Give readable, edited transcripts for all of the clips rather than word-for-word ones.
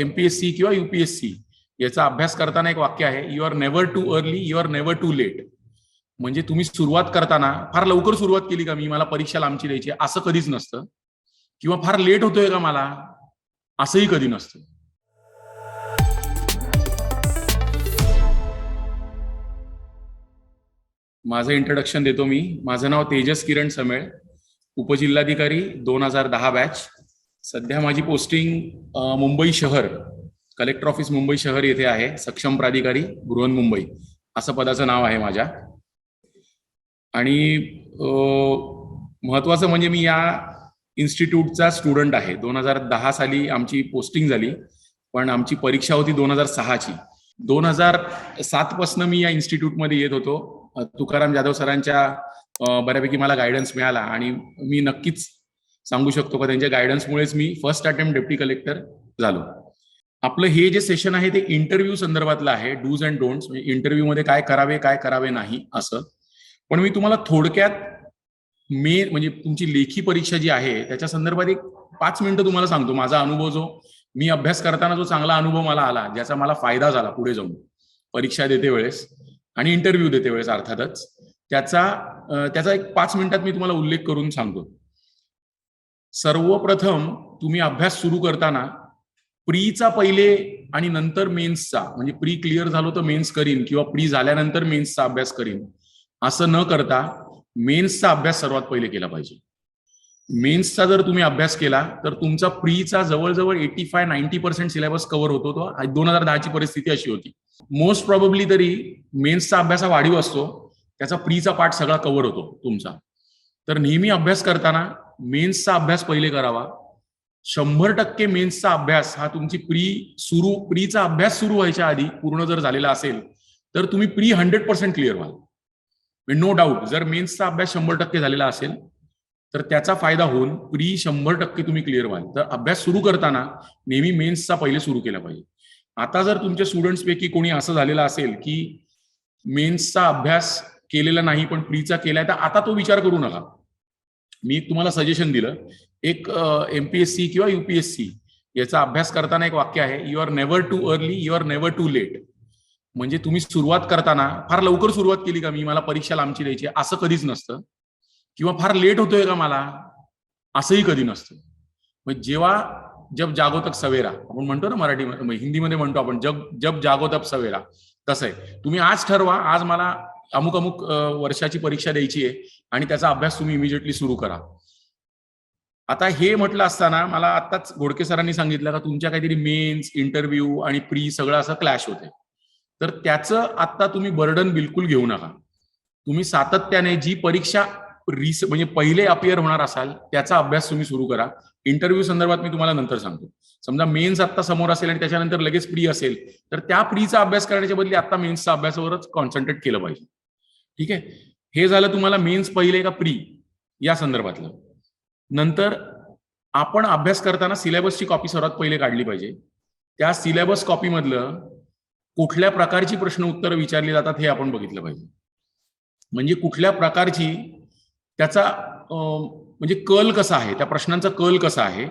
MPSC किंवा UPSC याचा अभ्यास करताना एक वाक्य आहे, you are never too early, you are never too late. म्हणजे तुम्ही सुरुवात करताना फार लवकर सुरुवात केली का, मी मला परीक्षा लांबची द्यायची असं कधीच नसतं, किंवा फार लेट होतोय का मला असंही कधी नसतं. माझं इंट्रोडक्शन देतो मी. माझं नाव तेजस किरण समेळ, उपजिल्हाधिकारी 2010 बॅच. सध्या माझी पोस्टिंग मुंबई शहर, कलेक्टर ऑफिस मुंबई शहर येथे आहे. सक्षम प्राधिकारी बृहन्मुंबई असं पदाचं नाव आहे माझ्या. आणि महत्वाचं म्हणजे मी या इन्स्टिट्यूटचा स्टुडंट आहे. 2010 साली आमची पोस्टिंग झाली, पण आमची परीक्षा होती 2006ची. 2007 पासून मी या इन्स्टिट्यूटमध्ये येत होतो. तुकाराम जाधव सरांच्या बऱ्यापैकी मला गायडन्स मिळाला आणि मी नक्कीच सांगू शकतो का त्यांच्या गायडन्समुळेच मी फर्स्ट अटेम्प्ट डेप्टी कलेक्टर झालो. आपलं हे जे सेशन आहे ते इंटरव्ह्यू संदर्भातलं आहे, डूज अँड डोंट्स. म्हणजे इंटरव्ह्यू मध्ये काय करावे नाही असं. पण मी तुम्हाला थोडक्यात म्हणजे तुमची लेखी परीक्षा जी आहे त्याच्या संदर्भात एक 5 मिनिटं तुम्हाला सांगतो. माझा अनुभव, जो मी अभ्यास करताना जो चांगला अनुभव मला आला, ज्याचा मला फायदा झाला पुढे जाऊन परीक्षा देते वेळेस आणि इंटरव्ह्यू देते वेळेस अर्थातच, त्याचा एक 5 मिनिटात मी तुम्हाला उल्लेख करून सांगतो. सर्वप्रथम तुम्ही अभ्यास सुरू करताना प्रीचा पहिले आणि नंतर मेन्सचा, म्हणजे प्री क्लिअर झालो तर मेन्स करीन किंवा प्री झाल्यानंतर मेन्सचा अभ्यास करीन असं न करता मेन्सचा अभ्यास सर्वात पहिले केला पाहिजे. मेन्सचा जर तुम्ही अभ्यास केला तर तुमचा प्रीचा जवळजवळ 85-90% सिलेबस कव्हर होतो. तो 2010ची परिस्थिती अशी होती. मोस्ट प्रॉबेबली तरी मेन्सचा अभ्यास हा वाढीव असतो, त्याचा प्रीचा पार्ट सगळा कव्हर होतो तुमचा. तर नेहमी अभ्यास करताना मेन्सचा अभ्यास पहिले करावा. 100% मेन्सचा अभ्यास हा तुमची प्रीचा अभ्यास सुरू व्हायच्या आधी पूर्ण जर झालेला असेल तर तुम्ही प्री 100% क्लिअर व्हाल. नो डाऊट, जर मेन्सचा अभ्यास 100% झालेला असेल तर त्याचा फायदा होऊन प्री 100% तुम्ही क्लिअर व्हाल. तर अभ्यास सुरू करताना नेहमी मेन्सचा पहिले सुरू केला पाहिजे. आता जर तुमच्या स्टुडंट्स पैकी कोणी असं झालेलं असेल की मेन्सचा अभ्यास केलेला नाही पण प्रीचा केलाय, तर आता तो विचार करू नका. मी तुम्हाला सजेशन दिलं, एक MPSC किंवा UPSC याचा अभ्यास करताना एक वाक्य आहे, you are never too early, you are never too late. म्हणजे तुम्ही सुरुवात करताना फार लवकर सुरुवात केली का, मी मला परीक्षा लांबची द्यायची असं कधीच नसतं, किंवा फार लेट होतोय का मला असंही कधी नसतं. म्हणजे जेव्हा जब जागो तक सवेरा आपण म्हणतो ना मराठी, हिंदीमध्ये म्हणतो आपण जब जागो तब सवेरा, तसं आहे. तुम्ही आज ठरवा, आज मला अमुक अमुक वर्षाची परीक्षा द्यायची आहे आणि त्याचा अभ्यास तुम्ही इमिजिएटली सुरू करा. आता हे म्हटलं असताना मला आत्ताच घोडके सरांनी सांगितलं का तुमच्या काहीतरी मेन्स, इंटरव्ह्यू आणि प्री सगळं असं क्लॅश होते. तर त्याचं आता तुम्ही बर्डन बिलकुल घेऊ नका. तुम्ही सातत्याने जी परीक्षा म्हणजे पहिले अपियर होणार असाल त्याचा अभ्यास तुम्ही सुरू करा. इंटरव्ह्यू संदर्भात मी तुम्हाला नंतर सांगतो. समजा मेन्स आता समोर असेल आणि त्याच्यानंतर लगेच प्री असेल तर त्या प्रीचा अभ्यास करण्याच्या बदली आता मेन्सचा अभ्यासावरच कॉन्सन्ट्रेट केलं पाहिजे. ठीक आहे, हे झालं तुम्हाला मेन्स पहिले का प्री या संदर्भातलं. नंतर आपण अभ्यास करताना सिलेबसची कॉपी सर्वात पहिले काढली पाहिजे. त्या सिलेबस कॉपी मधलं कुठल्या प्रकारची प्रश्न उत्तर विचारली जातात हे आपण बघितलं पाहिजे. म्हणजे कुठल्या प्रकारची त्याचा म्हणजे कल कसा आहे, त्या प्रश्नांचा कल कसा आहे,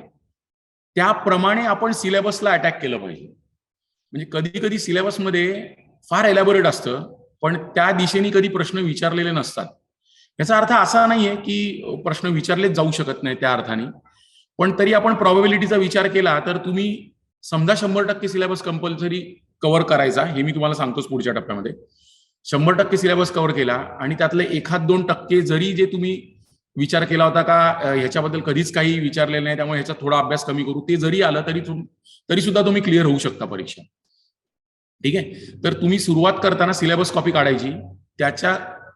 त्याप्रमाणे आपण सिलेबसला अटॅक केलं पाहिजे. म्हणजे कधी कधी सिलेबसमध्ये फार एलॅबोरेट असतं पण त्या दिशेने कधी प्रश्न विचारलेले नसतात. याचा अर्थ असा नाहीये की प्रश्न विचारलेच जाऊ शकत नाही त्या अर्थाने, पण तरी आपण प्रॉबॅबिलिटीचा विचार केला तर तुम्ही समजा 100% सिलेबस कंपल्सरी कव्हर करायचा, हे मी तुम्हाला सांगतोच पुढच्या टप्प्यामध्ये. 100% सिलेबस कव्हर केला आणि त्यातले 1-2% जरी जे तुम्ही विचार केला होता का ह्याच्याबद्दल कधीच काही विचारलेलं नाही त्यामुळे ह्याचा थोडा अभ्यास कमी करू, ते जरी आलं तरी सुद्धा तुम्ही क्लिअर होऊ शकता परीक्षा. ठीक आहे, तर तुम्ही सुरुवात करताना सिलेबस कॉपी काढायची.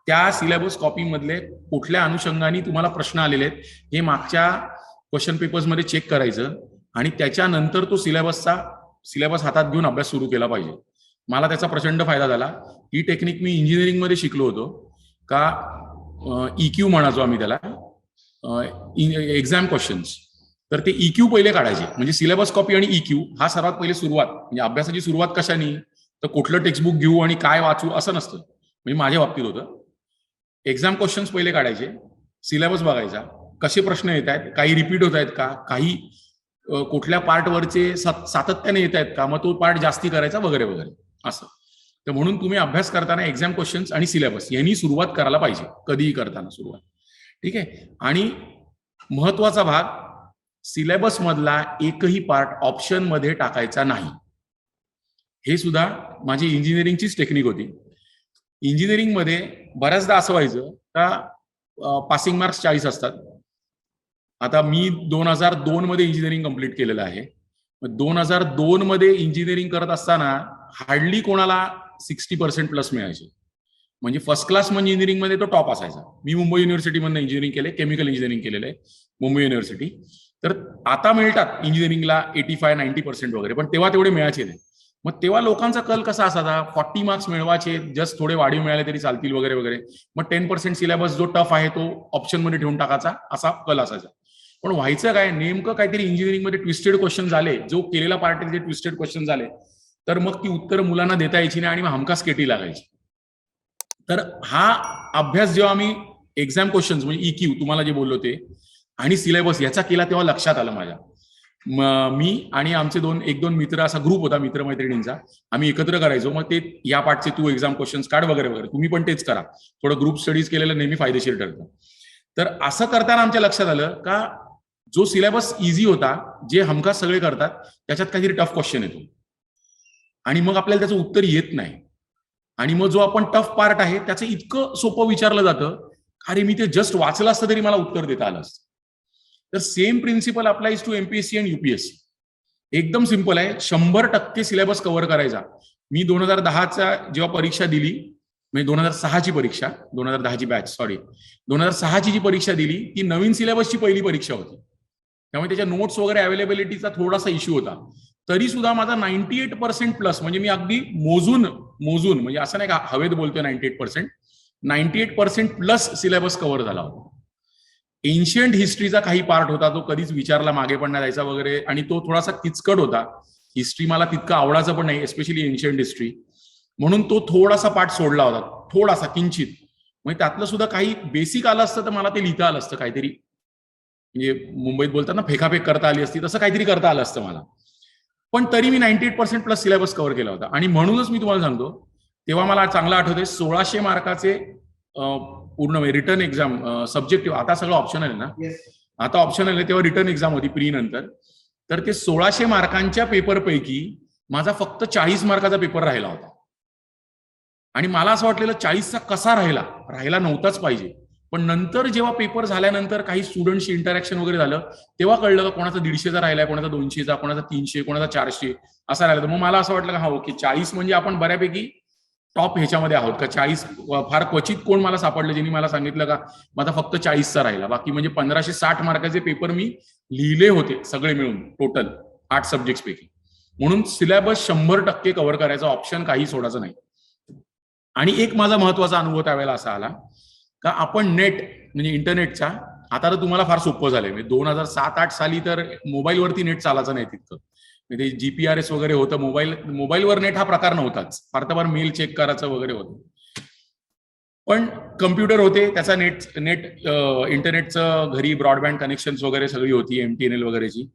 त्या सिलेबस कॉपी मधले कुठल्या अनुषंगाने तुम्हाला प्रश्न आलेले आहेत हे मागच्या क्वेश्चन पेपर्स मध्ये चेक करायचं आणि त्याच्यानंतर तो सिलेबस हातात घेऊन अभ्यास सुरू केला पाहिजे. मला त्याचा प्रचंड फायदा झाला. ही टेक्निक मी इंजिनिअरिंग मध्ये शिकलो होतो का, EQ म्हणायचो आम्ही त्याला, एक्झाम क्वेश्चन्स. तर ते EQ पहिले काढायचे. म्हणजे सिलेबस कॉपी आणि EQ हा सर्वात पहिले सुरुवात. म्हणजे अभ्यासाची सुरुवात कशाने, तर कुठलं टेक्स्टबुक घेऊ आणि काय वाचू असं नसतं. म्हणजे माझ्या बाबतीत होतं. एक्झाम क्वेश्चन्स पहिले काढायचे, सिलेबस बघायचा, कसे प्रश्न येत आहेत, काही रिपीट होत आहेत का, काही कुठल्या पार्टवरचे सातत्याने येत आहेत का, मग तो पार्ट जास्ती करायचा वगैरे वगैरे असं. तर म्हणून तुम्ही अभ्यास करताना एक्झाम क्वेश्चन्स आणि सिलेबस यांनी सुरुवात करायला पाहिजे, कधीही करताना सुरुवात. ठीक आहे. आणि महत्वाचा भाग, सिलेबस मधला एकही पार्ट ऑप्शन मध्ये टाकायचा नाही. हे सुद्धा माझी इंजिनिअरिंगचीच टेक्निक होती. इंजिनिअरिंग मध्ये बऱ्याचदा असं व्हायचं का पासिंग मार्क्स 40 असतात. आता मी 2002 मध्ये इंजिनिअरिंग कंप्लीट केलेलं आहे. 2002 मध्ये इंजिनिअरिंग करत असताना हार्डली कोणाला 60% प्लस मिळायचे. म्हणजे फर्स्ट क्लास म्हणजे इंजिनिअरिंग मध्ये तो टॉप असायचा. मी मुंबई युनिव्हर्सिटीमधनं इंजिनिअरिंग केले, केमिकल इंजिनिअरिंग केलेलं आहे मुंबई युनिव्हर्सिटी. तर आता मिळतात इंजिनिअरिंगला 85-90% वगैरे, पण तेव्हा तेवढे मिळायचे नाही. मग तेव्हा लोकांचा कल कसा असायचा, 40 मार्क्स मिळवायचे, जस्ट थोडे वाढीव मिळाले तरी चालतील वगैरे वगैरे. मग 10% सिलेबस जो टफ आहे तो ऑप्शन मध्ये ठेवून टाकायचा, असा कल असायचा. पण व्हायचं काय, नेमकं काहीतरी इंजिनिअरिंग मध्ये ट्विस्टेड क्वेश्चन झाले, जो केलेला पार्ट जे ट्विस्टेड क्वेश्चन झाले, तर मग ती उत्तर मुलांना देता यायची नाही आणि मग हमखास केटी लागायची. तर हा अभ्यास जेव्हा आम्ही एक्झाम क्वेश्चन्स म्हणजे EQ तुम्हाला जे बोललो ते आणि सिलेबस याचा केला, तेव्हा लक्षात आलं माझ्या. मी आणि आमचे एक दोन मित्र, असा ग्रुप होता मित्रमैत्रिणींचा, आम्ही एकत्र करायचो. मग ते या पार्टचे तू एक्झाम क्वेश्चन्स काढ वगैरे वगैरे. तुम्ही पण तेच करा, थोडं ग्रुप स्टडीज केलेलं नेहमी फायदेशीर ठरतं. तर असं करताना आमच्या लक्षात आलं का जो सिलेबस इझी होता, जे हमखास सगळे करतात, त्याच्यात काहीतरी टफ क्वेश्चन येतो आणि मग आपल्याला त्याचं उत्तर येत नाही. आणि मग जो आपण टफ पार्ट आहे त्याचं इतकं सोपं विचारलं जातं, अरे मी ते जस्ट वाचलं असतं तरी मला उत्तर देता आलं असतं. तर same principle applies to MPSC आणि UPSC. एकदम सिंपल आहे, 100% सिलेबस कव्हर करायचा. मी 2010चा जेव्हा परीक्षा दिली, म्हणजे 2006ची परीक्षा, 2010ची बॅच, सॉरी 2006ची जी परीक्षा दिली, ती नवीन सिलेबसची पहिली परीक्षा होती. त्यामुळे त्याच्या नोट्स वगैरे अवेलेबिलिटीचा थोडासा इश्यू होता. तरी सुद्धा माझा 98% प्लस, म्हणजे मी अगदी मोजून म्हणजे असं नाही का हवेत बोलतोय 98% प्लस सिलेबस कव्हर झाला होता. एन्शियंट हिस्ट्रीचा काही पार्ट होता, तो कधीच विचारला मागे पण नाही जायचा वगैरे, आणि तो थोडासा किचकट होता. हिस्ट्री मला तितका आवडायचं पण नाही, एस्पेशली एन्शियंट हिस्ट्री, म्हणून तो थोडासा पार्ट सोडला होता, थोडासा किंचित. म्हणजे त्यातलं सुद्धा काही बेसिक आलं असतं तर मला ते लिहिता आलं असतं काहीतरी, म्हणजे मुंबईत बोलतात ना फेकाफेक करता आली असती, तसं काहीतरी करता आलं असतं मला. पण तरी मी 98% प्लस सिलेबस कव्हर केला होता. आणि म्हणूनच मी तुम्हाला सांगतो, तेव्हा मला चांगलं आठवतंय, 1600 मार्काचे पूर्ण रिटर्न एक्झाम, सब्जेक्टिव्ह, आता सगळं ऑप्शनल आहे ना, आता ऑप्शनल आहे, तेव्हा रिटर्न एक्झाम होती प्री नंतर. तर ते 1600 मार्कांच्या पेपरपैकी माझा फक्त 40 मार्काचा पेपर राहिला होता. आणि मला असं वाटलेलं 40चा कसा राहिला नव्हताच पाहिजे. पण नंतर जेव्हा पेपर झाल्यानंतर काही स्टुडंटशी इंटरॅक्शन वगैरे झालं, तेव्हा कळलं का कोणाचा 150चा राहिलाय, कोणाचा 200चा, कोणाचा 300, कोणाचा 400 असा राहिला. मग मला असं वाटलं का हा ओके, 40 म्हणजे आपण बऱ्यापैकी टॉप ह्याच्यामध्ये आहोत का. 40 फार क्वचित कोण मला सापडलं ज्यांनी मला सांगितलं का माझा फक्त 40चा राहिला. बाकी म्हणजे 1560 मार्काचे पेपर मी लिहिले होते सगळे मिळून टोटल 8 सब्जेक्ट पैकी. म्हणून सिलेबस 100% कव्हर करायचा, ऑप्शन काही सोडायचं नाही. आणि एक माझा महत्वाचा अनुभव त्यावेळेला असा आला का आपण नेट म्हणजे इंटरनेटचा, आता तर तुम्हाला फार सोपं झालंय. म्हणजे 2007-8 साली तर मोबाईलवरती नेट चालायचं नाही तितकं, म्हणजे GPRS वगैरे होतं. मोबाईलवर नेट हा प्रकार नव्हताच, फार तर फार मेल चेक करायचं वगैरे होतं. पण कम्प्युटर होते, त्याचा नेट इंटरनेटचं घरी ब्रॉडबँड कनेक्शन वगैरे सगळी होती, MTNL वगैरेची.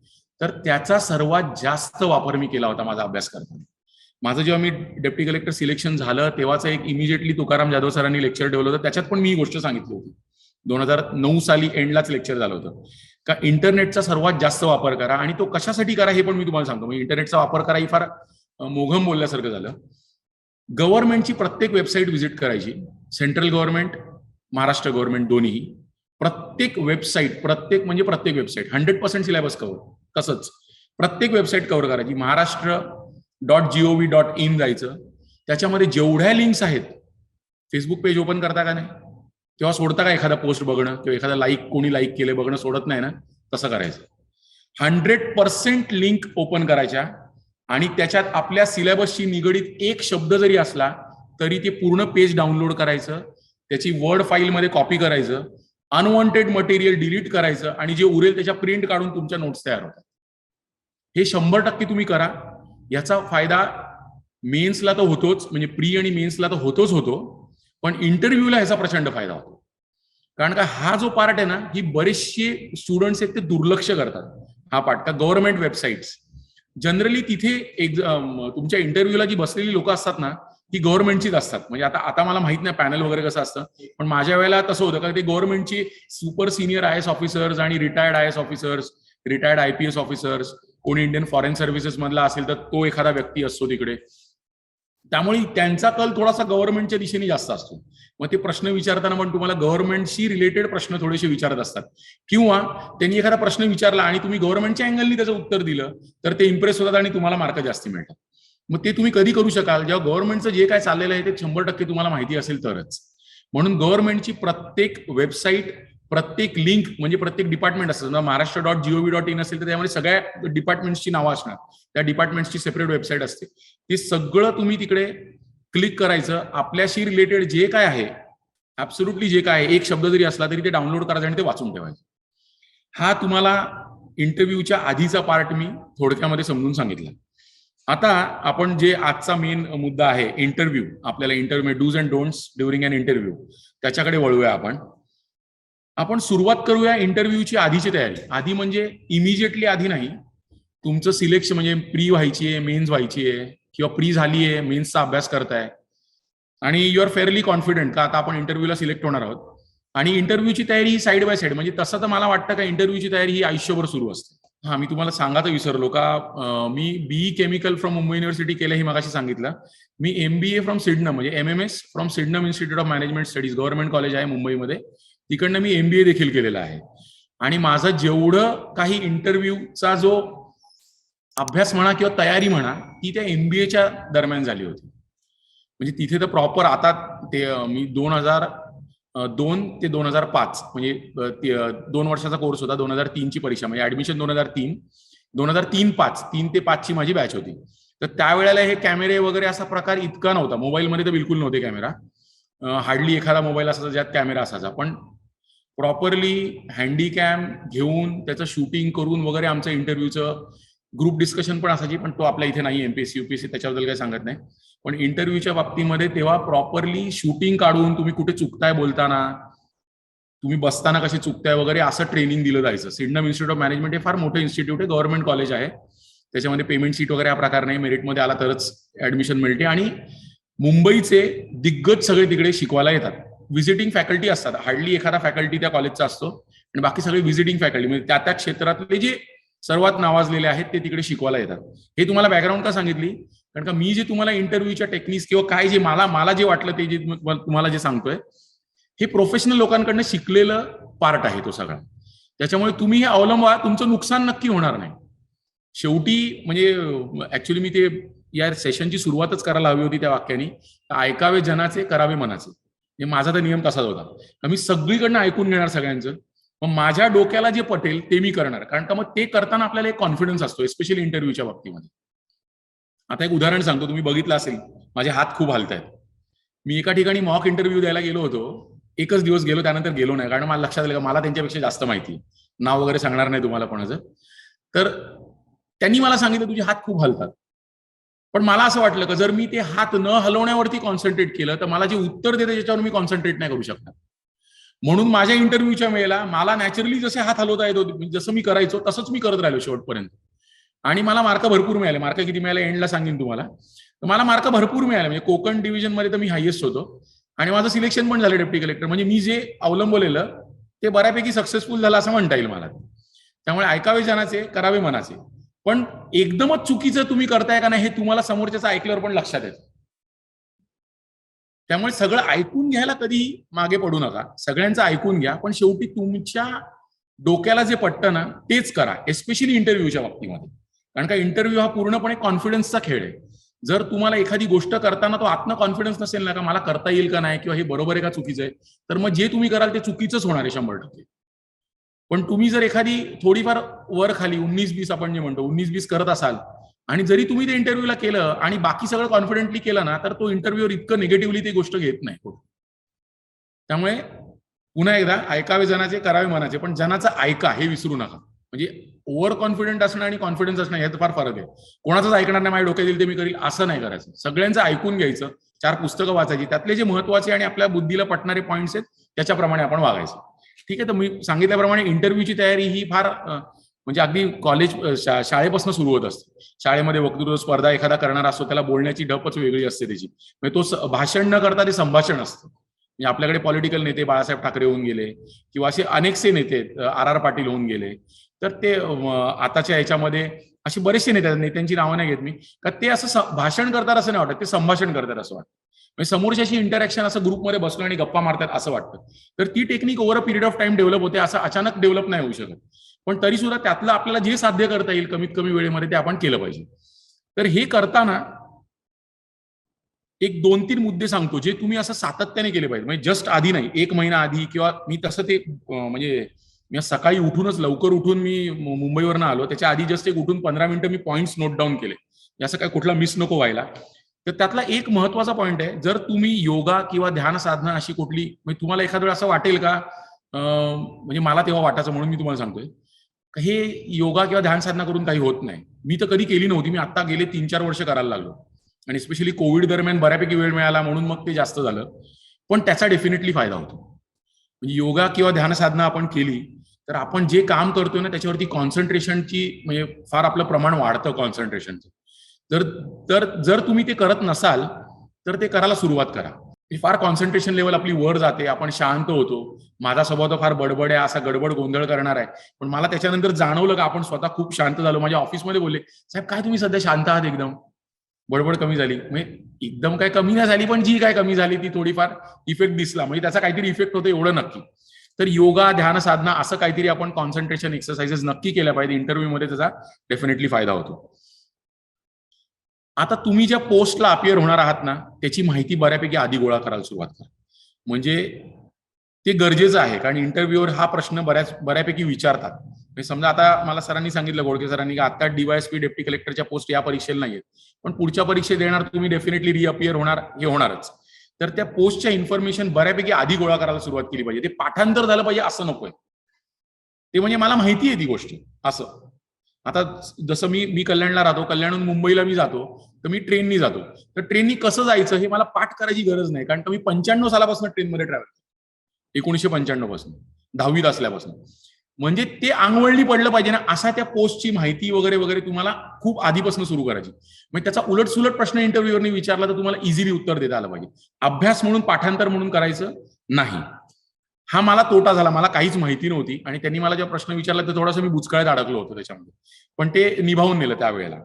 तर त्याचा सर्वात जास्त वापर मी केला होता माझा अभ्यास करताना. माझं जेव्हा मी डेप्टी कलेक्टर सिलेक्शन झालं, तेव्हाच एक इमिजिएटली तुकाराम जाधव सरांनी लेक्चर ठेवलं होतं, त्याच्यात पण मी ही गोष्ट सांगितली होती. 2009 साली एंडलाच लेक्चर झालं होतं का इंटरनेटचा सर्वात जास्त वापर करा. आणि तो कशासाठी करा हे पण मी तुम्हाला सांगतो. म्हणजे इंटरनेटचा वापर करा ही फार मोघम बोलल्यासारखं झालं. गव्हर्नमेंटची प्रत्येक वेबसाईट व्हिजिट करायची, सेंट्रल गव्हर्नमेंट, महाराष्ट्र गव्हर्नमेंट दोन्ही. प्रत्येक वेबसाईट 100% सिलेबस कव्हर. तसंच प्रत्येक वेबसाईट कव्हर करायची. महाराष्ट्र.gov.in जायचं, त्याच्यामध्ये जेवढ्या लिंक्स आहेत, फेसबुक पेज ओपन करता का नाही, तेव्हा सोडता का एखादा पोस्ट बघणं किंवा एखादा कोणी लाईक केले बघणं सोडत नाही ना, तसं करायचं. 100% लिंक ओपन करायच्या आणि त्याच्यात आपल्या सिलेबसशी निगडीत एक शब्द जरी असला तरी ते पूर्ण पेज डाउनलोड करायचं, त्याची वर्ड फाईलमध्ये कॉपी करायचं, अनवॉन्टेड मटेरियल डिलीट करायचं आणि जे उरेल त्याच्या प्रिंट काढून तुमच्या नोट्स तयार होतात. हे 100% तुम्ही करा. याचा फायदा मेन्सला तर होतोच, म्हणजे प्री आणि मेन्सला तर होतो, पण इंटरव्ह्यूला ह्याचा प्रचंड फायदा होतो. कारण का हा जो पार्ट आहे ना, ही बरेचसे स्टुडंट्स आहेत ते दुर्लक्ष करतात. हा पार्ट का गव्हर्नमेंट वेबसाईट्स जनरली तिथे तुमच्या इंटरव्ह्यूला जी बसलेली लोक असतात ना ती गव्हर्नमेंटचीच असतात. म्हणजे आता आता मला माहित नाही पॅनल वगैरे कसं असतं, पण माझ्या वेळेला तसं होतं का ते गव्हर्नमेंटची सुपर सिनियर IAS ऑफिसर्स आणि retired IAS officers, retired IPS officers, कोणी इंडियन फॉरेन सर्व्हिसेस मधला असेल तर तो एखादा व्यक्ती असतो तिकडे. त्यामुळे त्यांचा कल थोडासा गव्हर्नमेंटच्या दिशेने जास्त असतो. मग ते प्रश्न विचारताना पण तुम्हाला गव्हर्नमेंटशी रिलेटेड प्रश्न थोडेसे विचारत असतात, किंवा त्यांनी एखादा प्रश्न विचारला आणि तुम्ही गव्हर्नमेंटच्या अँगलनी त्याचं उत्तर दिलं तर ते इम्प्रेस होतात आणि तुम्हाला मार्क जास्ती मिळतात. मग ते तुम्ही कधी करू शकाल जेव्हा गव्हर्नमेंटचं जे काय चाललेलं आहे ते 100% तुम्हाला माहिती असेल तरच. म्हणून गव्हर्नमेंटची प्रत्येक वेबसाईट, प्रत्येक लिंक म्हणजे प्रत्येक डिपार्टमेंट असतं. महाराष्ट्र.gov.in असेल तर त्यामध्ये सगळ्या डिपार्टमेंट्सची नावं असणार, त्या डिपार्टमेंटची सेपरेट वेबसाईट असते. ते सगळं तुम्ही तिकडे क्लिक करायचं. आपल्याशी रिलेटेड जे काय आहे, ऍब्सोल्युटली जे काय आहे, एक शब्द जरी असला तरी ते डाउनलोड करायचं आणि ते वाचून ठेवायचं. हा तुम्हाला इंटरव्ह्यूच्या आधीचा पार्ट मी थोडक्यामध्ये समजून सांगितला. आता आपण जे आजचा मेन मुद्दा आहे इंटरव्ह्यू, आपल्याला interview dos and don'ts during an interview, त्याच्याकडे वळूया आपण सुरुवात करूया इंटरव्ह्यूची आधीची तयारी. आधी म्हणजे इमिजिएटली आधी नाही, तुमचं सिलेक्शन म्हणजे प्री व्हायची आहे, मेन्स व्हायची आहे, किंवा प्री झाली आहे, मेन्सचा अभ्यास करताय आणि यू आर फेअरली कॉन्फिडंट का आता आपण इंटरव्ह्यूला सिलेक्ट होणार आहोत. आणि इंटरव्ह्यूची तयारी ही साईड बाय साईड, म्हणजे तसं तर मला वाटतं का इंटरव्ह्यूची तयारी ही आयुष्यभर सुरू असते. हा, मी तुम्हाला सांगायचं विसरलो का मी BE chemical from Mumbai university केलं हे मगाशी सांगितलं. मी MBA फ्रॉम सिडनम म्हणजे MMS from सिडनम institute of management studies, government college आहे मुंबईमध्ये, तिकडनं मी MBA देखील केलेला आहे. आणि माझं जेवढं काही इंटरव्ह्यूचा जो अभ्यास म्हणा किंवा तयारी म्हणा ती त्या MBAच्या दरम्यान झाली होती. म्हणजे तिथे तर प्रॉपर आता ते मी 2002 ते 2005 म्हणजे 2 वर्षाचा कोर्स होता. 2003 ची परीक्षा म्हणजे ऍडमिशन 2003-5 3 ते 5 ची माझी बॅच होती. तर त्यावेळेला हे कॅमेरे वगैरे असा प्रकार इतका नव्हता. मोबाईलमध्ये तर बिलकुल नव्हते कॅमेरा, हार्डली एखादा मोबाईल असायचा ज्यात कॅमेरा असायचा. पण प्रॉपरली हँडीकॅम घेऊन त्याचं शूटिंग करून वगैरे आमचं इंटरव्ह्यूचं ग्रुप डिस्कशन पण असायची, पण तो आपल्या इथे नाही. MPSC UPSC त्याच्याबद्दल काही सांगत नाही. पण इंटरव्ह्यूच्या बाबतीमध्ये तेव्हा प्रॉपरली शूटिंग काढून तुम्ही कुठे चुकताय बोलताना, तुम्ही बसताना कसे चुकताय वगैरे असं ट्रेनिंग दिलं जायचं. सिडनम इन्स्टिट्यूट ऑफ मॅनेजमेंट हे फार मोठं इन्स्टिट्यूट आहे, गव्हर्नमेंट कॉलेज आहे. त्याच्यामध्ये पेमेंट सीट वगैरे हा प्रकार नाही, मेरिटमध्ये आला तरच ऍडमिशन मिळते. आणि मुंबईचे दिग्गज सगळे तिकडे शिकवायला येतात. व्हिजिटिंग फॅकल्टी असतात, हार्डली एखादा फॅकल्टी त्या कॉलेजचा असतो आणि बाकी सगळे व्हिजिटिंग फॅकल्टी म्हणजे त्या त्या क्षेत्रातले जे सर्वात नावाजलेले आहेत ते तिकडे शिकवायला येतात. हे तुम्हाला बॅकग्राऊंड का सांगितली, कारण का मी जे तुम्हाला इंटरव्ह्यूच्या टेक्निक्स किंवा काय जे मला जे वाटलं ते जे तुम्हाला जे सांगतोय हे प्रोफेशनल लोकांकडनं शिकलेलं पार्ट आहे तो सगळा. त्याच्यामुळे तुम्ही हे अवलंबा, तुमचं नुकसान नक्की होणार नाही. शेवटी म्हणजे ऍक्च्युली मी ते या सेशनची सुरुवातच करायला हवी होती त्या वाक्याने, ऐकावे जनाचे करावे मनाचे. हे माझा तर नियम तसाच होता. मी सगळीकडनं ऐकून घेणार सगळ्यांचं, मग माझ्या डोक्याला जे पटेल ते मी करणार. कारण का मग ते करताना आपल्याला एक कॉन्फिडन्स असतो, स्पेशली इंटरव्ह्यूच्या बाबतीमध्ये. आता एक उदाहरण सांगतो, तुम्ही बघितलं असेल माझे हात खूप हलत आहेत. मी एका ठिकाणी मॉक इंटरव्ह्यू द्यायला गेलो होतो, एकच दिवस गेलो, त्यानंतर गेलो नाही, कारण मला लक्षात आलं का मला त्यांच्यापेक्षा जास्त माहिती. नाव वगैरे सांगणार नाही तुम्हाला कोणाचं. तर त्यांनी मला सांगितलं तुझे हात खूप हलतात. पण मला असं वाटलं का जर मी ते हात न हलवण्यावरती कॉन्सन्ट्रेट केलं तर मला जे उत्तर देते त्याच्यावर मी कॉन्सन्ट्रेट नाही करू शकणार. म्हणून माझ्या इंटरव्ह्यूच्या वेळेला मला नॅचरली जसे हात हलवता येत होते, जसं मी करायचो तसंच मी करत राहिलो शेवटपर्यंत. आणि मला मार्क भरपूर मिळाले. मार्क किती मिळाले एंडला सांगेन तुम्हाला. तर मला मार्क भरपूर मिळाले. म्हणजे कोकण डिव्हिजन मध्ये तर मी हायएस्ट होतो आणि माझं सिलेक्शन पण झालं डेप्टी कलेक्टर. म्हणजे मी जे अवलंबलेलं ते बऱ्यापैकी सक्सेसफुल झालं असं म्हणता येईल मला. त्यामुळे ऐकावे जनाचे करावे मनाचे. पण एकदमच चुकीचं तुम्ही करताय का नाही हे तुम्हाला समोरच्याचं ऐकल्यावर पण लक्षात येतं. त्यामुळे सगळं ऐकून घ्यायला कधी मागे पडू नका. सगळ्यांचं ऐकून घ्या, पण शेवटी तुमच्या डोक्याला जे पटतं ना तेच करा, एस्पेशली इंटरव्ह्यूच्या बाबतीमध्ये. कारण का इंटरव्ह्यू हा पूर्णपणे कॉन्फिडन्सचा खेळ आहे. जर तुम्हाला एखादी गोष्ट करताना तो आत्म कॉन्फिडन्स नसेल ना का मला करता येईल का नाही किंवा हे बरोबर आहे का चुकीचं आहे, तर मग जे तुम्ही कराल ते चुकीचंच होणार आहे 100%. पण तुम्ही जर एखादी थोडीफार वर खाली 19-20 आपण जे म्हणतो 19-20 करत असाल आणि जरी तुम्ही ते इंटरव्ह्यूला केलं आणि बाकी सगळं कॉन्फिडेंटली केलं ना तर तो इंटरव्ह्यूवर इतकं निगेटिव्हली ती गोष्ट घेत नाही. त्यामुळे पुन्हा एकदा ऐकावे जनाचे करावे मनाचे, पण जनाचं ऐका हे विसरू नका. म्हणजे ओव्हर कॉन्फिडंट असणं आणि कॉन्फिडन्स असणं यात फार फरक आहे. कोणाचंच ऐकणार नाही, माझ्या डोक्यात येईल ते मी करील असं नाही करायचं. सगळ्यांचं ऐकून घ्यायचं, 4 पुस्तकं वाचायची, त्यातले जे महत्वाचे आणि आपल्या बुद्धीला पटणारे पॉईंट्स आहेत त्याच्याप्रमाणे आपण वागायचं. ठीक आहे. तर मी सांगितल्याप्रमाणे इंटरव्ह्यूची तयारी ही फार म्हणजे अगदी कॉलेज शाळेपासून सुरू होत असते. शाळेमध्ये वक्तृत्व स्पर्धा एखादा करणारा असतो, त्याला बोलण्याची ढपच वेगळी असते त्याची. म्हणजे तो भाषण न करता ते संभाषण असतं. म्हणजे आपल्याकडे पॉलिटिकल नेते बाळासाहेब ठाकरे होऊन गेले किंवा असे अनेकसे नेते आर आर पाटील होऊन गेले. तर ते आताच्या याच्यामध्ये असे बरेचसे नेते, नेत्यांची नावं नाही घेत मी, का ते असं भाषण करतात असं नाही वाटत, ते संभाषण करतात असं वाटतं. म्हणजे समोरच्याशी इंटरॅक्शन असं ग्रुपमध्ये बसलो आणि गप्पा मारतात असं वाटतं. तर ती technique over a period of time develop होते, असं अचानक डेव्हलप नाही होऊ शकत. पण तरी सुद्धा त्यातलं आपल्याला जे साध्य करता येईल कमीत कमी वेळेमध्ये ते आपण केलं पाहिजे. तर हे करताना एक 2-3 मुद्दे सांगतो जे तुम्ही असं सातत्याने केले पाहिजे. म्हणजे जस्ट आधी नाही, 1 महिना आधी किंवा मी तसं ते म्हणजे मी सकाळी उठूनच लवकर उठून मी मुंबईवरनं आलो. त्याच्या आधी जस्ट एक उठून 15 मिनिटं मी पॉईंट्स नोट डाऊन केले. असं काय कुठला मिस नको व्हायला. तर त्यातला एक महत्वाचा पॉईंट आहे, जर तुम्ही योगा किंवा ध्यान साधना अशी कुठली, म्हणजे तुम्हाला एखाद्या वेळा असं वाटेल का, म्हणजे मला तेव्हा वाटायचं म्हणून मी तुम्हाला सांगतोय, हे योगा किंवा ध्यान साधना करून काही होत नाही. मी तर कधी केली नव्हती. मी आता गेले 3-4 वर्ष करायला लागलो. आणि स्पेशली कोविड दरम्यान बऱ्यापैकी वेळ मिळाला म्हणून मग ते जास्त झालं. पण त्याचा डेफिनेटली फायदा होतो. म्हणजे योगा किंवा ध्यान साधना आपण केली तर आपण जे काम करतोय ना त्याच्यावरती कॉन्सन्ट्रेशनची म्हणजे फार आपलं प्रमाण वाढतं कॉन्सन्ट्रेशनचं. जर तर जर तुम्ही ते करत नसाल तर ते करायला सुरुवात करा. फार कॉन्सन्ट्रेशन लेवल आपली वर जाते, आपण शांत होतो. माझा स्वभाव तर फार बडबड आहे, असा गडबड गोंधळ करणार आहे. पण मला त्याच्यानंतर जाणवलं का आपण स्वतः खूप शांत झालो. माझ्या ऑफिसमध्ये बोलले, साहेब काय तुम्ही सध्या शांत आहात एकदम, बडबड कमी झाली. म्हणजे एकदम काय कमी नाही झाली, पण जी काय कमी झाली ती थोडीफार इफेक्ट दिसला. म्हणजे त्याचा काहीतरी इफेक्ट होतो एवढं नक्की. तर योगा ध्यान साधना असं काहीतरी आपण कॉन्सन्ट्रेशन एक्सरसाइजेस नक्की केल्या पाहिजे. इंटरव्ह्यू मध्ये त्याचा डेफिनेटली फायदा होतो. आता तुम्ही ज्या पोस्टला अपिअर होणार आहात ना त्याची माहिती बऱ्यापैकी आधी गोळा करायला सुरुवात करा. म्हणजे ते गरजेचं आहे, कारण इंटरव्ह्यूवर हा प्रश्न बऱ्यापैकी विचारतात. म्हणजे समजा आता मला सरांनी सांगितलं, गोडके सरांनी, की आता डीवायएसपी डेप्टी कलेक्टरच्या पोस्ट या परीक्षेला नाहीयेत, पण पुढच्या परीक्षेत देणार तुम्ही, डेफिनेटली रिअपिअर होणार, हे होणारच. तर त्या पोस्टच्या इन्फॉर्मेशन बऱ्यापैकी आधी गोळा करायला सुरुवात केली पाहिजे. ते पाठांतर झालं पाहिजे असं नकोय. ते म्हणजे मला माहिती आहे ती गोष्ट असं. आता जसं मी कल्याणला राहतो, कल्याणहून मुंबईला मी जातो, तर मी ट्रेननी जातो. तर ट्रेननी कसं जायचं हे मला पाठ करायची गरज नाही, कारण मी 95 सालापासून ट्रेनमध्ये ट्रॅव्हल करतो. 1995 पासून, 10वीत असल्यापासून. म्हणजे ते अंगवळणी पडलं पाहिजे ना, असा त्या पोस्टची माहिती वगैरे वगैरे तुम्हाला खूप आधीपासून सुरू करायची. म्हणजे त्याचा उलटसुलट प्रश्न इंटरव्ह्यूवरनी विचारला तर तुम्हाला इझिली उत्तर देता आलं पाहिजे. अभ्यास म्हणून, पाठांतर म्हणून करायचं नाही. हा मला तोटा झाला, मला काहीच माहिती नव्हती आणि त्यांनी मला जेव्हा प्रश्न विचारला तर थोडासा मी बुचकळ्यात अडकलो होतो त्याच्यामध्ये, पण ते निभावून नेलं त्यावेळेला.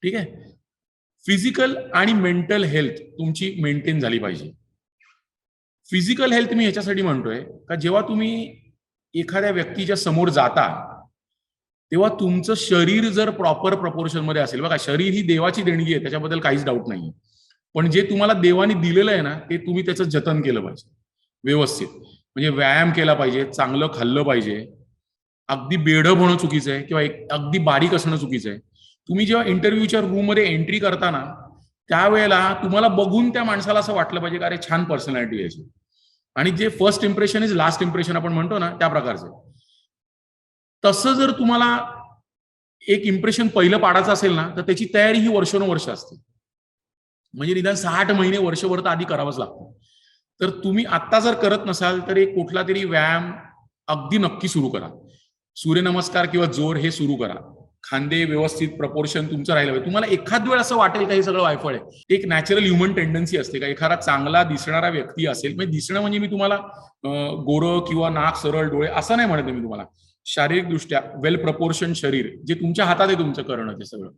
ठीक आहे. फिजिकल आणि मेंटल हेल्थ तुमची मेंटेन झाली पाहिजे. फिजिकल हेल्थ मी ह्याच्यासाठी म्हणतोय का जेव्हा तुम्ही एखाद्या व्यक्तीच्या समोर जाता तेव्हा तुमचं शरीर जर प्रॉपर प्रपोर्शन मध्ये असेल, बघा शरीर ही देवाची देणगी आहे, त्याच्याबद्दल काहीच डाऊट नाहीये, पण जे तुम्हाला देवाने दिलेलं आहे ना ते तुम्ही त्याचं जतन केलं पाहिजे व्यवस्थित. म्हणजे व्यायाम केला पाहिजे, चांगलं खाल्लं पाहिजे. अगदी बेढप होणं चुकीचं आहे किंवा अगदी बारीक असणं चुकीचं आहे. तुम्ही जेव्हा इंटरव्ह्यूच्या रूम मध्ये एंट्री करताना त्यावेळेला तुम्हाला बघून त्या माणसाला असं वाटलं पाहिजे का अरे छान पर्सनॅलिटी आहे. आणि जे first impression is last impression आपण म्हणतो ना त्या प्रकारचं. तसं जर तुम्हाला एक इम्प्रेशन पहिलं पाडायचं असेल ना तर त्याची तयारी ही वर्षानुवर्ष असते. म्हणजे निदान 60 महिने वर्षभर तर आधी करावंच लागतं. तर तुम्ही आत्ता जर करत नसाल तर एक कुठला तरी व्यायाम अगदी नक्की सुरू करा. सूर्यनमस्कार किंवा जोर हे सुरू करा. खांदे व्यवस्थित प्रपोर्शन तुमचं राहिलं पाहिजे. तुम्हाला एखाद वेळ असं वाटेल का हे सगळं वायफळ आहे. एक नॅचरल ह्युमन टेंडन्सी असते का एखादा चांगला दिसणारा व्यक्ती असेल, म्हणजे दिसणं म्हणजे मी तुम्हाला गोरं किंवा नाक सरळ डोळे असं नाही म्हणत मी तुम्हाला, शारीरिकदृष्ट्या वेल प्रपोर्शन शरीर जे तुमच्या हातात आहे तुमचं करणं ते सगळं,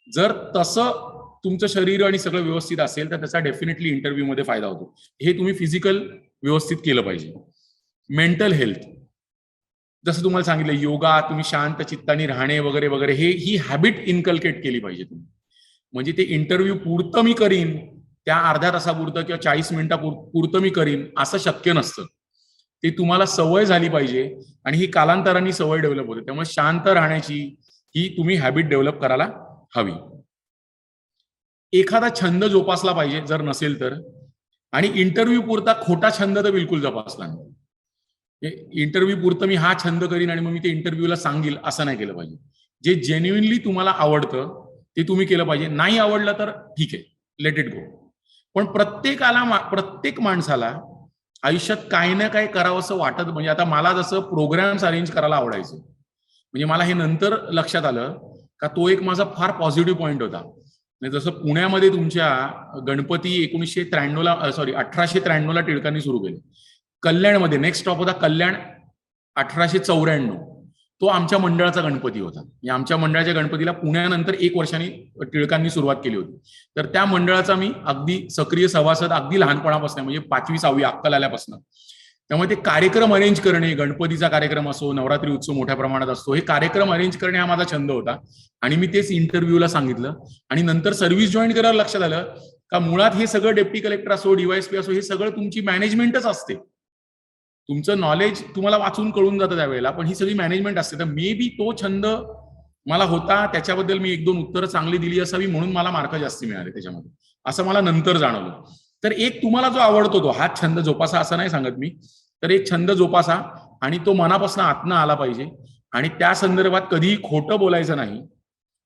जर तसं तुमचं शरीर आणि सगळं व्यवस्थित असेल तर त्याचा डेफिनेटली इंटरव्ह्यू मध्ये फायदा होतो. हे तुम्ही फिजिकल व्यवस्थित केलं पाहिजे. मेंटल हेल्थ जसं तुम्हाला सांगितलं, योगा, तुम्ही शांत चित्ताने राहणे वगैरे वगैरे, ही हॅबिट इनकल्केट केली पाहिजे तुम्ही. म्हणजे ते इंटरव्ह्यू पुरतं मी करीन, त्या अर्ध्या तासापुरतं किंवा 40 मिनिटापुरतं मी करीन असं शक्य नसतं. ते तुम्हाला सवय झाली पाहिजे आणि ही कालांतराने सवय डेव्हलप होते. त्यामुळे शांत राहण्याची ही तुम्ही हॅबिट डेव्हलप करायला हवी. एखादा छंद जोपासला पाहिजे जर नसेल तर, आणि इंटरव्ह्यू पुरता खोटा छंद तर बिलकुल जोपासला नाही. इंटरव्ह्यू पुरतं मी हा छंद करीन आणि मग मी ते इंटरव्ह्यूला सांगेल असं नाही केलं पाहिजे. जे जेन्युइनली तुम्हाला आवडतं ते तुम्ही केलं पाहिजे. नाही आवडलं तर ठीक आहे, लेट इट गो. पण प्रत्येक माणसाला आयुष्यात काही ना काही करावं असं वाटत, म्हणजे आता मला जसं प्रोग्राम्स अरेंज करायला आवडायचं, म्हणजे मला हे नंतर लक्षात आलं का तो एक माझा फार पॉझिटिव्ह पॉईंट होता. म्हणजे जसं पुण्यामध्ये तुमच्या गणपती 1993ला 1893ला टिळकांनी सुरू केले. कल्याणमध्ये नेक्स्ट स्टॉप होता कल्याण 1894. तो आमच्या मंडळाचा गणपती होता. म्हणजे आमच्या मंडळाच्या गणपतीला पुण्यानंतर 1 वर्षांनी टिळकांनी सुरुवात केली होती. तर त्या मंडळाचा मी अगदी सक्रिय सभासद अगदी लहानपणापासून, म्हणजे 5वी 6वी अक्कल आल्यापासून. त्यामुळे ते कार्यक्रम अरेंज करणे, गणपतीचा कार्यक्रम असो, नवरात्री उत्सव मोठ्या प्रमाणात असतो, हे कार्यक्रम अरेंज करणे हा माझा छंद होता. आणि मी तेच इंटरव्ह्यूला सांगितलं. आणि नंतर सर्व्हिस जॉईन करायला लक्षात आलं का मुळात हे सगळं डेप्टी कलेक्टर असो, डीवायएसपी असो, हे सगळं तुमची मॅनेजमेंटच असते. तुमचं नॉलेज तुम्हाला वाचून कळून जातं त्यावेळेला, पण ही सगळी मॅनेजमेंट असते. तर मे बी तो छंद मला होता, त्याच्याबद्दल मी 1-2 उत्तरं चांगली दिली असावी, म्हणून मला मार्क जास्ती मिळाले त्याच्यामध्ये, असं मला नंतर जाणवलं. तर एक तुम्हाला जो आवडतो तो हा छंद जोपासा, असं नाही सांगत मी, तर एक छंद जोपासा आणि तो मनापासून आतनं आला पाहिजे. आणि त्या संदर्भात कधीही खोटं बोलायचं नाही.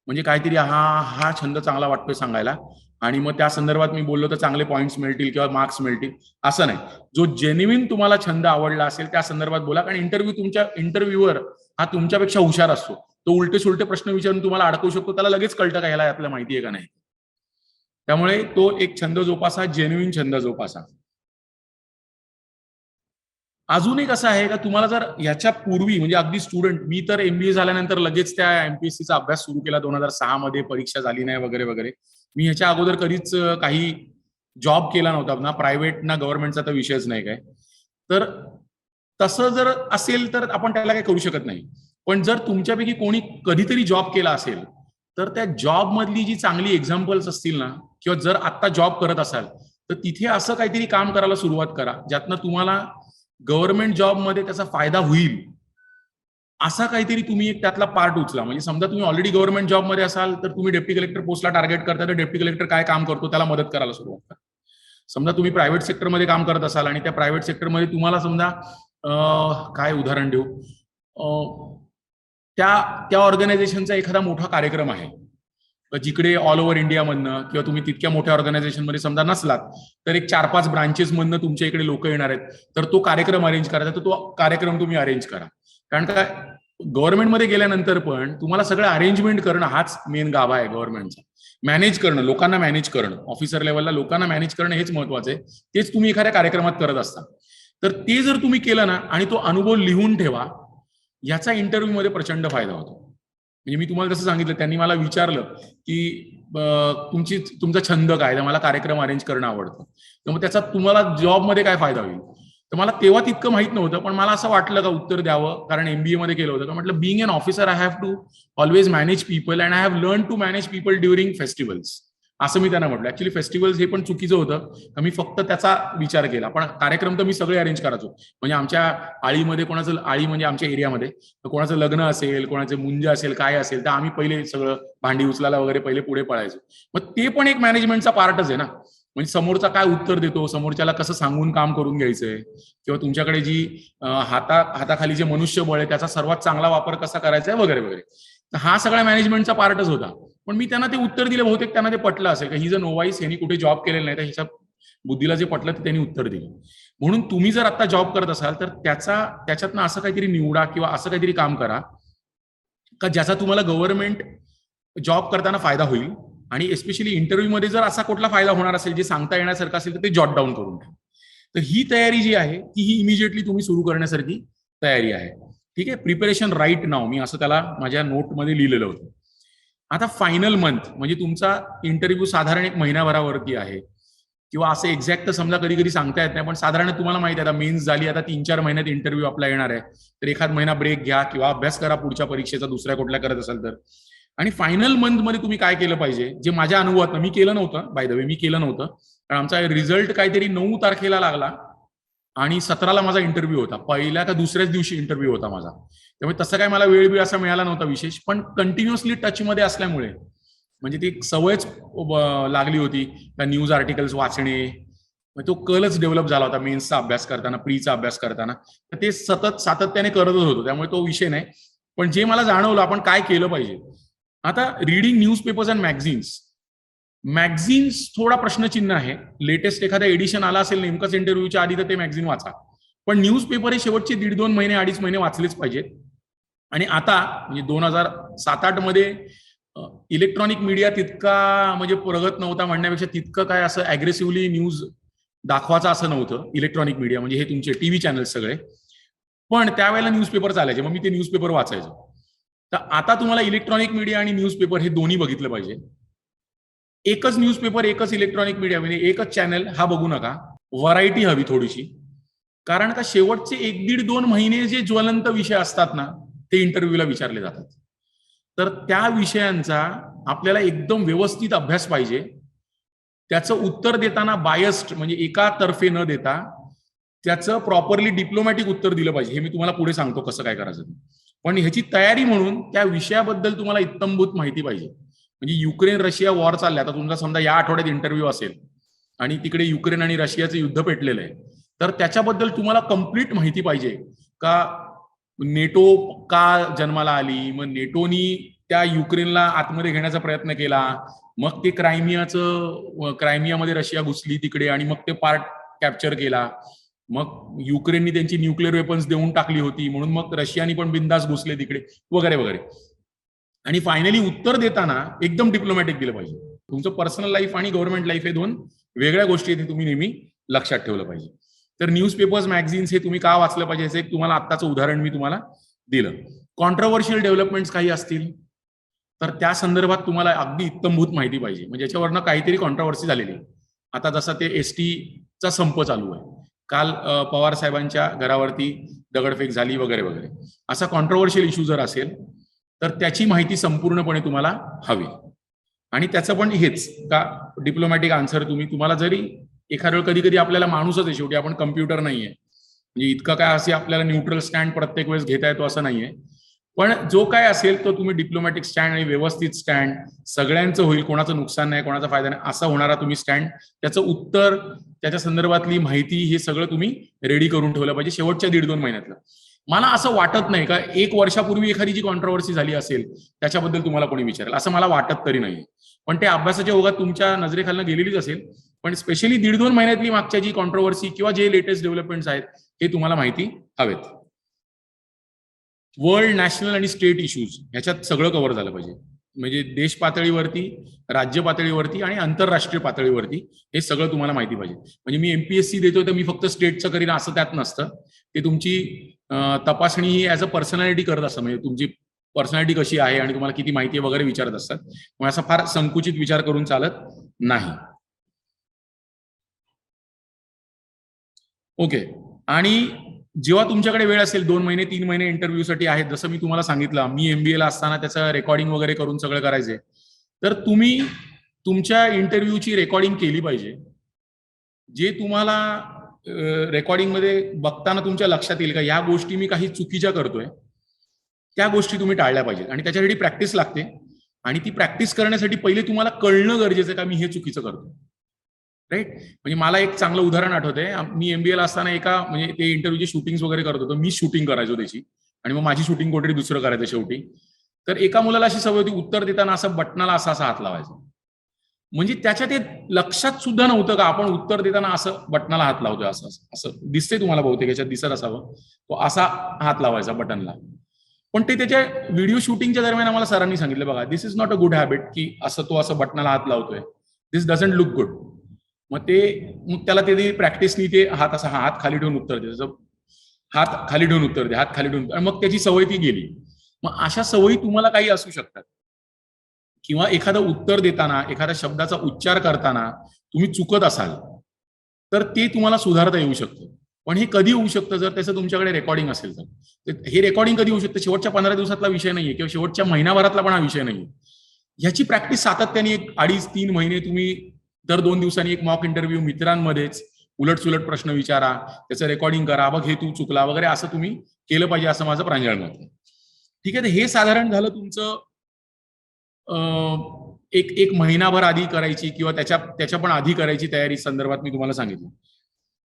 म्हणजे काहीतरी हा छंद चांगला वाटतोय सांगायला आणि मग त्या संदर्भात मी बोललो तर चांगले पॉईंट्स मिळतील किंवा मार्क्स मिळतील, असं नाही. जो जेन्युइन तुम्हाला छंद आवडला असेल त्या संदर्भात बोला. कारण तुमच्या इंटरव्ह्यूवर हा तुमच्यापेक्षा हुशार असतो. तो उलटे सुलटे प्रश्न विचारून तुम्हाला अडकवू शकतो. त्याला लगेच कळतं का ह्याला आपल्याला माहिती आहे का नाही. त्यामुळे तो एक छंद जोपासा, जेन्युइन छंद जोपासा. अजून एक असं आहे का तुम्हाला जर याच्या पूर्वी, म्हणजे अगदी स्टुडंट, मी तर एमबीए झाल्यानंतर लगेच त्या एमपीएससीचा अभ्यास सुरू केला 2006 मध्ये, परीक्षा झाली नाही वगैरे वगैरे. मी ह्याच्या अगोदर कधीच काही जॉब केला नव्हता, ना प्रायव्हेट ना गव्हर्नमेंटचा तर विषयच नाही काय. तर तसं जर असेल तर आपण त्याला काही करू शकत नाही. पण जर तुमच्यापैकी कोणी कधीतरी जॉब केला असेल तर त्या जॉब मधली जी चांगली एक्झाम्पल्स असतील ना, किंवा जर आता जॉब करत असाल तर तिथे असं काहीतरी काम करायला सुरुवात करा ज्यातनं तुम्हाला गव्हर्नमेंट जॉबमध्ये त्याचा फायदा होईल, असा काहीतरी तुम्ही एक त्यातला पार्ट उचला. म्हणजे समजा तुम्ही ऑलरेडी गव्हर्नमेंट जॉबमध्ये असाल तर तुम्ही डेप्टी कलेक्टर पोस्टला टार्गेट करता, तर डेप्टी कलेक्टर काय काम करतो त्याला मदत करायला सुरुवात करा. समजा तुम्ही प्रायव्हेट सेक्टरमध्ये काम करत असाल आणि त्या प्रायव्हेट सेक्टरमध्ये तुम्हाला समजा काय उदाहरण देऊ, त्या त्या ऑर्गनायझेशनचा एखादा मोठा कार्यक्रम आहे जिकडे ऑल ओव्हर इंडियामधनं, किंवा तुम्ही तितक्या मोठ्या ऑर्गनायझेशनमध्ये समजा नसलात तर एक 4-5 ब्रांचेस मधनं तुमच्या इकडे लोक येणार आहेत, तर तो कार्यक्रम अरेंज करायचा, तर तो कार्यक्रम तुम्ही अरेंज करा. कारण का गव्हर्नमेंटमध्ये गेल्यानंतर पण तुम्हाला सगळं अरेंजमेंट करणं हाच मेन गाभा आहे गव्हर्नमेंटचा. मॅनेज करणं, लोकांना मॅनेज करणं, ऑफिसर लेवलला लोकांना मॅनेज करणं हेच महत्वाचं आहे. तेच तुम्ही एखाद्या कार्यक्रमात करत असता. तर ते जर तुम्ही केलं ना आणि तो अनुभव लिहून ठेवा, याचा इंटरव्ह्यू मध्ये प्रचंड फायदा होतो. म्हणजे मी तुम्हाला जसं सांगितलं, त्यांनी मला विचारलं की तुमचा छंद काय, तर मला कार्यक्रम अरेंज करणं आवडतं, तर मग त्याचा तुम्हाला जॉबमध्ये काय फायदा होईल. तर मला तेव्हा तितकं माहित नव्हतं, पण मला असं वाटलं का उत्तर द्यावं, कारण एमबीए मध्ये केलं होतं. तर म्हटलं being an officer I have to always manage people and I have learn to manage people during festivals, असं मी त्यांना म्हटलं. ऍक्च्युली फेस्टिवल्स हे पण चुकीचं होतं, मी फक्त त्याचा विचार केला, पण कार्यक्रम तर मी सगळे अरेंज करायचो. म्हणजे आमच्या आळीमध्ये कोणाचं, आळी म्हणजे आमच्या एरियामध्ये कोणाचं लग्न असेल, कोणाचं मुंज असेल, काय असेल, तर आम्ही पहिले सगळं भांडी उचलायला वगैरे पहिले पुढे पळायचो. मग ते पण एक मॅनेजमेंटचा पार्टच आहे ना. म्हणजे समोरचा काय उत्तर देतो, समोरच्याला कसं सांगून काम करून घ्यायचंय, किंवा तुमच्याकडे जी हाताखाली जे मनुष्यबळ आहे त्याचा सर्वात चांगला वापर कसा करायचा आहे वगैरे वगैरे. तर हा सगळा मॅनेजमेंटचा पार्टच होता. पण मी त्यांना ते उत्तर दिलं, बहुतेक त्यांना ते पटलं असेल की ही जर नोवाईस, यांनी कुठे जॉब केलेला नाही, तर ह्याच्या बुद्धीला जे पटलं ते त्यांनी उत्तर दिलं. म्हणून तुम्ही जर आता जॉब करत असाल तर त्याच्यातनं असं काहीतरी निवडा किंवा असं काहीतरी काम करा का ज्याचा तुम्हाला गव्हर्नमेंट जॉब करताना फायदा होईल. आणि एस्पेशली इंटरव्ह्यू मध्ये जर असा कुठला फायदा होणार असेल जे सांगता येण्यासारखं असेल तर ते जॉट डाऊन करून ठेवा. तर ही तयारी जी आहे ती ही इमिजिएटली तुम्ही सुरू करण्यासारखी तयारी आहे. ठीक आहे, प्रिपरेशन राईट नाव, मी असं त्याला माझ्या नोटमध्ये लिहिलेलं होतं. आता फायनल मंथ म्हणजे तुमचा इंटरव्ह्यू साधारण 1 महिन्याभरावरती आहे, किंवा असं एक्झॅक्ट तर समजा कधी कधी सांगता येत नाही, पण साधारण तुम्हाला माहिती आहे आता मेन्स झाली, आता 3-4 महिन्यात इंटरव्ह्यू आपला येणार आहे, तर एखाद महिना ब्रेक घ्या किंवा अभ्यास करा पुढच्या परीक्षेचा, दुसऱ्या कुठल्या करत असाल तर. आणि फायनल मंथ मध्ये तुम्ही काय केलं पाहिजे, जे माझ्या अनुभवात, मी केलं नव्हतं बाय द वे, मी केलं नव्हतं कारण आमचा रिझल्ट काहीतरी 9 तारखेला लागला आणि 17ला माझा इंटरव्ह्यू होता. पहिल्या का दुसऱ्याच दिवशी इंटरव्ह्यू होता माझा. त्यामुळे तसं काय मला वेळ असा मिळाला नव्हता विशेष, पण कंटिन्युअसली टचमध्ये असल्यामुळे म्हणजे ती सवयच लागली होती. त्या न्यूज आर्टिकल्स वाचणे, तो कलच डेव्हलप झाला होता मेन्सचा अभ्यास करताना, प्रीचा अभ्यास करताना. तर ते सतत सातत्याने करतच होतो, त्यामुळे तो विषय नाही. पण जे मला जाणवलं आपण काय केलं पाहिजे, आता रिडिंग न्यूजपेपर्स अँड मॅगझिन्स थोडा प्रश्नचिन्ह आहे. लेटेस्ट एखादा एडिशन आला असेल नेमकंच इंटरव्ह्यूच्या आधी तर ते मॅगझिन वाचा. पण न्यूजपेपर हे शेवटचे 1.5-2 महिने 2.5 महिने वाचलेच पाहिजेत. आणि आता म्हणजे 2007-8 मध्ये इलेक्ट्रॉनिक मीडिया तितका म्हणजे प्रगत नव्हता म्हणण्यापेक्षा तितकं काय असं अग्रेसिव्हली न्यूज दाखवायचं असं नव्हतं. इलेक्ट्रॉनिक मीडिया म्हणजे हे तुमचे टीव्ही चॅनल सगळे, पण त्यावेळेला न्यूजपेपर चालायचे, मग मी ते न्यूजपेपर वाचायचो. तर आता तुम्हाला इलेक्ट्रॉनिक मीडिया आणि न्यूजपेपर हे दोन्ही बघितलं पाहिजे. एकच न्यूजपेपर, एकच इलेक्ट्रॉनिक मीडिया म्हणजे एकच चॅनल हा बघू नका. व्हरायटी हवी थोडीशी. कारण का शेवटचे 1-1.5-2 महिने जे ज्वलंत विषय असतात ना, ते इंटरव्ह्यूला विचारले जातात. तर त्या विषयांचा आपल्याला एकदम व्यवस्थित अभ्यास पाहिजे. त्याचं उत्तर देताना बायस्ड म्हणजे एका तर्फे न देता त्याचं प्रॉपरली डिप्लोमॅटिक उत्तर दिलं पाहिजे. हे मी तुम्हाला पुढे सांगतो कसं काय करायचं. पण ह्याची तयारी म्हणून त्या विषयाबद्दल तुम्हाला इत्तमभूत माहिती पाहिजे. म्हणजे युक्रेन रशिया वॉर चाललाय, आता तुमचा समजा या आठवड्यात इंटरव्ह्यू असेल आणि तिकडे युक्रेन आणि रशियाचं युद्ध पेटलेलं आहे, तर त्याच्याबद्दल तुम्हाला कंप्लीट माहिती पाहिजे. का नेटो का जन्माला आली, मग नेटोनी त्या युक्रेनला आतमध्ये घेण्याचा प्रयत्न केला, मग ते क्रायमियामध्ये रशिया घुसली तिकडे आणि मग ते पार्ट कॅप्चर केला, मग युक्रेननी त्यांची न्यूक्लिअर वेपन्स देऊन टाकली होती म्हणून मग रशियानी पण बिंदास घुसले तिकडे वगैरे वगैरे. आणि फायनली उत्तर देताना एकदम डिप्लोमॅटिक दिलं पाहिजे. तुमचं पर्सनल लाईफ आणि गव्हर्नमेंट लाईफ हे दोन वेगळ्या गोष्टी आहेत, तुम्ही नेहमी लक्षात ठेवलं पाहिजे. तर न्यूजपेपर्स, मॅगझिन्स हे तुम्ही का वाचलं पाहिजे याचं एक तुम्हाला आत्ताचं उदाहरण मी तुम्हाला दिलं. कॉन्ट्रोवर्शियल डेव्हलपमेंट्स काही असतील तर त्या संदर्भात तुम्हाला अगदी इत्तमभूत माहिती पाहिजे. म्हणजे याच्यावरनं काहीतरी कॉन्ट्रोवर्सी झालेली आहे. आता जसा ते एसटीचा संप चालू आहे, काल पवार साहेबांच्या घरावरती दगडफेक झाली वगैरे वगैरे, असा कॉन्ट्रोवर्शियल इश्यू जर असेल तर त्याची माहिती संपूर्णपणे तुम्हाला हवी. आणि त्याचं पण हेच का डिप्लोमॅटिक आन्सर तुम्हाला जरी एखाद्या वेळ कधी कधी आपल्याला माणूसच आहे, शेवटी आपण कम्प्युटर नाहीये, म्हणजे इतकं काय असे आपल्याला न्यूट्रल स्टँड प्रत्येक वेळेस घेता येतो असं नाहीये. पण जो काय असेल तो तुम्ही डिप्लोमॅटिक स्टँड आणि व्यवस्थित स्टँड, सगळ्यांचं होईल, कोणाचं नुकसान नाही, कोणाचा फायदा नाही असा होणारा तुम्ही स्टँड, त्याचं उत्तर, त्याच्या संदर्भातली माहिती हे सगळं तुम्ही रेडी करून ठेवलं पाहिजे शेवटच्या 1.5-2 महिन्यातलं. मला असं वाटत नाही का 1 वर्षापूर्वी एखादी जी कॉन्ट्रोवर्सी झाली असेल त्याच्याबद्दल तुम्हाला कोणी विचारेल, असं मला वाटत तरी नाही. पण ते अभ्यासाच्या ओघात तुमच्या नजरेखालनं गेलेलीच असेल. पण स्पेशली 1.5-2 महिन्यातली मागच्या जी कॉन्ट्रोवर्सी किंवा जे लेटेस्ट डेव्हलपमेंट्स आहेत हे तुम्हाला माहिती हवेत. वर्ल्ड, नॅशनल आणि स्टेट इश्यूज ह्याच्यात सगळं कव्हर झालं पाहिजे. म्हणजे देश पातळीवरती, राज्य पातळीवरती आणि आंतरराष्ट्रीय पातळीवरती हे सगळं तुम्हाला माहिती पाहिजे. म्हणजे मी एमपीएससी देतोय तर मी फक्त स्टेटचं करीन असं त्यात नसतं. ते तुमची तपासणी ही ऍज अ पर्सनॅलिटी करत असतं. म्हणजे तुमची पर्सनॅलिटी कशी आहे आणि तुम्हाला किती माहिती आहे वगैरे विचारत असतात. मग असा फार संकुचित विचार करून चालत नाही. ओके. आणि जेव्हा तुमच्याकडे वेळ असेल, 2 महिने 3 महिने इंटरव्ह्यूसाठी आहेत, जसं मी तुम्हाला सांगितलं, मी एमबीएला असताना त्याचं रेकॉर्डिंग वगैरे करून सगळं करायचंय, तर तुम्ही तुमच्या इंटरव्ह्यूची रेकॉर्डिंग केली पाहिजे. जे तुम्हाला रेकॉर्डिंगमध्ये बघताना तुमच्या लक्षात येईल का या गोष्टी मी काही चुकीच्या करतोय, त्या गोष्टी तुम्ही टाळल्या पाहिजेत. आणि त्याच्यासाठी प्रॅक्टिस लागते. आणि ती प्रॅक्टिस करण्यासाठी पहिले तुम्हाला कळणं गरजेचं आहे का मी हे चुकीचं करतो. राईट. म्हणजे मला एक चांगलं उदाहरण आठवतंय. मी एमबीएला असताना एका म्हणजे ते इंटरव्ह्यूची शूटिंग वगैरे करत होतो, मी शूटिंग करायचो त्याची, आणि मग माझी शूटिंग कोणतरी दुसरं करायचं शेवटी. तर एका मुलाला अशी सवय होती, उत्तर देताना असं बटनाला असा हात लावायचा. म्हणजे त्याच्या ते लक्षात सुद्धा नव्हतं का आपण उत्तर देताना असं बटनाला हात लावतोय, असं असं दिसतंय तुम्हाला बहुतेक याच्यात दिसत असावं, तो असा हात लावायचा बटनला. पण ते त्याच्या व्हिडिओ शूटिंगच्या दरम्यान आम्हाला सरांनी सांगितलं, बघा this is not a good habit की असं तो असं बटनाला हात लावतोय, दिस डझंट लुक गुड. मग त्याला ते प्रॅक्टिसनी ते हात असा हात खाली ठेवून उत्तर दे, हात खाली ठेवून उत्तर दे, हात खाली ठेवून, मग त्याची सवय ती गेली. मग अशा सवयी तुम्हाला काही असू शकतात. किंवा एखादं उत्तर देताना, एखाद्या शब्दाचा उच्चार करताना तुम्ही चुकत असाल तर ते तुम्हाला सुधारता येऊ शकतं. पण हे कधी होऊ शकतं जर त्याचं तुमच्याकडे रेकॉर्डिंग असेल तर. हे रेकॉर्डिंग कधी होऊ शकतं, शेवटच्या 15 दिवसातला विषय नाहीये किंवा शेवटच्या महिनाभरातला पण हा विषय नाहीये. ह्याची प्रॅक्टिस सातत्याने 2.5-3 महिने तुम्ही दर 2 दिवसांनी एक मॉक इंटरव्ह्यू मित्रांमध्येच उलट प्रश्न विचारा, त्याचं रेकॉर्डिंग करा, बघ हे तू चुकला वगैरे असं तुम्ही केलं पाहिजे, असं माझं प्रांजळ मत आहे. ठीक आहे. हे साधारण झालं तुमचं एक महिनाभर आधी करायची किंवा त्याच्या पण आधी करायची तयारी संदर्भात मी तुम्हाला सांगितलं.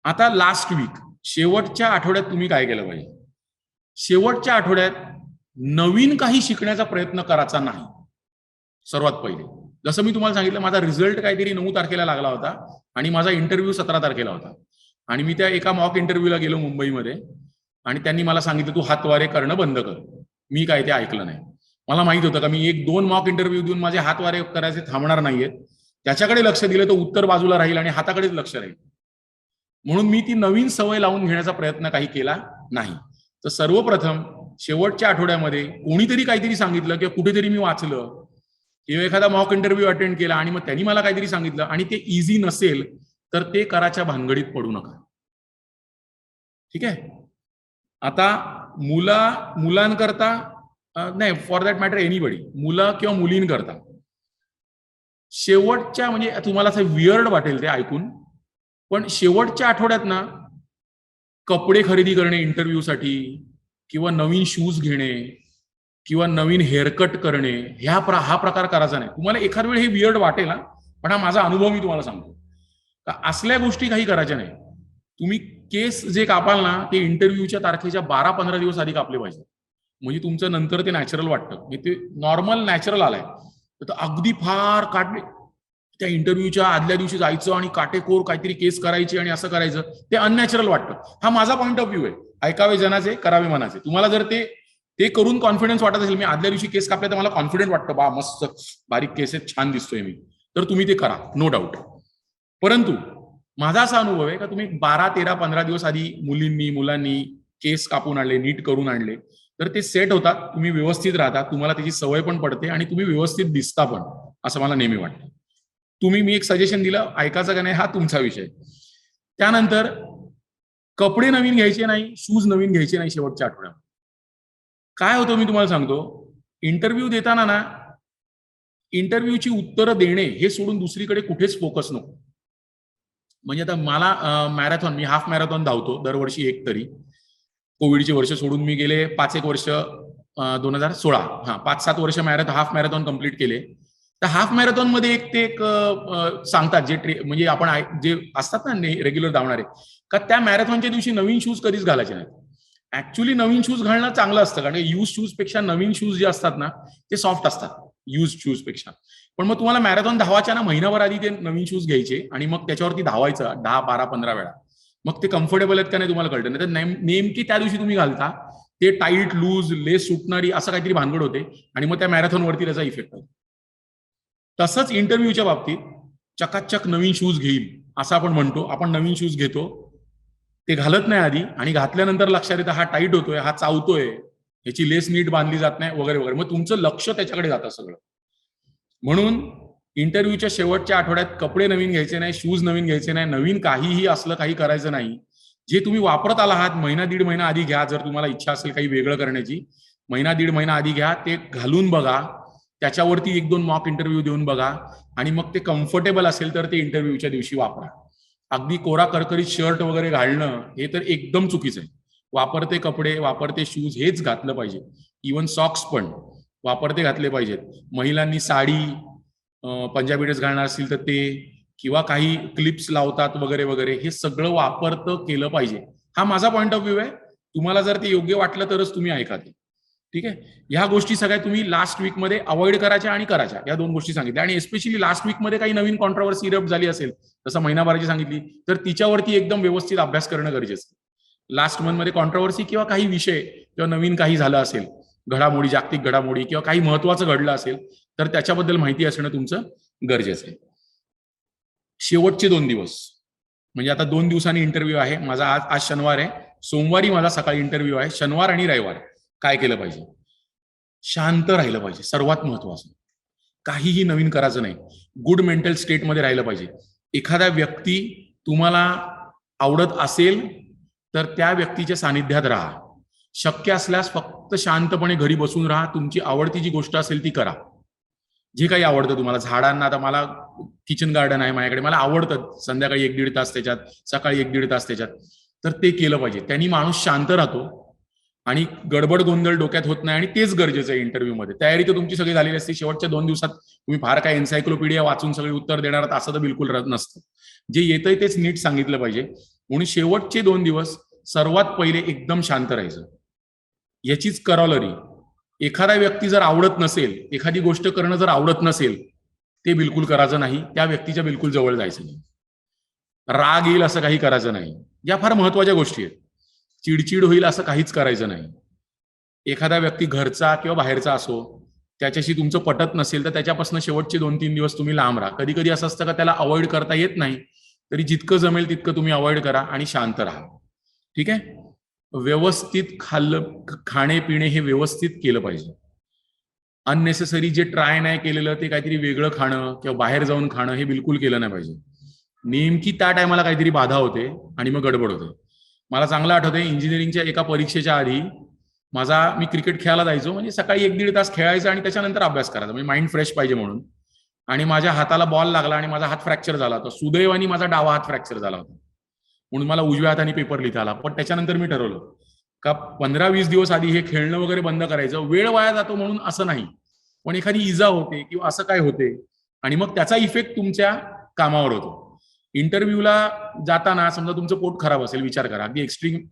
आता लास्ट वीक, शेवटच्या आठवड्यात तुम्ही काय केलं पाहिजे. शेवटच्या आठवड्यात नवीन काही शिकण्याचा प्रयत्न करायचा नाही. सर्वात पहिले, जसं मी तुम्हाला सांगितलं, माझा रिझल्ट काहीतरी 9 तारखेला लागला होता आणि माझा इंटरव्ह्यू 17 तारखेला होता. आणि मी त्या एका मॉक इंटरव्ह्यूला गेलो मुंबईमध्ये आणि त्यांनी मला सांगितलं तू हातवारे करणं बंद कर. मी काय ते ऐकलं नाही. मला माहित होतं का मी 1-2 मॉक इंटरव्ह्यू देऊन माझे हात वारे करायचे थांबणार नाहीयेत. त्याच्याकडे लक्ष दिलं तर उत्तर बाजूला राहील आणि हाताकडेच लक्ष राहील. म्हणून मी ती नवीन सवय लावून घेण्याचा प्रयत्न काही केला नाही. तर सर्वप्रथम शेवटच्या आठवड्यामध्ये कोणीतरी काहीतरी सांगितलं किंवा कुठेतरी मी वाचलं किंवा एखादा मॉक इंटरव्ह्यू अटेंड केला आणि मग त्यांनी मला काहीतरी सांगितलं आणि ते इझी नसेल तर ते कराच्या भानगडीत पडू नका. ठीक आहे. आता मुलांकरता नाही, फॉर दॅट मॅटर एनीबडी, मुलं किंवा मुलींकरता शेवटच्या, म्हणजे तुम्हाला असं वियर्ड वाटेल ते ऐकून, पण शेवटच्या आठवड्यात ना कपडे खरेदी करणे इंटरव्ह्यूसाठी किंवा नवीन शूज घेणे किंवा नवीन हेअरकट करणे हा प्रकार करायचा नाही. तुम्हाला एखाद वेळ हे वियर्ड वाटेल ना, पण हा माझा अनुभव मी तुम्हाला सांगतो. असल्या गोष्टी काही करायच्या नाही. तुम्ही केस जे कापाल ना ते इंटरव्ह्यूच्या तारखेच्या 12-15 दिवस आधी कापले पाहिजे, म्हणजे तुमचं नंतर ते नॅचरल वाटतं. ते नॉर्मल नॅचरल आलाय तर अगदी फार काटे त्या इंटरव्ह्यूच्या आदल्या दिवशी जायचं आणि काटेकोर काहीतरी केस करायची आणि असं करायचं, ते अननॅचरल वाटतं. हा माझा पॉईंट ऑफ व्ह्यू आहे. ऐकावे जनाचे, करावे मनाचे. तुम्हाला जर ते करून कॉन्फिडन्स वाटत असेल, मी आदल्या दिवशी केस कापले तर मला कॉन्फिडंट वाटतं, बा मस्त बारीक केस आहेत, छान दिसतोय मी, तर तुम्ही ते करा, नो डाऊट. परंतु माझा असा अनुभव आहे का तुम्ही 12-13-15 दिवस आधी मुलांनी केस कापून आणले, नीट करून आणले तर ते सेट होतात, तुम्ही व्यवस्थित राहता, तुम्हाला त्याची सवय पण पडते आणि तुम्ही व्यवस्थित दिसता पण, असं मला नेहमी वाटतं. मी एक सजेशन दिलं, ऐकायचं का नाही हा तुमचा विषय. त्यानंतर कपडे नवीन घ्यायचे नाही, शूज नवीन घ्यायचे नाही शेवटच्या आठवड्यात. काय होतं मी तुम्हाला सांगतो, इंटरव्ह्यू देताना ना इंटरव्ह्यूची उत्तरं देणे हे सोडून दुसरीकडे कुठेच फोकस नको. म्हणजे आता मला मॅरेथॉन, मी हाफ मॅरेथॉन धावतो दरवर्षी एक तरी. कोविडची वर्ष सोडून मी गेले 5-1 वर्ष 2016 5-7 वर्ष हाफ मॅरेथॉन कंप्लीट केले. तर हाफ मॅरेथॉन मध्ये एक सांगतात जे म्हणजे आपण जे असतात ना रेग्युलर धावणारे, का त्या मॅरेथॉनच्या दिवशी नवीन शूज कधीच घालायचे नाही. ऍक्च्युली नवीन शूज घालणं चांगलं असतं, कारण यूज शूज पेक्षा नवीन शूज जे असतात ना ते सॉफ्ट असतात यूज शूज पेक्षा. पण मग तुम्हाला मॅरेथॉन धावायच्या ना महिनाभर आधी ते नवीन शूज घ्यायचे आणि मग त्याच्यावरती धावायचं 10-12-15 वेळा. मग ते कम्फर्टेबल आहेत का नाही तुम्हाला कळतं. नाही तर नेमकी त्या दिवशी तुम्ही घालता ते टाईट, लूज, लेस सुटणारी असं काहीतरी भानगड होते आणि मग त्या मॅरेथॉनवरती त्याचा इफेक्ट होतो. तसंच इंटरव्ह्यूच्या बाबतीत चकाचक नवीन शूज घेईल असं आपण म्हणतो, आपण नवीन शूज घेतो, ते घालत नाही आधी आणि घातल्यानंतर लक्षात येतं हा टाईट होतोय, हा चावतोय, ह्याची लेस नीट बांधली जात नाही वगैरे वगैरे. मग तुमचं लक्ष त्याच्याकडे जातं सगळं. म्हणून इंटरव्ह्यूच्या शेवटच्या आठवड्यात कपडे नवीन घ्यायचे नाही, शूज नवीन घ्यायचे नाही, नवीन काहीही असलं काही करायचं नाही. जे तुम्ही वापरत आला आहात 1-1.5 महिना आधी घ्या, जर तुम्हाला इच्छा असेल काही वेगळं करण्याची 1-1.5 महिना आधी घ्या, ते घालून बघा, त्याच्यावरती 1-2 मॉक इंटरव्ह्यू देऊन बघा आणि मग ते कम्फर्टेबल असेल तर ते इंटरव्ह्यूच्या दिवशी वापरा. अगदी कोरा करकरीत शर्ट वगैरे घालणं हे तर एकदम चुकीचं आहे. वापरते कपडे, वापरते शूज हेच घातलं पाहिजे. इवन सॉक्स पण वापरते घातले पाहिजेत. महिलांनी साडी, पंजाबी ड्रेस घालणार असतील तर ते, किंवा काही क्लिप्स लावतात वगैरे वगैरे, हे सगळं वापरतं केलं पाहिजे. हा माझा पॉईंट ऑफ व्ह्यू आहे. तुम्हाला जर ते योग्य वाटलं तरच तुम्ही ऐका ते. ठीक आहे. ह्या गोष्टी सगळ्या तुम्ही लास्ट वीक मध्ये अवॉइड करायच्या आणि करायच्या, या 2 गोष्टी सांगितल्या. आणि एस्पेशली लास्ट वीक मध्ये काही नवीन कॉन्ट्रोवर्सी इरप्ट झाली असेल, जसं महिनाभराची सांगितली, तर तिच्यावरती एकदम व्यवस्थित अभ्यास करणं गरजेचं. लास्ट मंथ मध्ये कॉन्ट्रोवर्सी किंवा काही विषय किंवा नवीन काही झालं असेल, घडामोडी, जागतिक घडामोडी किंवा काही महत्वाचं घडलं असेल तर त्याच्याबद्दल माहिती असणं तुमचं गरजेचं आहे. शेवटचे 2 दिवस म्हणजे आता 2 दिवसांनी इंटरव्ह्यू आहे माझा. आज शनिवार आहे, सोमवारी माझा सकाळी इंटरव्ह्यू आहे. शनिवार आणि रविवार काय केलं पाहिजे? शांत राहिलं पाहिजे, सर्वात महत्वाचं. काहीही नवीन करायचं नाही. गुड मेंटल स्टेटमध्ये राहिलं पाहिजे. एखादा व्यक्ती तुम्हाला आवडत असेल तर त्या व्यक्तीच्या सानिध्यात राहा. शक्य असल्यास फक्त शांतपणे घरी बसून राहा. तुमची आवडती जी गोष्ट असेल ती करा. जे काही आवडतं तुम्हाला, झाडांना, आता मला किचन गार्डन आहे माझ्याकडे, मला आवडतं संध्याकाळी 1-1.5 तास त्याच्यात, सकाळी 1-1.5 तास त्याच्यात, तर ते केलं पाहिजे. त्यांनी माणूस शांत राहतो आणि गडबड गोंधळ डोक्यात होत नाही आणि तेच गरजेचं आहे इंटरव्ह्यू मध्ये. तयारी तर तुमची सगळी झालेली असते. शेवटच्या 2 दिवसात तुम्ही फार काय एन्सायक्लोपीडिया वाचून सगळे उत्तर देणार आहात असं तर बिलकुल नसतं. जे येतंय तेच नीट सांगितलं पाहिजे. म्हणून शेवटचे 2 दिवस सर्वात पहिले एकदम शांत राहायचं. याचीच करॉलरी, एखादा व्यक्ती जर आवडत नसेल, एखादी गोष्ट करणं जर आवडत नसेल, ते बिलकुल करायचं नाही. त्या व्यक्तीच्या बिलकुल जवळ जायचं नाही. राग येईल असं काही करायचं नाही. या फार महत्वाच्या गोष्टी आहेत. चिडचिड होईल असं काहीच करायचं नाही. एखादा व्यक्ती घरचा किंवा बाहेरचा असो, त्याच्याशी तुमचं पटत नसेल तर त्याच्यापासून शेवटचे 2-3 दिवस तुम्ही लांब राहा. कधी कधी असं असतं का त्याला अवॉइड करता येत नाही, तरी जितकं जमेल तितकं तुम्ही अवॉइड करा आणि शांत राहा. ठीक आहे. व्यवस्थित खाणे पिणे हे व्यवस्थित केलं पाहिजे. अननेसेसरी जे ट्राय नाही केलेलं ते काहीतरी वेगळं खाणं किंवा बाहेर जाऊन खाणं हे बिलकुल केलं नाही पाहिजे. नेमकी त्या टायमाला काहीतरी बाधा होते आणि मग गडबड होते. मला चांगलं आठवतंय, इंजिनिअरिंगच्या एका परीक्षेच्या आधी मी क्रिकेट खेळायला जायचो, म्हणजे सकाळी 1-1.5 तास खेळायचं आणि त्याच्यानंतर अभ्यास करायचा, म्हणजे माइंड फ्रेश पाहिजे म्हणून. आणि माझ्या हाताला बॉल लागला आणि माझा हात फ्रॅक्चर झाला होता. सुदैवाने माझा डावा हात फ्रॅक्चर झाला होता, म्हणून मला उजव्या हाताने पेपर लिहिता आला. पण त्याच्यानंतर मी ठरवलं का 15-20 दिवस आधी हे खेळणं वगैरे बंद करायचं. वेळ वाया जातो म्हणून असं नाही, पण एखादी इजा होते किंवा असं काय होते आणि मग त्याचा इफेक्ट तुमच्या कामावर होतो. इंटरव्ह्यूला जाताना समजा तुमचं पोट खराब असेल, विचार करा, अगदी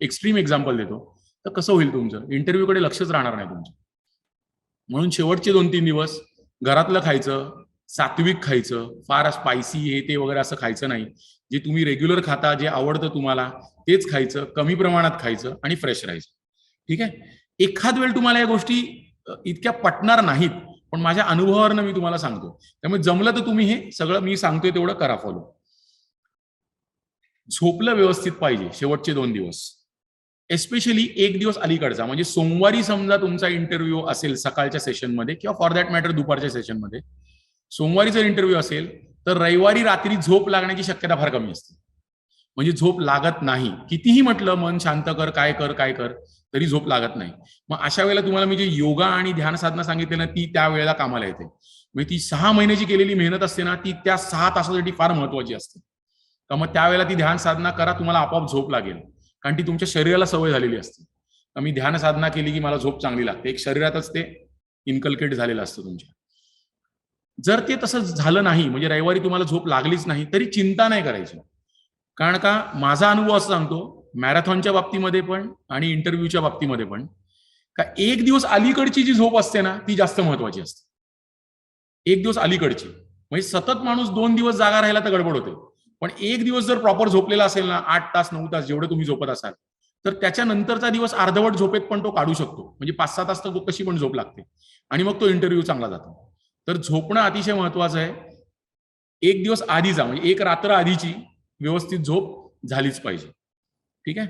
एक्स्ट्रीम एक्झाम्पल देतो, तर कसं होईल तुमचं? इंटरव्ह्यूकडे लक्षच राहणार नाही तुमचं. म्हणून शेवटचे 2-3 दिवस घरातलं खायचं, सात्विक खायचं, फार स्पायसी हे ते वगैरे असं खायचं नाही. जे तुम्ही रेग्युलर खाता, जे आवडतं तुम्हाला तेच खायचं, कमी प्रमाणात खायचं आणि फ्रेश राहायचं. ठीक आहे. एखाद वेळ तुम्हाला या गोष्टी इतक्या पटणार नाहीत, पण माझ्या अनुभवावरनं मी तुम्हाला सांगतो. त्यामुळे जमलं तर तुम्ही हे सगळं मी सांगतोय तेवढं करा फॉलो. झोपलं व्यवस्थित पाहिजे शेवटचे 2 दिवस, एस्पेशली एक दिवस अलीकडचा, म्हणजे सोमवारी समजा तुमचा इंटरव्ह्यू असेल सकाळच्या सेशनमध्ये किंवा फॉर दॅट मॅटर दुपारच्या सेशनमध्ये, सोमवारी जर इंटरव्ह्यू असेल तर रविवारी रात्री झोप लागण्याची शक्यता फार कमी असते. म्हणजे झोप लागत नाही, कितीही म्हटलं मन शांत कर, काय कर, तरी झोप लागत नाही. मग अशा वेळेला तुम्हाला मी जे योगा आणि ध्यान साधना सांगितले ना, ती त्या वेळेला कामाला येते. म्हणजे ती 6 महिन्याची केलेली मेहनत असते ना, ती त्या 6 तासासाठी फार महत्वाची असते. तर मग त्यावेळेला ती ध्यान साधना करा, तुम्हाला आपोआप झोप लागेल, कारण ती तुमच्या शरीराला सवय झालेली असते. तर मी ध्यान साधना केली की मला झोप चांगली लागते, एक शरीरातच ते इन्कल्केट झालेलं असतं तुमच्या. जर ते तसं झालं नाही, म्हणजे रविवारी तुम्हाला झोप लागलीच नाही, तरी चिंता नाही करायची. कारण का माझा अनुभव असं सांगतो, मॅरेथॉनच्या बाबतीमध्ये पण आणि इंटरव्ह्यूच्या बाबतीमध्ये पण, का एक दिवस अलीकडची जी झोप असते ना, ती जास्त महत्वाची असते. एक दिवस अलीकडची, म्हणजे सतत माणूस 2 दिवस जागा राहिला तर गडबड होते. पण एक दिवस जर प्रॉपर झोपलेला असेल ना, 8 तास 9 तास जेवढे तुम्ही झोपत असाल, तर त्याच्यानंतरचा दिवस अर्धवट झोपेत पण तो काढू शकतो. म्हणजे 5-6 तास तर कशी पण झोप लागते आणि मग तो इंटरव्ह्यू चांगला जातो. तर झोपणं अतिशय महत्वाचं आहे. एक दिवस आधीचा, म्हणजे एक रात्र आधीची व्यवस्थित झोप झालीच पाहिजे. ठीक आहे.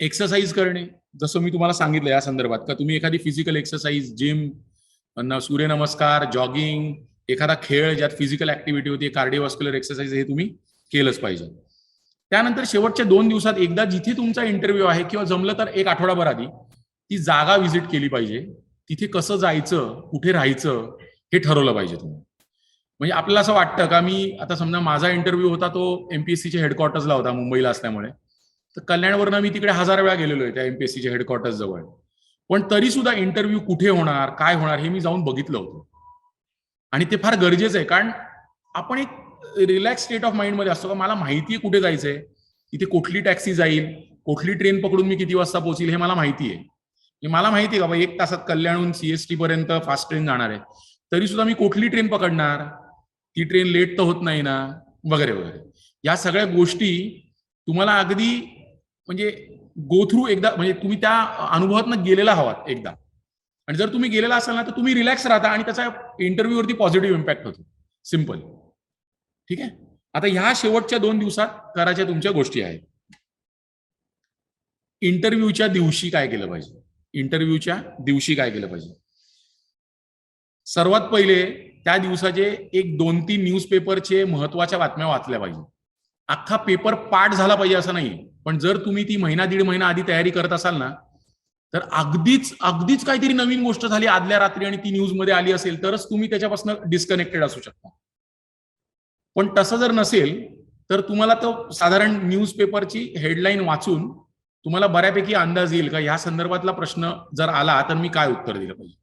एक्सरसाइज करणे, जसं मी तुम्हाला सांगितलं या संदर्भात, का तुम्ही एखादी फिजिकल एक्सरसाइज, जिम, सूर्यनमस्कार, जॉगिंग, एखादा खेळ ज्यात फिजिकल ऍक्टिव्हिटी होती, कार्डिओव्हास्क्युलर एक्सरसाइज, हे तुम्ही केलंच पाहिजे. त्यानंतर शेवटच्या 2 दिवसात एकदा जिथे तुमचा इंटरव्ह्यू आहे किंवा जमलं तर एक आठवडाभर आधी ती जागा व्हिजिट केली पाहिजे. तिथे कसं जायचं, कुठे राहायचं हे ठरवलं पाहिजे तुम्ही. म्हणजे आपल्याला असं वाटतं का, मी आता समजा माझा इंटरव्ह्यू होता तो एमपीएससीच्या हेडक्वार्टर्सला होता, मुंबईला असल्यामुळे, तर कल्याणवरनं मी तिकडे 1000 वेळा गेलेलो आहे त्या एमपीएससीच्या हेडक्वार्टर्स जवळ. पण तरी सुद्धा इंटरव्ह्यू कुठे होणार, काय होणार हे मी जाऊन बघितलं होतं. आणि ते फार गरजेचं आहे, कारण आपण एक रिलॅक्स स्टेट ऑफ माइंड मध्ये असतो, का मला माहिती आहे कुठे जायचंय, तिथे कुठली टॅक्सी जाईल, कुठली ट्रेन पकडून मी किती वाजता पोहोचील हे मला माहिती आहे. मला माहिती आहे का 1 तासात कल्याणहून सीएसटी पर्यंत फास्ट ट्रेन जाणार आहे, तरी सुद्धा मी कुठली ट्रेन पकडणार, ती ट्रेन लेट तर होत नाही ना, वगैरे वगैरे. या सगळ्या गोष्टी तुम्हाला अगदी म्हणजे गो थ्रू एकदा, म्हणजे तुम्ही त्या अनुभवातनं गेलेला हवात एकदा. आणि जर तुम्ही गेलेला असाल ना, तर तुम्ही रिलॅक्स राहता आणि त्याचा इंटरव्ह्यूवरती पॉझिटिव्ह इम्पॅक्ट होतो. सिम्पल. ठीक आहे. आता ह्या शेवटच्या 2 दिवसात करायच्या तुमच्या गोष्टी आहेत. इंटरव्ह्यूच्या दिवशी काय केलं पाहिजे? इंटरव्ह्यूच्या दिवशी काय केलं पाहिजे? सर्वात पहिले त्या दिवसाचे एक 2-3 न्यूजपेपरचे महत्वाच्या बातम्या वाचल्या पाहिजे. अख्खा पेपर पाठ झाला पाहिजे असं नाही, पण जर तुम्ही ती महिना 1.5 महिना आधी तयारी करत असाल ना, तर अगदीच काहीतरी नवीन गोष्ट झाली आदल्या रात्री आणि ती न्यूज मध्ये आली असेल तरच तुम्ही त्याच्यापासून डिस्कनेक्टेड असू शकता. पण तसं जर नसेल तर तुम्हाला तो साधारण न्यूजपेपरची हेडलाईन वाचून तुम्हाला बऱ्यापैकी अंदाज येईल का ह्या संदर्भातला प्रश्न जर आला तर मी काय उत्तर दिलं पाहिजे.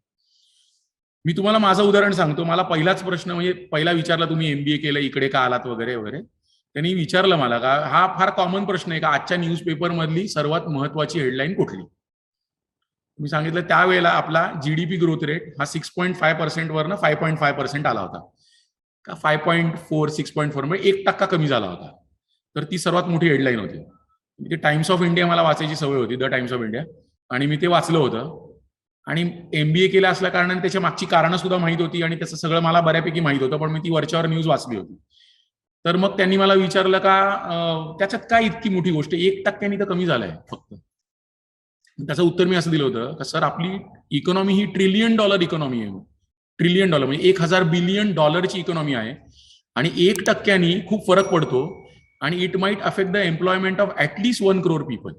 मी तुम्हाला माझं उदाहरण सांगतो. मला पहिलाच प्रश्न, म्हणजे पहिला विचारला, तुम्ही एमबीए केलं, इकडे का आलात वगैरे वगैरे. त्यांनी विचारलं मला का हा फार कॉमन प्रश्न आहे का, आजच्या न्यूजपेपर मधली सर्वात महत्वाची हेडलाईन कुठली. मी सांगितलं त्यावेळेला आपला जीडीपी ग्रोथ रेट हा 6.5% वरनं 5.5% आला होता का, 5.4 6.4 म्हणजे 1% कमी झाला होता. तर ती सर्वात मोठी हेडलाईन होती. टाइम्स ऑफ इंडिया मला वाचायची सवय होती, द टाइम्स ऑफ इंडिया, आणि मी ते वाचलं होतं. आणि MBA केलं असल्या कारणाने त्याच्या मागची कारणं सुद्धा माहित होती आणि त्याचं सगळं मला बऱ्यापैकी माहित होतं, पण मी ती वरच्यावर न्यूज वाचली होती. तर मग त्यांनी मला विचारलं का त्याच्यात काय इतकी मोठी गोष्ट, 1% तर कमी झालंय फक्त. त्याचं उत्तर मी असं दिलं होतं का सर, आपली इकॉनॉमी ही $1 ट्रिलियन इकॉनॉमी आहे. $1 ट्रिलियन म्हणजे 1000 बिलियन डॉलरची इकॉनॉमी आहे आणि 1%नी खूप फरक पडतो आणि it might affect the employment of at least 1 crore people.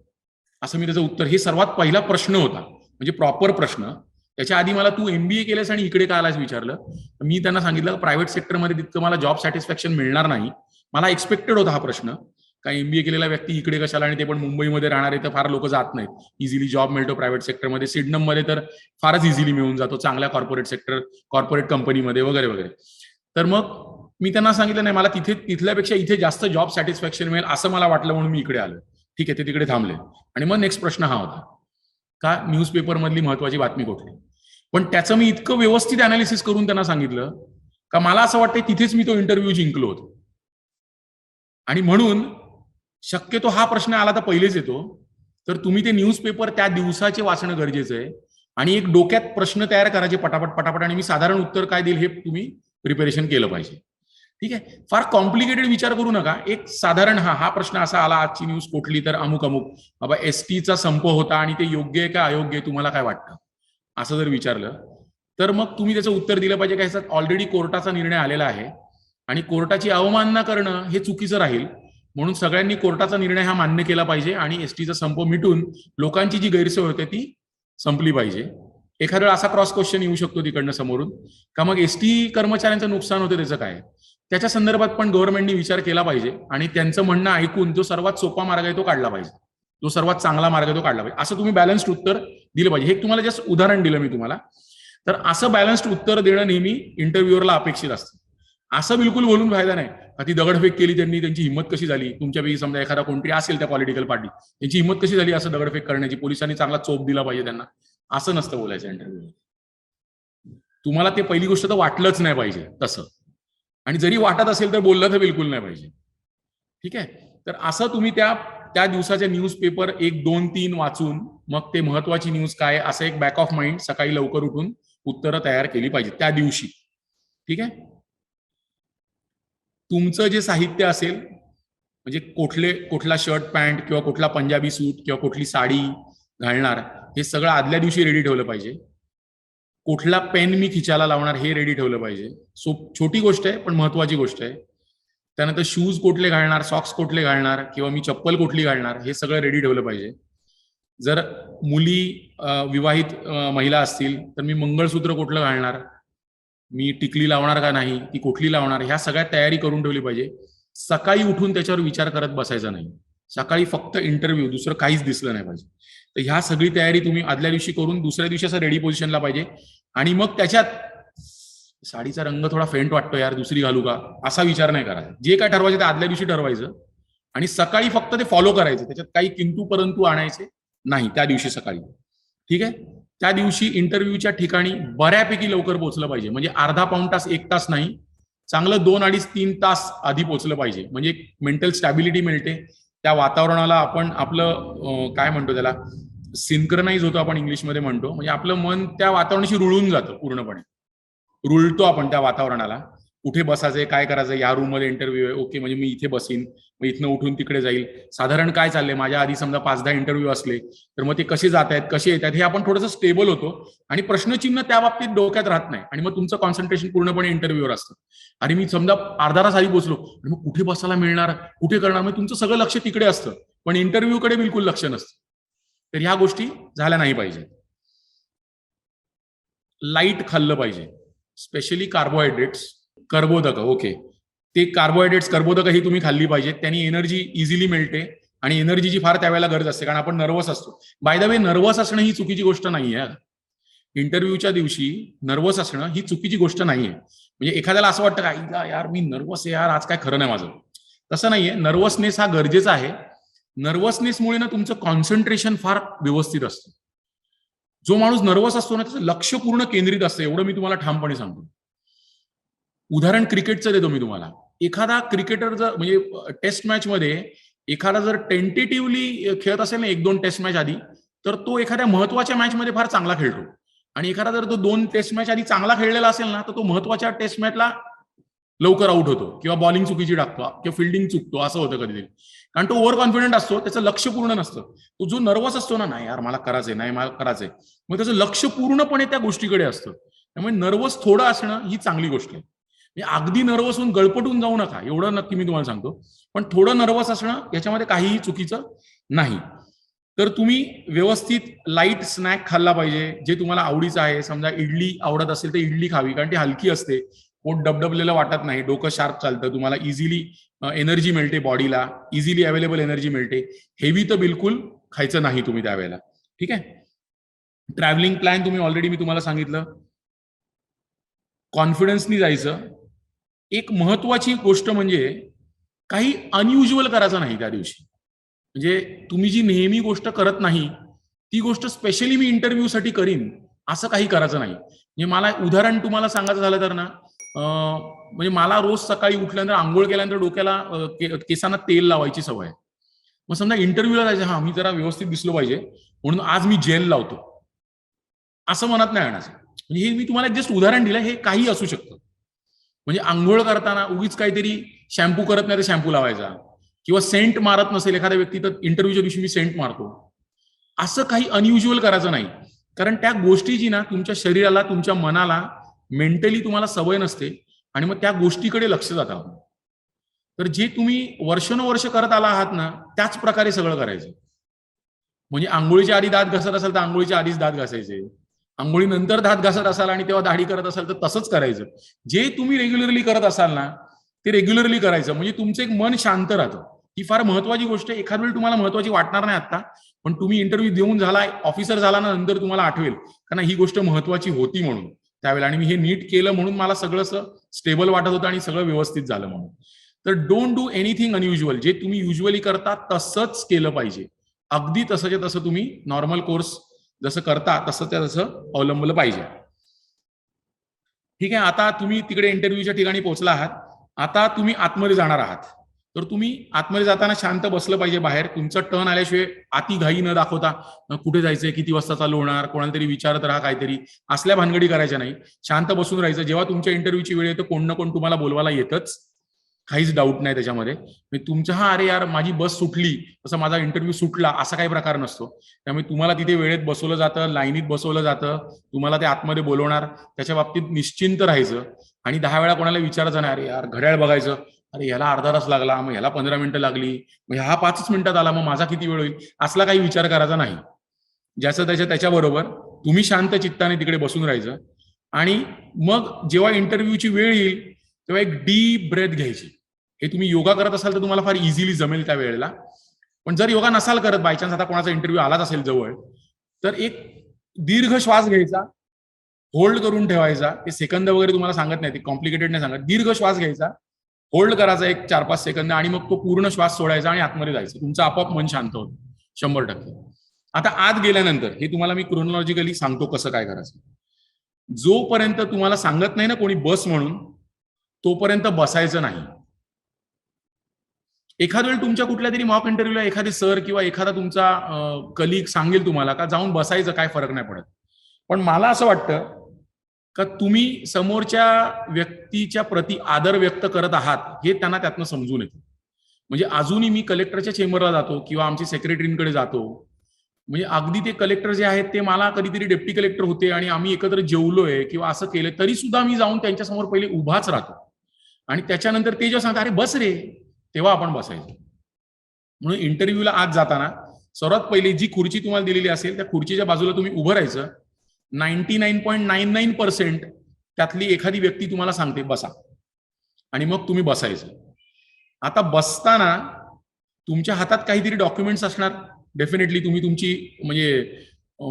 असं मी त्याचं उत्तर, हे सर्वात पहिला प्रश्न होता, म्हणजे प्रॉपर प्रश्न. त्याच्या आधी मला तू MBA केलंस आणि इकडे का आलास विचारलं. मी त्यांना सांगितलं प्रायव्हेट सेक्टरमध्ये तितकं मला जॉब सॅटिस्फॅक्शन मिळणार नाही. मला एक्सपेक्टेड होता हा प्रश्न, का MBA केलेला व्यक्ती इकडे कशाला, आणि ते पण मुंबईमध्ये राहणारे तर फार लोक जात नाहीत. इझिली जॉब मिळतो प्रायव्हेट सेक्टरमध्ये, सिडनममध्ये तर फारच इझिली मिळून जातो, चांगल्या कॉर्पोरेट कंपनीमध्ये वगैरे वगैरे. तर मग मी त्यांना सांगितलं नाही, मला तिथल्यापेक्षा इथे जास्त जॉब सॅटिस्फॅक्शन मिळेल असं मला वाटलं, म्हणून मी इकडे आलो. ठीक आहे, ते तिकडे थांबले. आणि मग नेक्स्ट प्रश्न हा होता का न्यूजपेपर मधली महत्वाची बातमी कुठली. पण त्याचं मी इतकं व्यवस्थित अनालिसिस करून त्यांना सांगितलं का मला असं वाटतं तिथेच मी तो इंटरव्ह्यू जिंकलो होतो. आणि म्हणून शक्यतो हा प्रश्न आला तर पहिलेच येतो, तर तुम्ही ते न्यूजपेपर त्या दिवसाचे वाचणं गरजेचं आहे आणि एक डोक्यात प्रश्न तयार करायचे पटापट पटापट, आणि मी साधारण उत्तर काय देईल हे तुम्ही प्रिपरेशन केलं पाहिजे. ठीक आहे, फार कॉम्प्लिकेटेड विचार करू नका. एक साधारण हा प्रश्न असा आला, आजची न्यूज कुठली, तर अमुक अमुक बाबा STचा संप होता आणि ते योग्य आहे का अयोग्य आहे, तुम्हाला काय वाटतं, असं जर विचारलं तर मग तुम्ही त्याचं उत्तर दिलं पाहिजे. काय ऑलरेडी कोर्टाचा निर्णय आलेला आहे आणि कोर्टाची अवमानना करणं हे चुकीचं राहील, म्हणून सगळ्यांनी कोर्टाचा निर्णय हा मान्य केला पाहिजे आणि STचा संप मिटून लोकांची जी गैरसोय होते ती संपली पाहिजे. एखादा वेळा असा क्रॉस क्वेश्चन येऊ शकतो तिकडनं समोरून का मग ST कर्मचाऱ्यांचं नुकसान होतं त्याचं काय, त्याच्या संदर्भात पण गव्हर्नमेंटने विचार केला पाहिजे आणि त्यांचं म्हणणं ऐकून जो सर्वात सोपा मार्ग आहे तो काढला पाहिजे, जो सर्वात चांगला मार्ग आहे तो काढला पाहिजे. असं तुम्ही बॅलन्स्ड उत्तर दिलं पाहिजे. हे तुम्हाला जस्ट उदाहरण दिलं मी तुम्हाला. तर असं बॅलन्स्ड उत्तर देणं नेहमी इंटरव्ह्यूअरला अपेक्षित असतं. असं बिलकुल बोलून फायदा नाही का ती दगडफेक केली त्यांनी, त्यांची हिंमत कशी झाली, तुमच्यापैकी समजा एखादा कोणतरी असेल त्या पॉलिटिकल पार्टी, त्यांची हिंमत कशी झाली असं दगडफेक करण्याची, पोलिसांनी चांगला चोप दिला पाहिजे त्यांना, असं नसतं बोलायचं इंटरव्ह्यू. तुम्हाला ते पहिली गोष्ट तर वाटलंच नाही पाहिजे तसं, आणि जरी वाटत असेल तर बोललं तर बिलकुल नाही पाहिजे. ठीक आहे, तर असं तुम्ही त्या दिवसाचे न्यूजपेपर 1, 2, 3 वाचून मग ते महत्वाची न्यूज काय असं एक बॅक ऑफ माइंड सकाळी लवकर उठून उत्तरं तयार केली पाहिजे त्या दिवशी. ठीक आहे, तुमचं जे साहित्य असेल म्हणजे कुठला शर्ट पॅन्ट किंवा कुठला पंजाबी सूट किंवा कुठली साडी घालणार हे सगळं आदल्या दिवशी रेडी ठेवलं पाहिजे. कुठला पेन मी खिचाला लावणार हे रेडी ठेवलं पाहिजे. छोटी गोष्ट आहे पण महत्वाची गोष्ट आहे. त्यानंतर शूज कुठले घालणार, सॉक्स कुठले घालणार किंवा मी चप्पल कुठली घालणार हे सगळं रेडी ठेवलं पाहिजे. जर मुली विवाहित महिला असतील तर मी मंगळसूत्र कुठलं घालणार, मी टिकली लावणार का नाही, ती कुठली लावणार, ह्या सगळ्या तयारी करून ठेवली पाहिजे. सकाळी उठून त्याच्यावर विचार करत बसायचा नाही. सकाळी फक्त इंटरव्ह्यू, दुसरं काहीच दिसलं नाही पाहिजे. तर ह्या सगळी तयारी तुम्ही आदल्या दिवशी करून दुसऱ्या दिवशी असं रेडी पोझिशनला पाहिजे. आणि मग त्याच्यात साडीचा रंग थोडा फेंट वाटतो यार, दुसरी घालू का, असा विचार नाही करायचा. जे काय ठरवायचं ते आदल्या दिवशी ठरवायचं आणि सकाळी फक्त ते फॉलो करायचं. त्याच्यात काही किंतु परंतु आणायचे नाही त्या दिवशी सकाळी. ठीक आहे, त्या दिवशी इंटरव्ह्यूच्या ठिकाणी बऱ्यापैकी लवकर पोहोचलं पाहिजे. म्हणजे अर्धा पाऊण तास, 1 तास नाही, चांगलं 2, 2.5, 3 तास आधी पोहोचलं पाहिजे. म्हणजे मेंटल स्टॅबिलिटी मिळते. त्या वातावरणाला आपण आपलं काय म्हणतो त्याला, सिंक्रनाइज होतो आपण इंग्लिशमध्ये म्हणतो. म्हणजे आपलं मन त्या वातावरणाशी रुळून जातं, पूर्णपणे रुळतो आपण त्या वातावरणाला. कुठे बसायचंय, काय करायचं, या रूम मध्ये इंटरव्ह्यू आहे, ओके म्हणजे मी इथे बसीन, मग इथनं उठून तिकडे जाईल, साधारण काय चाललंय, माझ्या आधी समजा 5-10 इंटरव्ह्यू असले तर मग ते कसे जात आहेत, कसे येतात, हे आपण थोडंसं स्टेबल होतो आणि प्रश्नचिन्ह त्या बाबतीत डोक्यात राहत नाही आणि मग तुमचं कॉन्सन्ट्रेशन पूर्णपणे इंटरव्ह्यूवर असतं. आणि मी समजा अर्धा तास आधी पोहोचलो आणि मग कुठे बसायला मिळणार, कुठे करणार, मग तुमचं सगळं लक्ष तिकडे असतं पण इंटरव्ह्यूकडे बिलकुल लक्ष नसतं. तर ह्या गोष्टी झाल्या नाही पाहिजे. लाईट खाल्लं पाहिजे, स्पेशली कार्बोहायड्रेट्स, कर्बोदक. ओके, ते कार्बोहायड्रेट्स, कर्बोदक ही तुम्ही खाल्ली पाहिजे. त्यांनी एनर्जी इझिली मिळते आणि एनर्जीची फार त्यावेळेला गरज असते कारण आपण नर्वस असतो. बाय द वे, नर्वस असणं ही चुकीची गोष्ट नाहीये. इंटरव्ह्यूच्या दिवशी नर्वस असणं ही चुकीची गोष्ट नाहीये. म्हणजे एखाद्याला असं वाटतं का यार मी नर्वस आहे यार, आज काय खरं नाही माझं, तसं नाहीये. नर्वसनेस हा गरजेचा आहे. नर्वसनेसमुळे ना तुमचं कॉन्सन्ट्रेशन फार व्यवस्थित असतं. जो माणूस नर्वस असतो ना त्याचं लक्ष पूर्ण केंद्रित असतं, एवढं मी तुम्हाला ठामपणे सांगतो. उदाहरण क्रिकेटचं देतो मी तुम्हाला. एखादा क्रिकेटर जर म्हणजे टेस्ट मॅच मध्ये एखादा जर टेंटेटिव्हली खेळत असेल ना 1-2 टेस्ट मॅच आधी, तर तो एखाद्या महत्वाच्या मॅच मध्ये फार चांगला खेळतो. आणि एखादा जर तो 2 टेस्ट मॅच आधी चांगला खेळलेला असेल ना, तर तो महत्वाच्या टेस्ट मॅचला लवकर आउट होतो किंवा बॉलिंग चुकीची टाकतो किंवा फिल्डिंग चुकतो, असं होतं कधीतरी. कारण तो ओव्हर कॉन्फिडंट असतो, त्याचं लक्ष पूर्ण नसतं. तो जो नर्वस असतो ना, नाही यार मला करायचंय, नाही मला करायचंय, मग त्याचं लक्ष पूर्णपणे त्या गोष्टीकडे असतं. त्यामुळे नर्वस थोडं असणं ही चांगली गोष्ट आहे. अगदी नर्वस होऊन गळपटून जाऊ नका, एवढं नक्की मी तुम्हाला सांगतो. पण थोडं नर्वस असणं याच्यामध्ये काहीही चुकीचं नाही. तर तुम्ही व्यवस्थित लाईट स्नॅक खाल्ला पाहिजे, जे तुम्हाला आवडीचं आहे. समजा इडली आवडत असेल तर इडली खावी, कारण ती हलकी असते, पोट डबडबलेलं वाटत नाही, डोकं शार्प चालतं, तुम्हाला इझिली एनर्जी मिळते, बॉडीला इझिली अवेलेबल एनर्जी मिळते. हेवी तर बिलकुल खायचं नाही तुम्ही त्यावेळेला. ठीक आहे. ट्रॅव्हलिंग प्लॅन तुम्ही ऑलरेडी मी तुम्हाला सांगितलं. कॉन्फिडन्सनी जायचं. एक महत्वाची गोष्ट म्हणजे काही अनयुज्युअल करायचं नाही त्या दिवशी. म्हणजे तुम्ही जी नेहमी गोष्ट करत नाही ती गोष्ट स्पेशली मी इंटरव्ह्यूसाठी करीन असं काही करायचं नाही. म्हणजे मला उदाहरण तुम्हाला सांगायचं झालं तर ना, म्हणजे मला रोज सकाळी उठल्यानंतर आंघोळ केल्यानंतर डोक्याला केसांना तेल लावायची सवय आहे. मग समजा इंटरव्ह्यूला जायचं, हा मी जरा व्यवस्थित दिसलो पाहिजे म्हणून आज मी जेल लावतो, असं मनात नाही आणायचं. म्हणजे हे मी तुम्हाला जस्ट उदाहरण दिलं, हे काही असू शकतं. म्हणजे आंघोळ करताना उगीच काहीतरी शॅम्पू करत नाही तर शॅम्पू लावायचा, किंवा सेंट मारत नसेल एखाद्या व्यक्ती तर इंटरव्ह्यूच्या दिवशी मी सेंट मारतो, असं काही अनयुज्युअल करायचं नाही. कारण त्या गोष्टीची ना तुमच्या शरीराला, तुमच्या मनाला मेंटली तुम्हाला सवय नसते आणि मग त्या गोष्टीकडे लक्ष जातं. तर जे तुम्ही वर्षानुवर्ष करत आला आहात ना, त्याच प्रकारे सगळं करायचं. म्हणजे आंघोळीच्या आधी दात घासत असाल तर आंघोळीच्या आधीच दात घासायचे, आंघोळीनंतर दात घासत असाल आणि तेव्हा दाढी करत असाल तर तसंच करायचं. जे तुम्ही रेग्युलरली करत असाल ना ते रेग्युलरली करायचं. म्हणजे तुमचं एक मन शांत राहतं. ही फार महत्वाची गोष्ट आहे. एखाद वेळी तुम्हाला महत्वाची वाटणार नाही आता, पण तुम्ही इंटरव्ह्यू देऊन झाला, ऑफिसर झाला ना, नंतर तुम्हाला आठवेल कारण ही गोष्ट महत्वाची होती म्हणून त्यावेळेला, आणि मी हे नीट केलं म्हणून मला सगळं स्टेबल वाटत होतं आणि सगळं व्यवस्थित झालं म्हणून. तर डोंट डू एनिथिंग अनयुज्युअल. जे तुम्ही युज्युअली करता तसंच केलं पाहिजे. अगदी तसंच्या तसं तुम्ही नॉर्मल कोर्स जसं करता तसं अवलंबलं पाहिजे. ठीक आहे. आता तुम्ही तिकडे इंटरव्ह्यूच्या ठिकाणी पोहोचला आहात. आता तुम्ही आतमध्ये जाणार आहात. तर तुम्ही आतमध्ये जाताना शांत बसलं पाहिजे बाहेर. तुमचं टर्न आल्याशिवाय अति घाई न दाखवता, कुठे जायचंय, किती वाजता चालू होणार, कोणाला तरी विचारत राहा काहीतरी, असल्या भानगडी करायच्या नाही. शांत बसून राहायचं. जेव्हा तुमच्या इंटरव्ह्यूची वेळ येते कोण ना कोण तुम्हाला बोलवायला येतच, काहीच डाऊट नाही त्याच्यामध्ये. तुमच्या हा अरे यार माझी बस सुटली, तसं माझा इंटरव्ह्यू सुटला, असा काही प्रकार नसतो. त्यामुळे तुम्हाला तिथे वेळेत बसवलं जातं, लाईनीत बसवलं जातं, तुम्हाला ते आतमध्ये बोलवणार. त्याच्या बाबतीत निश्चिंत राहायचं आणि 10 वेळा कोणाला विचारायचं नाही, अरे यार घड्याळ बघायचं, अरे ह्याला अर्धा तास लागला, मग ह्याला 15 मिनिटं लागली, मग ह्या 5 मिनिटात आला, मग माझा किती वेळ होईल, असला काही विचार करायचा नाही. ज्याचं त्याच्याबरोबर तुम्ही शांत चित्ताने तिकडे बसून राहायचं. आणि मग जेव्हा इंटरव्ह्यूची वेळ येईल तेव्हा एक डीप ब्रेथ घ्यायची. हे तुम्ही योगा करत असाल तर तुम्हाला फार इझिली जमेल त्या वेळेला. पण जर योगा नसाल करत, बाय चान्स आता कोणाचा इंटरव्ह्यू आलाच असेल जवळ, तर एक दीर्घ श्वास घ्यायचा, होल्ड करून ठेवायचा. ते सेकंद वगैरे तुम्हाला सांगत नाही, ते कॉम्प्लिकेटेड नाही सांगत. दीर्घ श्वास घ्यायचा, होल्ड करायचा एक 4-5 सेकंद आणि मग तो पूर्ण श्वास सोडायचा आणि आतमध्ये जायचं. तुमचं आपोआप मन शांत होतं 100%. आता आत गेल्यानंतर हे तुम्हाला मी क्रोनॉलॉजिकली सांगतो कसं काय करायचं. जोपर्यंत तुम्हाला सांगत नाही ना कोणी बस म्हणून, तोपर्यंत बसायचं नाही. एखाद वेळ तुमच्या कुठल्या तरी मॉक इंटरव्ह्यूला एखादी सर किंवा एखादा तुमचा कलिग सांगेल तुम्हाला का जाऊन बसायचं, काय फरक नाही पडत. पण मला असं वाटतं का तुम्ही समोरच्या व्यक्तीच्या प्रति आदर व्यक्त करत आहात हे त्यांना त्यातनं समजून येतं. म्हणजे अजूनही मी कलेक्टरच्या चेंबरला जातो किंवा आमच्या सेक्रेटरींकडे जातो, म्हणजे अगदी ते कलेक्टर जे आहेत ते मला कधीतरी डेप्टी कलेक्टर होते आणि आम्ही एकत्र जेवलोय किंवा असं केलं तरी सुद्धा मी जाऊन त्यांच्यासमोर पहिले उभाच राहतो आणि त्याच्यानंतर ते जेव्हा सांगतात अरे बस रे, तेव्हा आपण बसायचं. म्हणून इंटरव्ह्यूला आज जाताना सर्वात पहिली जी खुर्ची तुम्हाला दिलेली असेल त्या खुर्चीच्या बाजूला तुम्ही उभं राहायचं. 99.99% त्यातली एखादी व्यक्ती तुम्हाला सांगते बसा आणि मग तुम्ही बसायचं. आता बसताना तुमच्या हातात काहीतरी डॉक्युमेंट्स असणार डेफिनेटली. तुम्ही तुमची म्हणजे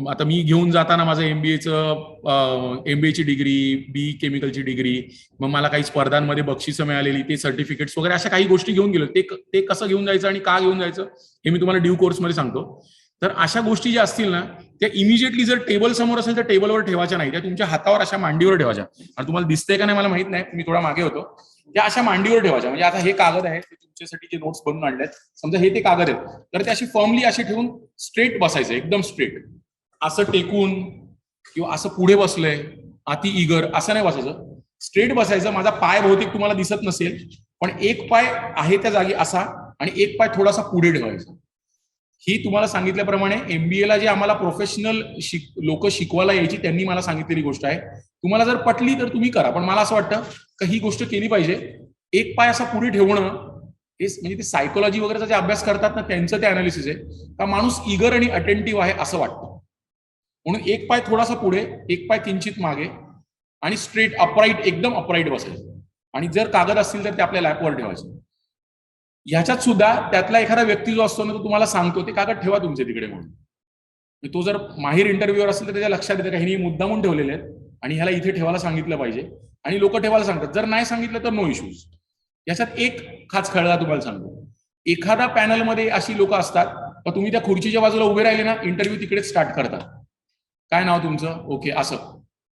आता मी घेऊन जाताना माझं एमबीएची डिग्री, बी केमिकलची डिग्री, मग मला काही स्पर्धांमध्ये बक्षिसं मिळालेली ते सर्टिफिकेट्स वगैरे अशा काही गोष्टी घेऊन गेलो. ते कसं घेऊन जायचं आणि का घेऊन जायचं हे मी तुम्हाला ड्यू कोर्समध्ये सांगतो. तर अशा गोष्टी ज्या असतील ना त्या इमिजिएटली जर टेबल समोर असेल तर टेबलवर ठेवायच्या नाही, त्या तुमच्या हातावर अशा मांडीवर ठेवायच्या. आणि तुम्हाला दिसतंय का नाही मला माहित नाही, मी थोडा मागे होतो. त्या अशा मांडीवर ठेवायच्या. म्हणजे आता हे कागद आहे तुमच्यासाठी जे नोट्स बनवून आणलेत, समजा हे ते कागद आहेत तर ते अशी फर्मली अशी ठेवून स्ट्रेट बसायचं, एकदम स्ट्रेट, असं टेकून किंवा असं पुढे बसलंय, अति इगर, असं नाही बसायचं. स्ट्रेट बसायचं. माझा पाय बहुतेक तुम्हाला दिसत नसेल, पण एक पाय आहे त्या जागी असा आणि एक पाय थोडासा पुढे ठेवायचा. ही तुम्हाला सांगितल्याप्रमाणे एमबीए ला जे आम्हाला प्रोफेशनल लोक शिकवायला यायची त्यांनी मला सांगितलेली गोष्ट आहे. तुम्हाला जर पटली तर तुम्ही करा, पण मला असं वाटतं की ही गोष्ट केली पाहिजे. एक पाय असा पुढे ठेवणं हे म्हणजे ते सायकोलॉजी वगैरेचा जे अभ्यास करतात ना, त्यांचं ते अनालिसिस आहे का माणूस इगर आणि अटेंटिव्ह आहे असं वाटतं. म्हणून एक पाय थोडासा पुढे, एक पाय किंचित मागे आणि स्ट्रेट अपराईट, एकदम अपराईट बसायचं. आणि जर कागद असतील तर ते आपल्या लॅपवर ठेवायचे. ह्याच्यात सुद्धा त्यातला एखादा व्यक्ती जो असतो ना, तो तुम्हाला सांगतो ते कागद ठेवा तुमचे तिकडे म्हणून. तो जर माहीर इंटरव्ह्यूअर असेल तर त्याच्या लक्षात येतं का हे मुद्दामून ठेवलेले आहेत आणि ह्याला इथे ठेवायला सांगितलं पाहिजे. आणि लोक ठेवायला सांगतात. जर नाही सांगितलं तर नो इश्यूज. याच्यात एक खास खळगा तुम्हाला सांगतो. एखादा पॅनलमध्ये अशी लोक असतात का तुम्ही त्या खुर्चीच्या बाजूला उभे राहिले ना, इंटरव्ह्यू तिकडेच स्टार्ट करतात. काय नाव तुमचं? ओके, असं.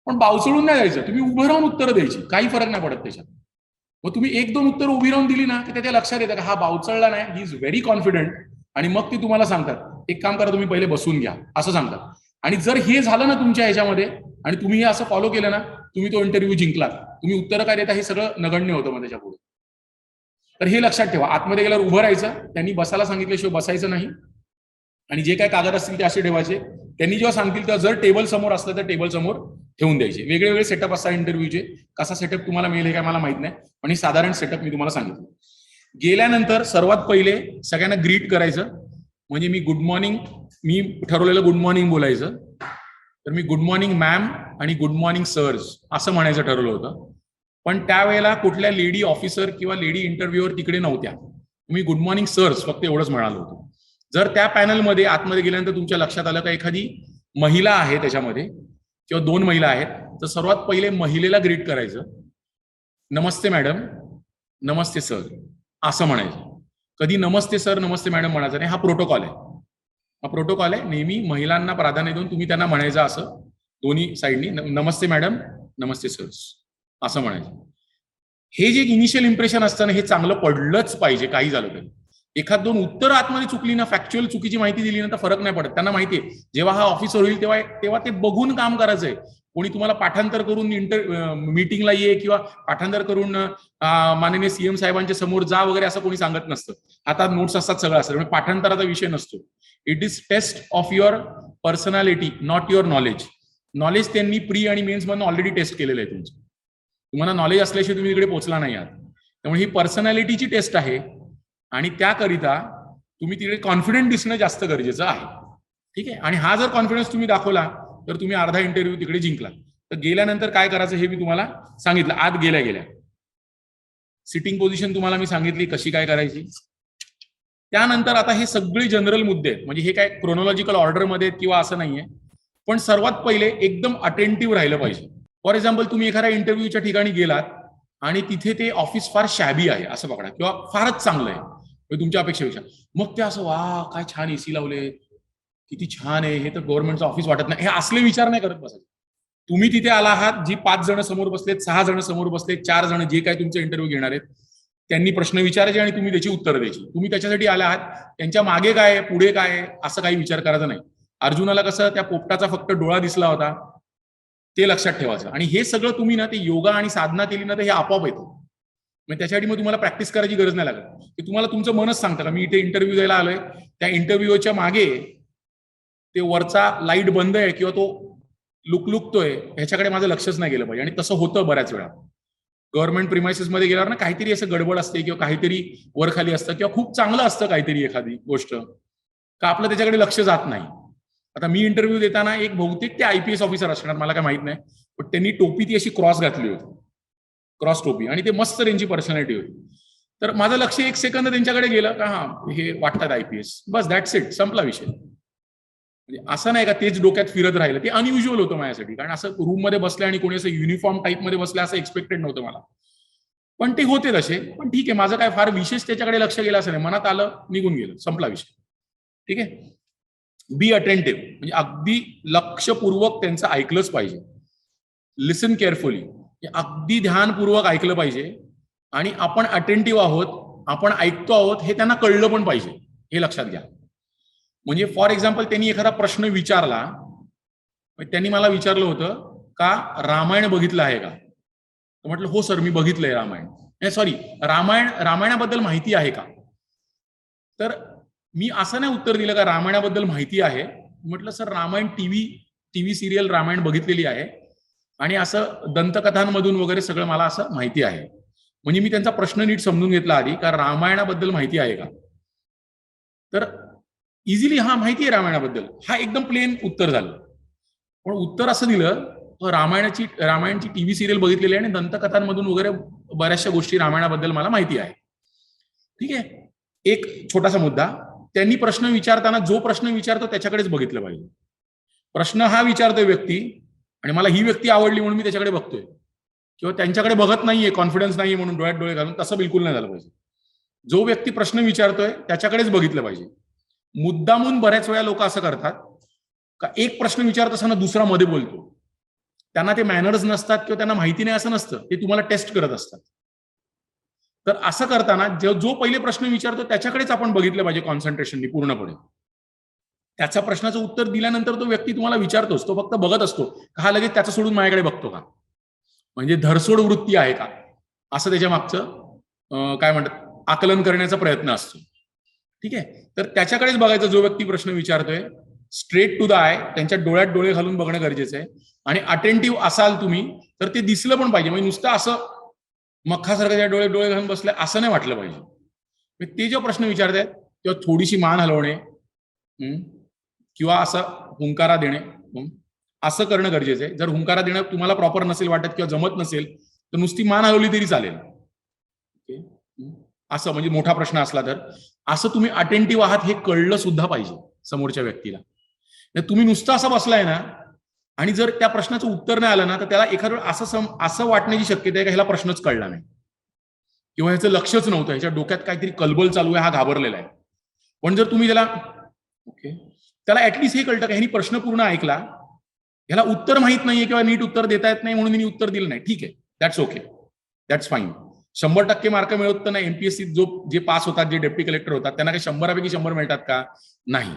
पण बावचळून नाही जायचं. तुम्ही उभं राहून उत्तरं द्यायची, काही फरक नाही पडत त्याच्यात. मग तुम्ही एक दोन उत्तर उभी राहून दिली ना की त्याच्या लक्षात येतं का हा बावचळला नाही, ही इज व्हेरी कॉन्फिडंट. आणि मग ती तुम्हाला सांगतात एक काम करा, तुम्ही पहिले बसून घ्या, असं सांगतात. आणि जर हे झालं ना तुमच्या ह्याच्यामध्ये आणि तुम्ही हे असं फॉलो केलं ना, तुम्ही तो इंटरव्ह्यू जिंकलात. तुम्ही उत्तरं काय देता हे सगळं नगण्य होतं मग त्याच्या पुढे. तर हे लक्षात ठेवा. आतमध्ये गेल्यावर उभं राहायचं, त्यांनी बसायला सांगितल्याशिवाय बसायचं नाही. आणि जे काय कागद असतील ते असे ठेवायचे. त्यांनी जेव्हा सांगतील तेव्हा जर टेबल समोर असलं तर टेबल समोर ठेवून द्यायचे. वेगळे वेगळे सेटअप असतात इंटरव्ह्यूचे. कसा सेटअप तुम्हाला मिळेल हे काय मला माहित नाही, पण हे साधारण सेटअप मी तुम्हाला सांगितलं. गेल्यानंतर सर्वात पहिले सगळ्यांना ग्रीट करायचं. म्हणजे मी गुड मॉर्निंग, मी ठरवलेलं गुड मॉर्निंग बोलायचं. तर मी गुड मॉर्निंग मॅम आणि गुड मॉर्निंग सर्स असं म्हणायचं ठरवलं होतं. पण त्यावेळेला कुठल्या लेडी ऑफिसर किंवा लेडी इंटरव्ह्यूअर तिकडे नव्हत्या. मी गुड मॉर्निंग सर्स फक्त एवढंच म्हणालो होतो. जर त्या पॅनलमध्ये आतमध्ये गेल्यानंतर तुमच्या लक्षात आलं का एखादी महिला आहे त्याच्यामध्ये किंवा दोन महिला आहेत, तर सर्वात पहिले महिलेला ग्रीट करायचं. नमस्ते मॅडम, नमस्ते सर असं म्हणायचं. कधी नमस्ते सर, नमस्ते मॅडम म्हणायचं नाही. हा प्रोटोकॉल आहे. हा प्रोटोकॉल आहे. नेहमी महिलांना प्राधान्य देऊन तुम्ही त्यांना म्हणायचं असं दोन्ही साईडनी, नमस्ते मॅडम, नमस्ते सर असं म्हणायचं. हे जे इनिशियल इम्प्रेशन असतं ना, हे चांगलं पडलंच पाहिजे काही झालं तरी. एखाद दोन उत्तर आतमध्ये चुकली ना, फॅक्च्युअल चुकीची माहिती दिली ना, तर फरक नाही पडत. त्यांना माहितीये जेव्हा हा ऑफिसर होईल तेव्हा तेव्हा ते बघून काम करायचंय. कोणी तुम्हाला पाठांतर करून मीटिंगला ये किंवा पाठांतर करून माननीय सीएम साहेबांच्या समोर जा वगैरे असं कोणी सांगत नसतं. आता नोट्स असतात, सगळं असतं. म्हणजे पाठांतराचा विषय नसतो. It is test of your personality, not your knowledge. Knowledge त्यांनी प्री आणि मेन्स मधून ऑलरेडी टेस्ट केलेलं आहे तुमचं. तुम्हाला नॉलेज असल्याशिवाय तुम्ही इकडे पोहोचला नाही आहात. त्यामुळे ही पर्सनॅलिटीची टेस्ट आहे आणि त्याकरिता तुम्ही तिकडे कॉन्फिडंट दिसणं जास्त गरजेचं आहे. ठीक आहे. आणि हा जर कॉन्फिडन्स तुम्ही दाखवला तर तुम्ही अर्धा इंटरव्ह्यू तिकडे जिंकला. तर गेल्यानंतर काय करायचं हे मी तुम्हाला सांगितलं. आत गेल्या गेल्या सिटिंग पोझिशन तुम्हाला मी सांगितली कशी काय करायची. त्यानंतर आता हे सगळे जनरल मुद्दे आहेत. म्हणजे हे काय क्रोनॉलॉजिकल ऑर्डरमध्ये किंवा असं नाहीये. पण सर्वात पहिले एकदम अटेंटिव्ह राहिलं पाहिजे. फॉर एक्झाम्पल तुम्ही एखाद्या इंटरव्ह्यूच्या ठिकाणी गेलात आणि तिथे ते ऑफिस फार शॅबी आहे असं पकडा किंवा फारच चांगलं आहे तुमच्या अपेक्षेपेक्षा. मग ते असं वा काय छान एसी लावले, किती छान आहे, हे तर गव्हर्नमेंटचं ऑफिस वाटत नाही, हे असले विचार नाही करत बसायचे. तुम्ही तिथे आला आहात, जी 5 जण समोर बसलेत, 6 जण समोर बसलेत, 4 जण जे काय तुमचे इंटरव्ह्यू घेणार आहेत त्यांनी प्रश्न विचारायचे आणि तुम्ही त्याची उत्तरं द्यायची. तुम्ही त्याच्यासाठी आला आहात. त्यांच्या मागे काय पुढे काय असं काही विचार करायचा नाही. अर्जुनाला कसं त्या पोपटाचा फक्त डोळा दिसला होता ते लक्षात ठेवायचं. आणि हे सगळं तुम्ही ना ते योगा आणि साधना केली ना तर हे आपोआप येतं. मग त्याच्यासाठी मग तुम्हाला प्रॅक्टिस करायची गरज नाही लागत. ते तुम्हाला तुमचं मनच सांगतं का मी इथे इंटरव्ह्यू द्यायला आलोय, त्या इंटरव्ह्यूच्या मागे ते वरचा लाईट बंद आहे किंवा तो लुकलुकतोय ह्याच्याकडे माझं लक्षच नाही गेलं पाहिजे. आणि तसं होतं बऱ्याच वेळा. गव्हर्नमेंट प्रिमायसेस मध्ये गेल्यावर ना काहीतरी असं गडबड असते किंवा काहीतरी वर खाली असतं किंवा खूप चांगलं असतं काहीतरी एखादी गोष्ट का आपलं त्याच्याकडे लक्ष जात नाही. आता मी इंटरव्ह्यू देताना एक बहुतेक ते आयपीएस ऑफिसर असणार, मला काय माहित नाही, पण त्यांनी टोपी ती अशी क्रॉस घातली होती, क्रॉस टोपी, आणि ते मस्त त्यांची पर्सनॅलिटी होती. तर माझं लक्ष एक सेकंद त्यांच्याकडे गेलं का हा हे वाटतात आयपीएस, बस दॅट्स इट, संपला विषय. म्हणजे असं नाही का तेच डोक्यात फिरत राहिलं. ते अनयुज्युअल होतं माझ्यासाठी, कारण असं रूम मध्ये बसलं आणि कोणी असं युनिफॉर्म टाईप मध्ये बसलं असं एक्सपेक्टेड नव्हतं मला. पण ते होते तसे. पण ठीक आहे, माझं काय फार विशेष त्याच्याकडे लक्ष गेलं असं नाही. मनात आलं निघून गेलं, संपला विषय. ठीक आहे. बी अटेंटिव्ह म्हणजे अगदी लक्षपूर्वक त्यांचं ऐकलंच पाहिजे. लिसन केअरफुली, अगदी ध्यानपूर्वक ऐकलं पाहिजे. आणि आपण अटेंटिव्ह आहोत, आपण ऐकतो आहोत हे त्यांना कळलं पण पाहिजे, हे लक्षात घ्या. म्हणजे फॉर एक्झाम्पल त्यांनी एखादा प्रश्न विचारला त्यांनी मला विचारलं होतं का रामायण बघितलं आहे का, तर म्हटलं हो सर मी बघितलंय रामायण. सॉरी, रामायणाबद्दल माहिती आहे का. तर मी असं नाही उत्तर दिलं का रामायणाबद्दल माहिती आहे. म्हटलं sir Ramayan TV serial Ramayan बघितलेली आहे आणि असं दंतकथांमधून वगैरे सगळं मला असं माहिती आहे. म्हणजे मी त्यांचा प्रश्न नीट समजून घेतला आधी का रामायणाबद्दल माहिती आहे का. तर इझिली हा माहिती आहे रामायणाबद्दल, हा एकदम प्लेन उत्तर झालं. पण उत्तर असं दिलं रामायणची टीव्ही सिरियल बघितलेली आहे आणि दंतकथांमधून वगैरे बऱ्याचशा गोष्टी रामायणाबद्दल मला माहिती आहे. ठीक आहे. एक छोटासा मुद्दा, त्यांनी प्रश्न विचारताना जो प्रश्न विचारतो त्याच्याकडेच बघितलं पाहिजे. प्रश्न हा विचारतोय व्यक्ती आणि मला ही व्यक्ती आवडली म्हणून मी त्याच्याकडे बघतोय, किंवा त्यांच्याकडे बघत नाहीये, कॉन्फिडन्स नाहीये म्हणून डोळ्यात डोळे घालून, तसं बिलकुल नाही झालं पाहिजे. जो व्यक्ती प्रश्न विचारतोय त्याच्याकडेच बघितलं पाहिजे. मुद्दामून बऱ्याच वेळा लोक असं करतात का एक प्रश्न विचारत असताना दुसरा मध्ये बोलतो. त्यांना ते मॅनर्स नसतात किंवा त्यांना माहिती नाही असं नसतं, ते तुम्हाला टेस्ट करत असतात. तर असं करताना जो पहिले प्रश्न विचारतो त्याच्याकडेच आपण बघितलं पाहिजे कॉन्सन्ट्रेशननी पूर्णपणे. त्याच्या प्रश्नाचं उत्तर दिल्यानंतर तो व्यक्ती तुम्हाला विचारतोच, तो फक्त बघत असतो हा लगेच त्याचं सोडून माझ्याकडे बघतो का, म्हणजे धरसोड वृत्ती आहे का, असं त्याच्या मागचं काय म्हणतात आकलन करण्याचा प्रयत्न असतो. ठीक आहे. तर त्याच्याकडेच बघायचं जो व्यक्ती प्रश्न विचारतोय, स्ट्रेट टू द आय, त्यांच्या डोळ्यात डोळे घालून बघणं गरजेचं आहे. आणि अटेंटिव्ह असाल तुम्ही तर ते दिसलं पण पाहिजे, म्हणजे नुसतं असं मख्खासारखं त्या डोळे डोळे घालून बसले असं नाही वाटलं पाहिजे. ते जो प्रश्न विचारतायत तेव्हा थोडीशी मान हलवणे किंवा असं हुंकारा देणे असं करणं गरजेचं आहे. जर हुंकारा देणं तुम्हाला प्रॉपर नसेल वाटत किंवा जमत नसेल तर नुसती मान हलवली तरी चालेल. असं म्हणजे मोठा प्रश्न असला तर असं तुम्ही अटेंटिव्ह आहात हे कळलं सुद्धा पाहिजे समोरच्या व्यक्तीला. तुम्ही नुसतं असं बसलाय ना आणि जर त्या प्रश्नाचं उत्तर नाही आलं ना तर त्याला एखाद्या वेळ असं वाटण्याची शक्यता आहे का ह्याला प्रश्नच कळला नाही किंवा ह्याचं लक्षच नव्हतं, ह्याच्या डोक्यात काहीतरी कलबल चालू आहे, हा घाबरलेला आहे. पण जर तुम्ही त्याला ऍटलिस्ट हे कळतं का ह्यानी प्रश्न पूर्ण ऐकला, ह्याला उत्तर माहित नाहीये किंवा नीट उत्तर देता येत नाही म्हणून मी उत्तर दिलं नाही, ठीक आहे, that's okay, that's fine. 100% mark मिळवत तर नाही. एमपीएससी जे पास होतात, जे डेप्टी कलेक्टर होतात त्यांना काही 100पैकी 100 मिळतात का, नाही,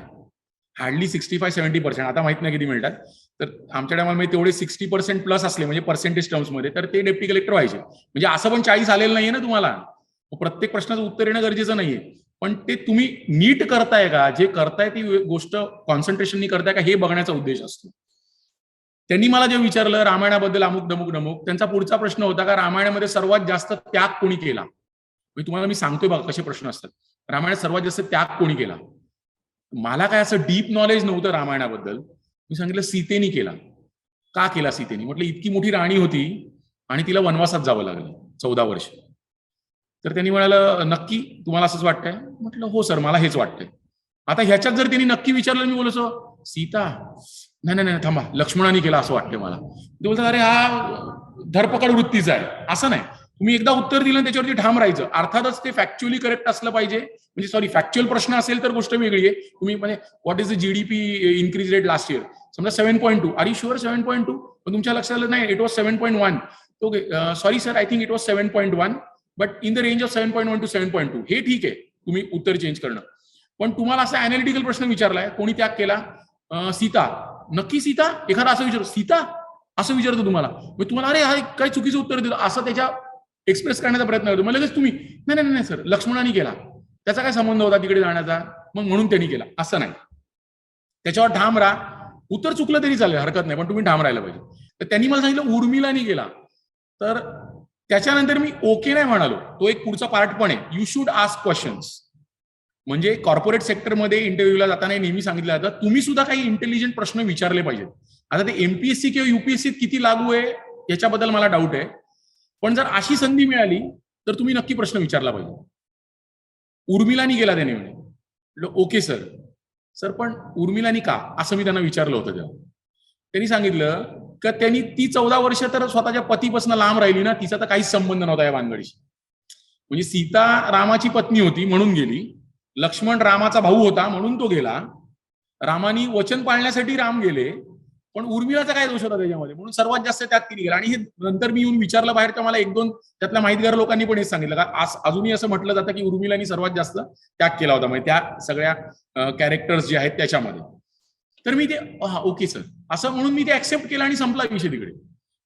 हार्डली 65-70%. आता माहित नाही किती मिळतात. तर आमच्या टायमाला तेवढे 60% प्लस असले म्हणजे पर्सेंटेज टर्म्स मध्ये तर ते डेप्टी कलेक्टर व्हायचे. म्हणजे असं पण 40 आलेलं नाहीये ना तुम्हाला, प्रत्येक प्रश्नाचं उत्तर येणं गरजेचं नाहीये. पण ते तुम्ही नीट करताय का, जे करताय ती गोष्ट कॉन्सन्ट्रेशननी करताय का हे बघण्याचा उद्देश असतो. त्यांनी मला जे विचारलं रामायणाबद्दल अमुक दमुक, त्यांचा पुढचा प्रश्न होता का रामायणामध्ये सर्वात जास्त त्याग कोणी केला. तुम्हाला मी सांगतोय बघा कसे प्रश्न असतात. रामायणात सर्वात जास्त त्याग कोणी केला. मला काय असं डीप नॉलेज नव्हतं रामायणाबद्दल. मी सांगितलं सीतेनी केला. का केला सीतेनी. म्हटलं इतकी मोठी राणी होती आणि तिला वनवासात जावं लागलं 14 वर्ष. तर त्यांनी म्हणालं नक्की तुम्हाला असंच वाटतंय. म्हटलं हो सर मला हेच वाटतंय. आता ह्याच्यात जर त्यांनी नक्की विचारलं मी बोलतो सीता, नाही थांबा लक्ष्मणाने केला असं वाटतंय मला. ते बोलतात अरे हा धरपकड वृत्तीचा आहे. असं नाही, तुम्ही एकदा उत्तर दिलं त्याच्यावरती ठाम राहायचं. अर्थातच ते फॅक्च्युअली करेक्ट असलं पाहिजे. म्हणजे सॉरी फॅक्च्युअल प्रश्न असेल तर गोष्ट वेगळी आहे. तुम्ही म्हणजे what is the GDP increase rate last year, समजा 7.2, आर यू शुअर 7.2, पण तुमच्या लक्षात आलं नाही it was 7.1. Okay sorry sir I think it was 7.1 but in the range of 7.1 to 7.2. हे ठीक आहे तुम्ही उत्तर चेंज करणं. पण तुम्हाला असा अनालिटिकल प्रश्न विचारलाय कोणी त्याग केला, सीता, नक्की सीता, एखादा असं विचार सीता असं विचारतो तुम्हाला, तुम्हाला अरे हा काही चुकीचं उत्तर देतो असं त्याच्या एक्सप्रेस करण्याचा प्रयत्न करतो. मग लगेच तुम्ही नाही सर लक्ष्मणाने केला, त्याचा काय संबंध होता तिकडे जाण्याचा, मग म्हणून त्यांनी केला, असं नाही. त्याच्यावर ठाम राहा. उत्तर चुकलं तरी चालेल हरकत नाही, पण तुम्ही ठाम राहायला पाहिजे. तर त्यांनी मला सांगितलं उर्मिलानी केला. तर त्याच्यानंतर मी ओके नाही म्हणालो. तो एक पुढचा पार्ट पण आहे, यू शुड आस्क क्वेश्चन्स. म्हणजे कॉर्पोरेट सेक्टरमध्ये इंटरव्ह्यूला जाताना नेहमी सांगितलं जातं तुम्ही सुद्धा काही इंटेलिजंट प्रश्न विचारले पाहिजेत. आता ते एमपीएससी किंवा युपीएससी किती लागू आहे याच्याबद्दल मला डाऊट आहे. पण जर अशी संधी मिळाली तर तुम्ही नक्की प्रश्न विचारला पाहिजे. उर्मिलानी केला त्याने म्हणे. ओके सर पण उर्मिलानी का, असं मी त्यांना विचारलं होतं. तेव्हा त्यांनी सांगितलं का त्यांनी ती 14 वर्ष तर स्वतःच्या पतीपासून लांब राहिली ना, तिचा तर काहीच संबंध नव्हता या भानगडीशी. म्हणजे सीता रामाची पत्नी होती म्हणून गेली, लक्ष्मण रामाचा भाऊ होता म्हणून तो गेला, रामानी वचन पाळण्यासाठी राम गेले, पण उर्मिलाचा काय दोष होता त्याच्यामध्ये, म्हणून सर्वात जास्त त्याग तिने केला. आणि हे नंतर मी येऊन विचारलं बाहेर तर मला 1-2 त्यातल्या माहितगार लोकांनी पण हेच सांगितलं का अजूनही असं म्हटलं जातं की उर्मिलानी सर्वात जास्त त्याग केला होता म्हणजे त्या सगळ्या कॅरेक्टर्स जे आहेत त्याच्यामध्ये. तर मी ते हा ओके सर असं म्हणून मी ते ऍक्सेप्ट केलं आणि संपला विषय तिकडे.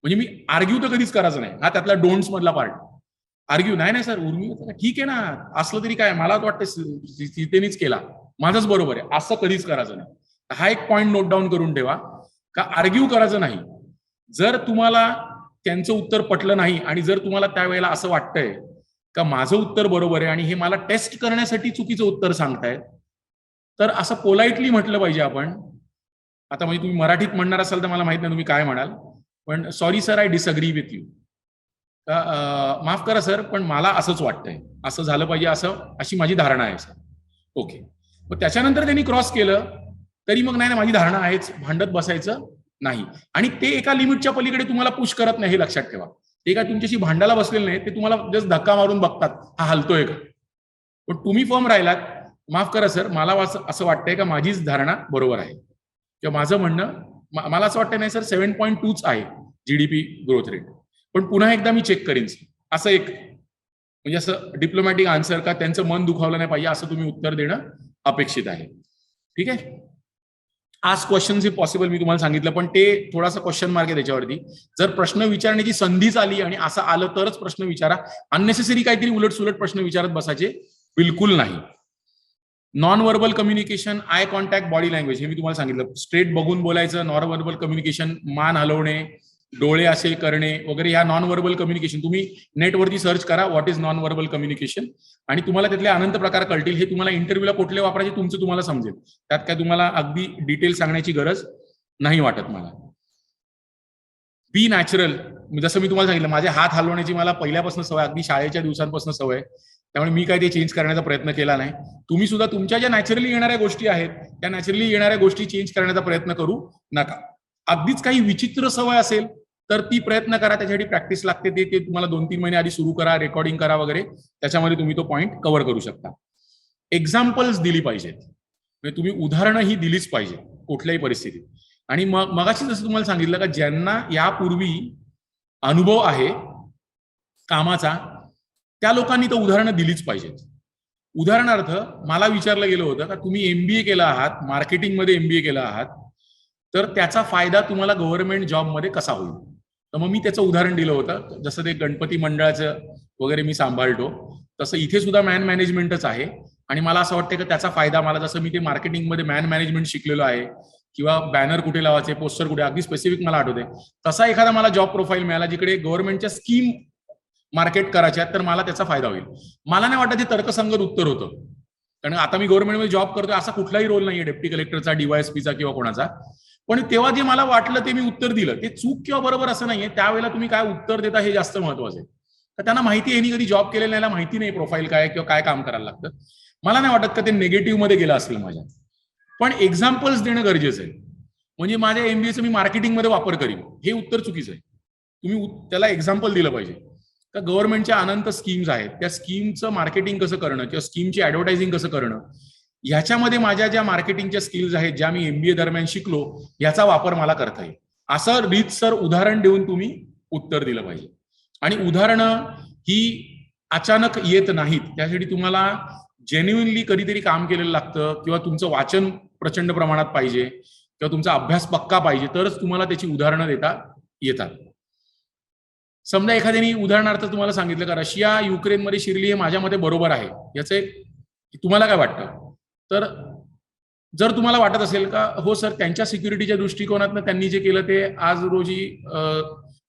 म्हणजे मी आर्ग्यू तर कधीच करायचं नाही. हा त्यातला डोंट्स मधला पार्ट. आर्ग्यू नाही सर उर्मी ठीक आहे ना, असलं तरी काय, मला वाटतं सीतेनेच केला, माझंच बरोबर आहे, असं कधीच करायचं नाही. हा एक पॉइंट नोट डाऊन करून ठेवा का आर्ग्यू करायचं नाही. जर तुम्हाला त्यांचं उत्तर पटलं नाही आणि जर तुम्हाला त्यावेळेला असं वाटतंय का माझं उत्तर बरोबर आहे आणि हे मला टेस्ट करण्यासाठी चुकीचं उत्तर सांगताय, तर असं पोलाइटली म्हटलं पाहिजे आपण. आता म्हणजे तुम्ही मराठीत म्हणणार असाल तर मला माहित नाही तुम्ही काय म्हणाल, पण sorry sir I disagree with you. माफ करा सर पण मला असंच वाटतंय, असं झालं पाहिजे, अशी माझी धारणा आहे सर. ओके. मग त्याच्यानंतर त्यांनी क्रॉस केलं तरी मग नाही माझी धारणा आहेच, भांडत बसायचं नाही. आणि ते एका लिमिटच्या पलीकडे तुम्हाला पुश करत नाही, हे लक्षात ठेवा. ते काय तुमच्याशी भांडायला बसलेले नाही, ते तुम्हाला जस्ट धक्का मारून बघतात हा हलतोय का. पण तुम्ही फर्म राहिलात, माफ करा सर मला असं वाटतंय का माझीच धारणा बरोबर आहे किंवा माझं म्हणणं, मला असं वाटतं नाही सर 7.2च आहे जीडीपी ग्रोथ रेट, पण पुन्हा एकदा मी चेक करीन. असं एक म्हणजे असं डिप्लोमॅटिक आन्सर का त्यांचं मन दुखावलं नाही पाहिजे असं तुम्ही उत्तर देणं अपेक्षित आहे. ठीक आहे. आज क्वेश्चन्स इफ पॉसिबल मी तुम्हाला सांगितलं, पण ते थोडासा क्वेश्चन मार्क आहे त्याच्यावरती. जर प्रश्न विचारण्याची संधीच आली आणि असं आलं तरच प्रश्न विचारा, अननेसेसरी काहीतरी उलट सुलट प्रश्न विचारत बसायचे बिलकुल नाही. Non verbal communication, eye contact, body language, हे मी तुम्हाला सांगितलं. स्ट्रेट बघून बोलायचं, नॉन व्हर्बल कम्युनिकेशन, मान हलवणे, डोळे असे करणे वगैरे, ह्या नॉन व्हर्बल कम्युनिकेशन. तुम्ही नेटवरती सर्च करा what is non verbal communication आणि तुम्हाला त्यातले अनंत प्रकार कळतील. हे तुम्हाला इंटरव्ह्यूला कुठले वापरायचे तुमचं तुम्हाला समजेल, त्यात काय तुम्हाला अगदी डिटेल सांगण्याची गरज नाही वाटत मला. बी नॅचरल, जसं मी तुम्हाला सांगितलं माझे हात हलवण्याची मला पहिल्यापासून सवय, अगदी शाळेच्या दिवसांपासून सवय, त्यामुळे मी काय ते चेंज करण्याचा प्रयत्न केला नाही. तुम्ही सुद्धा तुमच्या ज्या नॅचरली येणाऱ्या गोष्टी आहेत त्या नॅचरली येणाऱ्या गोष्टी चेंज करण्याचा प्रयत्न करू नका. अगदीच काही विचित्र सवय असेल तर ती प्रयत्न करा, त्याच्यासाठी प्रॅक्टिस लागते. ते तुम्हाला 2-3 महिने आधी सुरू करा, रेकॉर्डिंग करा वगैरे, त्याच्यामध्ये तुम्ही तो पॉईंट कव्हर करू शकता. एक्झाम्पल्स दिली पाहिजेत, म्हणजे तुम्ही उदाहरणं ही दिलीच पाहिजे कुठल्याही परिस्थितीत. आणि मगाशी जसं तुम्हाला सांगितलं का ज्यांना यापूर्वी अनुभव आहे कामाचा त्या लोकांनी तर उदाहरणं दिलीच पाहिजेत. उदाहरणार्थ मला विचारलं गेलं होतं का तुम्ही एमबीए केला आहात, मार्केटिंगमध्ये एमबीए केला आहात, तर त्याचा फायदा तुम्हाला गव्हर्नमेंट जॉबमध्ये कसा होईल. तर मग मी त्याचं उदाहरण दिलं होतं, जसं ते गणपती मंडळाचं वगैरे मी सांभाळतो तसं इथे सुद्धा मॅन मॅनेजमेंटच आहे. आणि मला असं वाटतं की त्याचा फायदा मला, जसं मी ते मार्केटिंगमध्ये मॅन मॅनेजमेंट शिकलेलो आहे किंवा बॅनर कुठे लावायचे, पोस्टर कुठे, अगदी स्पेसिफिक मला आठवते, तसा एखादा मला जॉब प्रोफाईल मिळाला जिकडे गव्हर्नमेंटच्या स्कीम मार्केट करायच्या तर मला त्याचा फायदा होईल. मला नाही वाटत हे तर्कसंगत उत्तर होतं, कारण आता मी गव्हर्नमेंटमध्ये जॉब करतोय, असा कुठलाही रोल नाहीये डेप्टी कलेक्टरचा, डीवायएसपीचा किंवा कोणाचा. पण तेव्हा जे मला वाटलं ते मी उत्तर दिलं. ते चूक किंवा बरोबर असं नाहीये, त्यावेळेला तुम्ही काय उत्तर देता हे जास्त महत्वाचं आहे. तर त्यांना माहिती आहे, कधी जॉब केलेला नाही, माहिती नाही प्रोफाईल काय किंवा काय काम करायला लागतं. मला नाही वाटत का ते निगेटिव्ह मध्ये गेलं असेल माझ्या, पण एक्झाम्पल्स देणं गरजेचं आहे. म्हणजे माझ्या एमबीएचं मी मार्केटिंगमध्ये वापर करीन हे उत्तर चुकीचं आहे. तुम्ही त्याला एक्झाम्पल दिलं पाहिजे का गव्हर्नमेंटच्या अनंत स्कीम्स आहेत, त्या स्कीमचं मार्केटिंग कसं करणं किंवा स्कीमची ऍडव्हर्टायझिंग कसं करणं, ह्याच्यामध्ये माझ्या ज्या मार्केटिंगच्या स्किल्स आहेत ज्या मी एमबीए दरम्यान शिकलो याचा वापर मला करता येईल, असं रीतसर उदाहरण देऊन तुम्ही उत्तर दिलं पाहिजे. आणि उदाहरणं ही अचानक येत नाहीत, त्यासाठी तुम्हाला जेन्युइनली कधीतरी काम केलेलं लागतं किंवा तुमचं वाचन प्रचंड प्रमाणात पाहिजे किंवा तुमचा अभ्यास पक्का पाहिजे, तरच तुम्हाला त्याची उदाहरणं देता येतात. समजा एखाद्याने उदाहरणार्थ तुम्हाला सांगितलं का रशिया युक्रेनमध्ये शिरली, हे माझ्या मते बरोबर आहे, याचं तुम्हाला काय वाटतं. तर जर तुम्हाला वाटत असेल का हो सर त्यांच्या सिक्युरिटीच्या दृष्टिकोनातनं त्यांनी जे केलं ते आज रोजी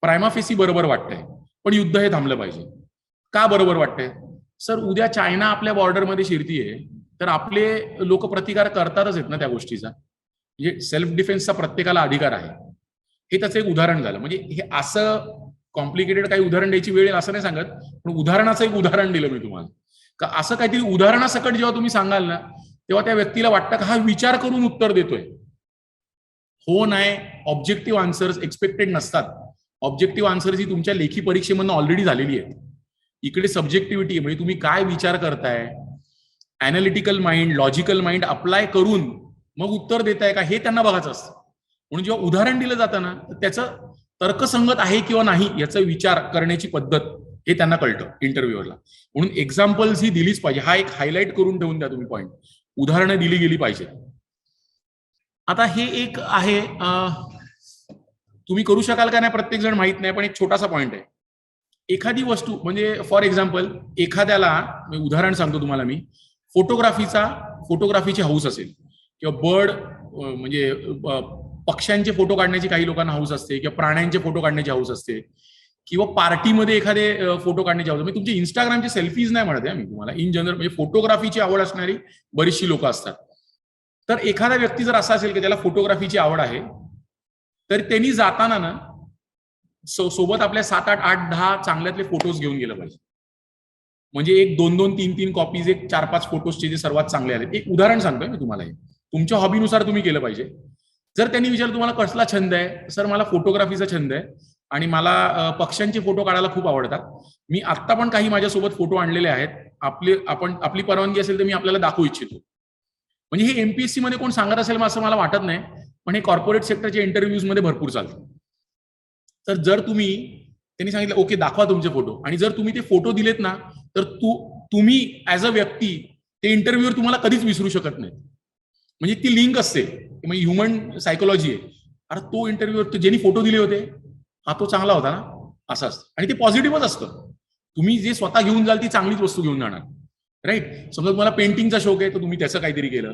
प्रायमाफेसी बरोबर वाटतंय, पण युद्ध हे थांबलं पाहिजे. का बरोबर वाटतंय सर, उद्या चायना आपल्या बॉर्डरमध्ये शिरतीये तर आपले लोक प्रतिकार करतातच आहेत ना त्या गोष्टीचा. म्हणजे सेल्फ डिफेन्सचा प्रत्येकाला अधिकार आहे, हे त्याचं एक उदाहरण झालं. म्हणजे हे असं कॉम्प्लिकेटेड काही उदाहरण द्यायची वेळ असं नाही सांगत, पण उदाहरणाचं एक उदाहरण दिलं मी तुम्हाला. का असं काहीतरी उदाहरणासकट जेव्हा तुम्ही सांगाल ना तेव्हा त्या व्यक्तीला वाटतं का हा विचार करून उत्तर देतोय. हो नाही, ऑब्जेक्टिव्ह आन्सर्स एक्सपेक्टेड नसतात. ऑब्जेक्टिव्ह आन्सर्स ही तुमच्या लेखी परीक्षेमधून ऑलरेडी झालेली आहे. इकडे सब्जेक्टिव्हिटी म्हणजे तुम्ही काय विचार करताय, analytical mind, logical mind apply करून मग उत्तर देताय का हे त्यांना बघायचं असतं. म्हणून जेव्हा उदाहरण दिलं जातं ना तर त्याचं तर्कसंगत आहे किंवा नाही याचा विचार करण्याची पद्धत हे त्यांना कळतं इंटरव्ह्यूवरला. म्हणून एक्झाम्पल्स ही दिलीच पाहिजे. हा एक हायलाईट करून ठेवून द्या तुम्ही पॉईंट, उदाहरणं दिली गेली पाहिजे. आता हे एक आहे, तुम्ही करू शकाल का नाही प्रत्येक जण माहित नाही, पण एक छोटासा पॉइंट आहे. एखादी वस्तू म्हणजे फॉर एक्झाम्पल एखाद्याला, उदाहरण सांगतो तुम्हाला मी, फोटोग्राफीची हौस असेल किंवा बर्ड म्हणजे पक्ष्यांचे फोटो काढण्याची काही लोकांना हौस असते, किंवा प्राण्यांचे फोटो काढण्याची हौस असते, किंवा पार्टीमध्ये एखादे फोटो काढण्याची हौस. म्हणजे तुमचे इंस्टाग्रामचे सेल्फीज नाही म्हणत आहे मी तुम्हाला, इन जनरल म्हणजे फोटोग्राफीची आवड असणारी बरीचशी लोक असतात. तर एखादा व्यक्ती जर असा असेल की त्याला फोटोग्राफीची आवड आहे, तर त्यांनी जाताना ना सोबत आपल्या 7-8-8-10 चांगल्यातले फोटोज घेऊन गेलं पाहिजे. म्हणजे एक 2-2, 3-3 कॉपीज, एक 4-5 फोटोजचे जे सर्वात चांगले आले. एक उदाहरण सांगतोय मी तुम्हाला, हे तुमच्या हॉबीनुसार तुम्ही केलं पाहिजे. जर त्यांनी विचारलं तुम्हाला कसला छंद आहे, सर मला फोटोग्राफीचा छंद आहे आणि मला पक्ष्यांचे फोटो काढायला खूप आवडतात, मी आत्ता पण काही माझ्यासोबत फोटो आणलेले आहेत, आपली परवानगी असेल तर मी आपल्याला दाखवू इच्छितो. म्हणजे हे एमपीएससी मध्ये कोण सांगत असेल असं मला वाटत नाही, पण हे कॉर्पोरेट सेक्टरच्या इंटरव्ह्यूज मध्ये भरपूर चालतं. तर जर त्यांनी सांगितलं ओके दाखवा तुमचे फोटो, आणि जर तुम्ही ते फोटो दिलेत ना, तर तुम्ही ऍज अ व्यक्ती ते इंटरव्ह्यूवर तुम्हाला कधीच विसरू शकत नाही. म्हणजे ती लिंक असते, म्हणजे ह्युमन सायकोलॉजी आहे. अरे तो इंटरव्ह्यूवर ज्यांनी फोटो दिले होते, हा तो चांगला होता ना, असं असतं. आणि ते पॉझिटिव्हच असतं. तुम्ही जे स्वतः घेऊन जाल ती चांगलीच वस्तू घेऊन जाणार, राईट. समजा तुम्हाला पेंटिंगचा शौक आहे तर तुम्ही त्याचं काहीतरी केलं,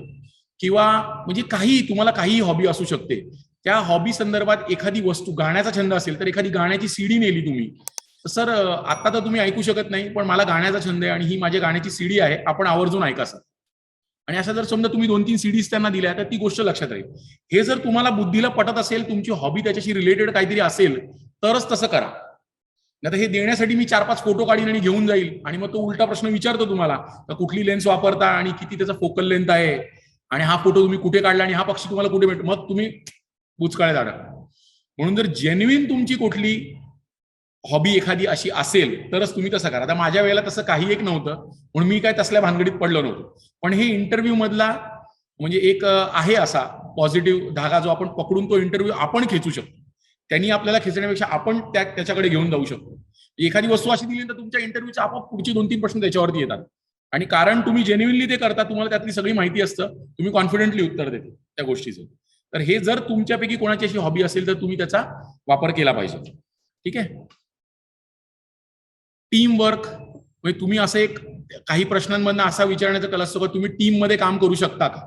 किंवा म्हणजे तुम्हाला काही हॉबी असू शकते, त्या हॉबी संदर्भात एखादी वस्तू, गाण्याचा छंद असेल तर एखादी गाण्याची सीडी नेली तुम्ही, सर आता तर तुम्ही ऐकू शकत नाही पण मला गाण्याचा छंद आहे आणि ही माझ्या गाण्याची सीडी आहे, आपण आवर्जून ऐका सर. आणि असं जर समजा तुम्ही 2-3 सीडीज त्यांना दिल्या तर ती गोष्ट लक्षात राहील. हे जर तुम्हाला बुद्धीला पटत असेल, तुमची हॉबी त्याच्याशी रिलेटेड काहीतरी असेल, तरच तसं करा. आता हे देण्यासाठी मी 4-5 फोटो काढीन आणि घेऊन जाईल, आणि मग तो उलटा प्रश्न विचारतो तुम्हाला, तर कुठली लेन्स वापरता आणि किती त्याचा फोकल लेंथ आहे, आणि हा फोटो तुम्ही कुठे काढला, आणि हा पक्षी तुम्हाला कुठे भेटतो, मग तुम्ही बुचकाळे झाडा. म्हणून जर जेन्युइन तुमची कुठली हॉबी एखादी अशी असेल तरच तुम्ही तसं करा. आता माझ्या वेळेला तसं काही एक नव्हतं, म्हणून मी काय तसल्या भानगडीत पडलो नव्हतो. पण हे इंटरव्ह्यू मधला म्हणजे एक आहे असा पॉझिटिव्ह धागा, जो आपण पकडून तो इंटरव्ह्यू आपण खेचू शकतो. त्यांनी आपल्याला खेचण्यापेक्षा आपण त्याच्याकडे घेऊन जाऊ शकतो. एखादी वस्तू अशी दिली तर तुमच्या इंटरव्ह्यूच्या आपोआप पुढचे 2-3 प्रश्न त्याच्यावरती येतात, आणि कारण तुम्ही जेन्युइनली ते करता, तुम्हाला त्यातली सगळी माहिती असतं, तुम्ही कॉन्फिडेंटली उत्तर देता त्या गोष्टीचं. तर हे जर तुमच्यापैकी कोणाची अशी हॉबी असेल तर तुम्ही त्याचा वापर केला पाहिजे. ठीक आहे. टीम वर्क, म्हणजे तुम्ही असं एक काही प्रश्नांमधनं असा विचारण्याचा कल असतो का तुम्ही टीम मध्ये काम करू शकता का,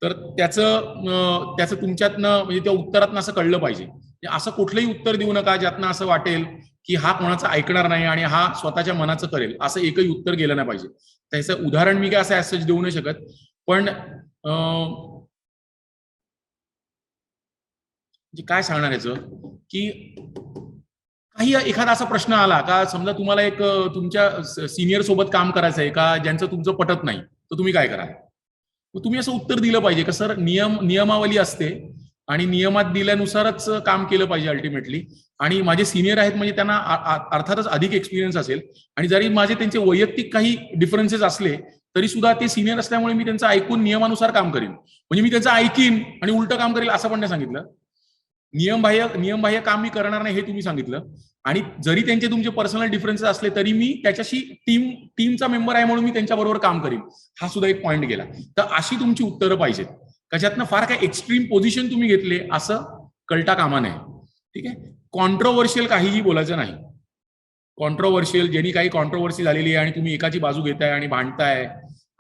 तर त्याचं तुमच्यातनं म्हणजे त्या उत्तरातनं असं कळलं पाहिजे. असं कुठलंही उत्तर देऊ नका ज्यातनं असं वाटेल की हा कोणाचं ऐकणार नाही आणि हा स्वतःच्या मनाचं करेल, असं एकही उत्तर गेलं नाही पाहिजे. त्याचं उदाहरण मी काय असं ऍज देऊ नाही शकत, पण काय सांगणार याचं की काही एखादा असा प्रश्न आला का, समजा तुम्हाला एक तुमच्या सिनियर सोबत काम करायचं आहे का, ज्यांचं तुमचं पटत नाही, तर तुम्ही काय कराल. तुम्ही असं उत्तर दिलं पाहिजे का सर नियमावली असते आणि नियमात दिल्यानुसारच काम केलं पाहिजे अल्टिमेटली, आणि माझे सिनियर आहेत म्हणजे त्यांना अर्थातच अधिक एक्सपिरियन्स असेल, आणि जरी माझे त्यांचे वैयक्तिक काही डिफरन्सेस असले तरी सुद्धा ते सिनियर असल्यामुळे मी त्यांचं ऐकून नियमानुसार काम करीन. म्हणजे मी त्यांचं ऐकीन आणि उलटं काम करेल असं पण नाही सांगितलं. नियमबाह्य काम मी करणार नाही हे तुम्ही सांगितलं, आणि जरी त्यांचे तुमचे पर्सनल डिफरन्सेस असले तरी मी त्याच्याशी टीमचा मेंबर आहे म्हणून मी त्यांच्याबरोबर काम करीन, हा सुद्धा एक पॉईंट गेला. तर अशी तुमची उत्तरं पाहिजेत, कशातनं फार काय एक्स्ट्रीम पोझिशन तुम्ही घेतले असं कळता कामा नये. ठीक आहे. कॉन्ट्रोवर्शियल काहीही बोलायचं नाही. कॉन्ट्रोवर्शियल ज्यांनी काही कॉन्ट्रोवर्सी झालेली आहे आणि तुम्ही एकाची बाजू घेताय आणि भांडताय,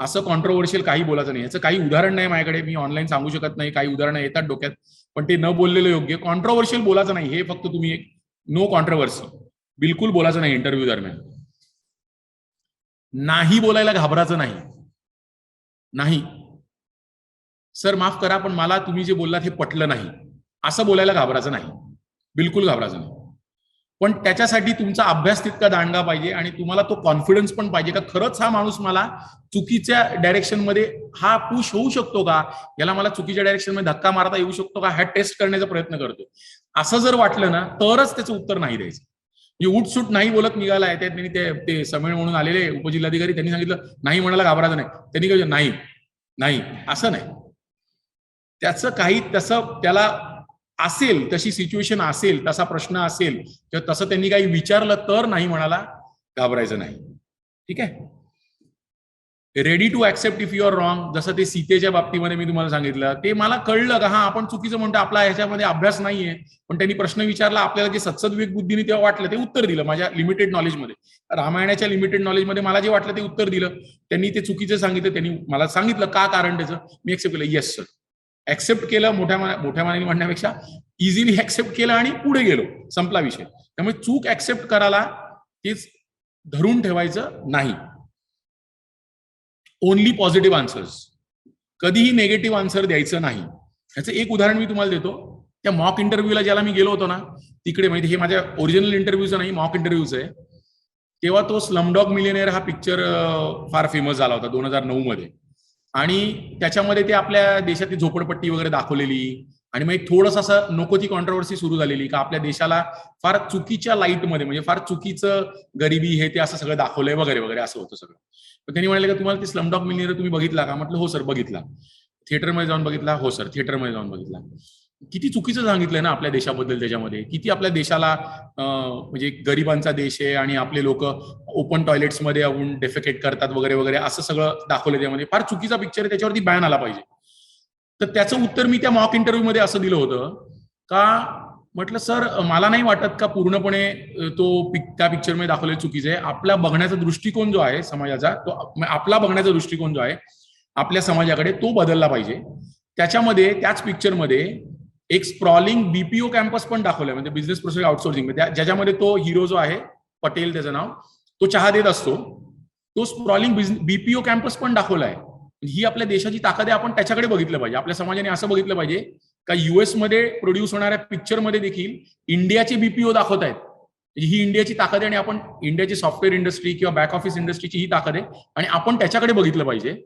असं कॉन्ट्रोवर्शियल काही बोलायचं नाही. याचं काही उदाहरण नाही माझ्याकडे, मी ऑनलाईन सांगू शकत नाही, काही उदाहरणं येतात डोक्यात, पण ते न बोललेलं योग्य. कॉन्ट्रोवर्शियल बोलायचं नाही, हे फक्त तुम्ही एक नो कॉन्ट्रोवर्सी बिलकुल बोलायचं नाही इंटरव्ह्यू दरम्यान. नाही बोलायला घाबरायचं नाही. नाही सर माफ करा पण मला तुम्ही जे बोललात हे पटलं नाही, असं बोलायला घाबरायचं नाही, बिलकुल घाबरायचं नाही. पण त्याच्यासाठी तुमचा अभ्यास तितका दांडगा पाहिजे आणि तुम्हाला तो कॉन्फिडन्स पण पाहिजे का खरंच हा माणूस मला चुकीच्या डायरेक्शन मध्ये हा पुश होऊ शकतो का, याला मला चुकीच्या डायरेक्शन मध्ये धक्का मारता येऊ शकतो का, हा टेस्ट करण्याचा प्रयत्न करतो. असं जर वाटलं ना तरच त्याचं उत्तर नाही द्यायचं. म्हणजे उठसूट नाही बोलत निघालाय, त्यांनी ते समीळ म्हणून आलेले उपजिल्हाधिकारी, त्यांनी सांगितलं नाही म्हणायला घाबरायचं नाही, त्यांनी काय नाही नाही असं नाही. त्याचं काही तसं त्याला असेल, तशी सिच्युएशन असेल, तसा प्रश्न असेल किंवा तसं त्यांनी काही विचारलं तर नाही म्हणाला घाबरायचं नाही. ठीक आहे. Ready to accept if you are wrong. जसं ते सीतेच्या बाबतीमध्ये मी तुम्हाला सांगितलं, ते मला कळलं का हा आपण चुकीचं म्हणतो, आपला ह्याच्यामध्ये अभ्यास नाहीये, पण त्यांनी प्रश्न विचारला, आपल्याला जे सत्सद्विवेक बुद्धीने तेव्हा वाटलं ते उत्तर दिलं माझ्या लिमिटेड नॉलेजमध्ये. रामायणाच्या लिमिटेड नॉलेजमध्ये मला जे वाटलं ते उत्तर दिलं. त्यांनी ते चुकीचं सांगितलं, त्यांनी मला सांगितलं का कारण त्याचं, मी ऍक्सेप्ट केलं. येस सर, ऍक्सेप्ट केलं, मोठ्या मनाने म्हणण्यापेक्षा इझिली ऍक्सेप्ट केलं आणि पुढे गेलो, संपला विषय. त्यामुळे चूक ऍक्सेप्ट करायला तेच धरून ठेवायचं नाही. ओनली पॉझिटिव्ह आन्सर्स, कधीही नेगेटिव्ह आन्सर द्यायचं नाही. ह्याचं एक उदाहरण मी तुम्हाला देतो. त्या मॉक इंटरव्ह्यूला ज्याला मी गेलो होतो ना तिकडे, माहिती, हे माझ्या ओरिजिनल इंटरव्ह्यूचं नाही, मॉक इंटरव्ह्यूचं आहे. तेव्हा तो स्लमडॉग मिलियनेअर हा पिक्चर फार फेमस झाला होता 2009 मध्ये. आणि त्याच्यामध्ये ते आपल्या देशातली झोपडपट्टी वगैरे दाखवलेली, आणि मग एक थोडंसं असं नको ती कॉन्ट्रोवर्सी सुरू झालेली का आपल्या देशाला फार चुकीच्या लाईटमध्ये, म्हणजे फार चुकीचं गरिबी हे ते असं सगळं दाखवलंय वगैरे वगैरे असं होतं सगळं. पण त्यांनी म्हणाले का तुम्हाला ते स्लमडॉग मिलियनेअर तुम्ही बघितला का? म्हटलं हो सर बघितला. थिएटरमध्ये जाऊन बघितला? हो सर थिएटरमध्ये जाऊन बघितला. किती चुकीचं सांगितलंय ना आपल्या देशाबद्दल त्याच्यामध्ये, किती आपल्या देशाला म्हणजे गरिबांचा देश आहे आणि आपले लोक ओपन टॉयलेट्समध्ये येऊन डेफेकेट करतात वगैरे वगैरे असं सगळं दाखवलं त्यामध्ये. फार चुकीचा पिक्चर आहे, त्याच्यावरती बॅन आला पाहिजे. तर त्याचं उत्तर मी त्या मॉक इंटरव्ह्यू मध्ये असं दिलं होतं का, म्हटलं सर मला नाही वाटत का पूर्णपणे तो त्या पिक्चरमध्ये दाखवलेलं चुकीचं आहे. आपला बघण्याचा दृष्टिकोन जो आहे समाजाचा, तो आपला बघण्याचा दृष्टिकोन जो आहे आपल्या समाजाकडे, तो बदलला पाहिजे. त्याच्यामध्ये त्याच पिक्चरमध्ये एक स्प्रॉलिंग बीपीओ कॅम्पस पण दाखवलाय, म्हणजे बिझनेस प्रोसेस आउटसोर्सिंग, ज्याच्यामध्ये तो हिरो जो आहे पटेल त्याचं नाव, तो चहा देत असतो, तो स्प्रॉलिंग बीपीओ कॅम्पस पण दाखवलाय. ही आपल्या देशाची ताकद आहे, आपण त्याच्याकडे बघितलं पाहिजे. आपल्या समाजाने असं बघितलं पाहिजे का युएस मध्ये प्रोड्यूस होणाऱ्या पिक्चरमध्ये देखील इंडियाचे बीपीओ दाखवत आहेत. ही इंडियाची ताकद आहे आणि आपण इंडियाची सॉफ्टवेअर इंडस्ट्री किंवा बॅक ऑफिस इंडस्ट्रीची ही ताकद आहे आणि आपण त्याच्याकडे बघितलं पाहिजे.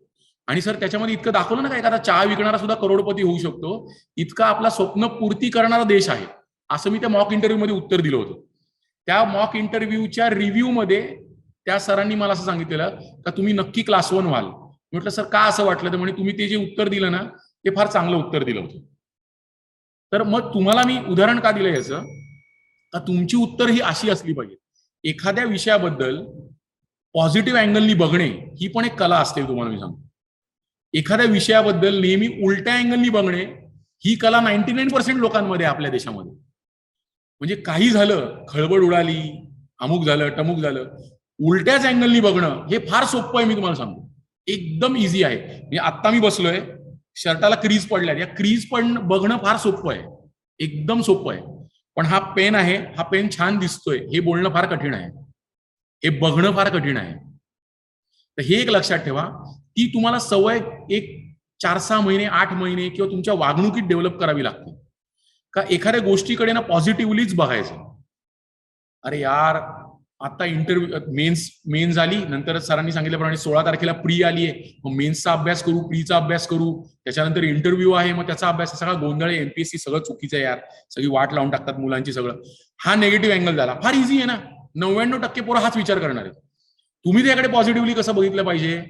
आणि सर त्याच्यामध्ये इतकं दाखवलं ना का एखादा चहा विकणारा सुद्धा करोडपती होऊ शकतो, इतका आपला स्वप्न पूर्ती करणारा देश आहे, असं मी त्या मॉक इंटरव्ह्यू मध्ये उत्तर दिलं होतं. त्या मॉक इंटरव्ह्यूच्या रिव्ह्यू मध्ये त्या सरांनी मला असं सांगितलेलं का तुम्ही नक्की क्लास 1 व्हाल. म्हटलं सर का असं वाटलं? तर म्हणे तुम्ही ते जे उत्तर दिलं ना ते फार चांगलं उत्तर दिलं होतं. तर मग तुम्हाला मी उदाहरण का दिलं याचं, का तुमची उत्तर ही अशी असली पाहिजे. एखाद्या विषयाबद्दल पॉझिटिव्ह अँगलनी बघणे ही पण एक कला असते, तुम्हाला मी सांगतो. एखाद्या विषयाबद्दल नेहमी उलट्या अँगलनी बघणे ही कला 99% लोकांमध्ये आपल्या देशामध्ये. म्हणजे काही झालं, खळबळ उडाली, अमुक झालं टमुक झालं, उलट्याच अँगलनी बघणं हे फार सोपं आहे. मी तुम्हाला सांगतो एकदम इझी आहे. म्हणजे आत्ता मी बसलोय, शर्टाला क्रीज पडल्या, या क्रीज पण बघणं फार सोपं आहे, एकदम सोपं आहे. पण हा पेन आहे, हा पेन छान दिसतोय हे बोलणं फार कठीण आहे, हे बघणं फार कठीण आहे. तर हे एक लक्षात ठेवा की तुम्हाला सवय एक 4-6 महिने 8 महिने किंवा तुमच्या वागणुकीत डेव्हलप करावी लागते का एखाद्या गोष्टीकडे ना पॉझिटिव्हलीच बघायचं. अरे यार आता इंटरव्ह्यू मेन्स झाली, नंतर सरांनी सांगितल्याप्रमाणे 16 तारखेला प्री आली आहे, मग मेन्सचा अभ्यास करू, प्रीचा अभ्यास करू, त्याच्यानंतर इंटरव्ह्यू आहे, मग त्याचा अभ्यास, सगळा गोंधळ आहे. एमपीएससी सगळं चुकीचं आहे यार, सगळी वाट लावून टाकतात मुलांची सगळं. हा नेगेटिव्ह अँगल झाला. फार इझी आहे ना, 99% पोरं हाच विचार करणार आहे. तुम्ही त्याकडे पॉझिटिव्हली कसं बघितलं पाहिजे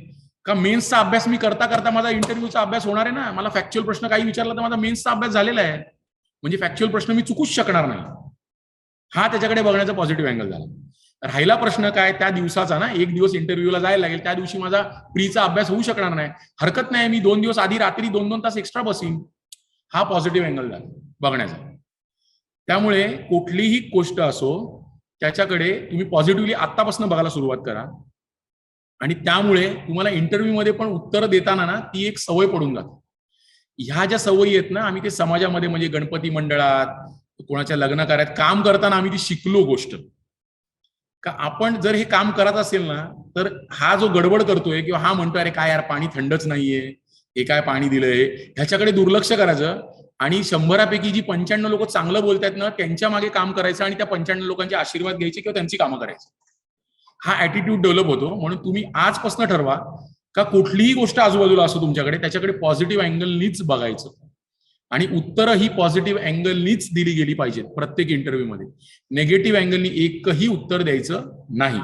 का मेन्सचा अभ्यास मी करता करता माझा इंटरव्ह्यूचा अभ्यास होणार आहे ना. मला फॅक्च्युअल प्रश्न काही विचारला तर माझा मेन्सचा अभ्यास झालेला आहे, म्हणजे फॅक्च्युअल प्रश्न मी चुकूच शकणार नाही. हा त्याच्याकडे बघण्याचा पॉझिटिव्ह अँगल झाला. राहिला प्रश्न काय त्या दिवसाचा ना, एक दिवस इंटरव्ह्यूला जायला लागेल, त्या दिवशी माझा प्रीचा अभ्यास होऊ शकणार नाही, हरकत नाही, मी 2 दिवस आधी रात्री 2-2 तास एक्स्ट्रा बसीन. हा पॉझिटिव्ह अँगल झाला बघण्याचा. त्यामुळे कुठलीही गोष्ट असो त्याच्याकडे तुम्ही पॉझिटिव्हली आत्तापासून बघायला सुरुवात करा आणि त्यामुळे तुम्हाला इंटरव्ह्यू मध्ये पण उत्तर देताना ना ती एक सवय पडून जाते. ह्या ज्या सवयी आहेत ना, आम्ही ते समाजामध्ये म्हणजे गणपती मंडळात, कोणाच्या लग्न कार्यात काम करताना आम्ही ती शिकलो गोष्ट का. आपण जर हे काम करत असेल ना तर हा जो गडबड करतोय किंवा हा म्हणतोय अरे काय यार पाणी थंडच नाहीये, हे काय पाणी दिलंय, ह्याच्याकडे दुर्लक्ष करायचं आणि 100पैकी जी 95 लोक चांगलं बोलतायत ना त्यांच्या मागे काम करायचं आणि त्या 95 लोकांचे आशीर्वाद घ्यायचे किंवा त्यांची कामं करायची. हा ऍटिट्यूड डेव्हलप होतो. म्हणून तुम्ही आजपासून ठरवा का कुठलीही गोष्ट आजूबाजूला असो तुमच्याकडे, त्याच्याकडे पॉझिटिव्ह अँगलनीच बघायचं आणि उत्तर ही पॉझिटिव्ह अँगलनीच दिली गेली पाहिजेत प्रत्येक इंटरव्ह्यू मध्ये. नेगेटिव्ह अँगलनी एकही उत्तर द्यायचं नाही.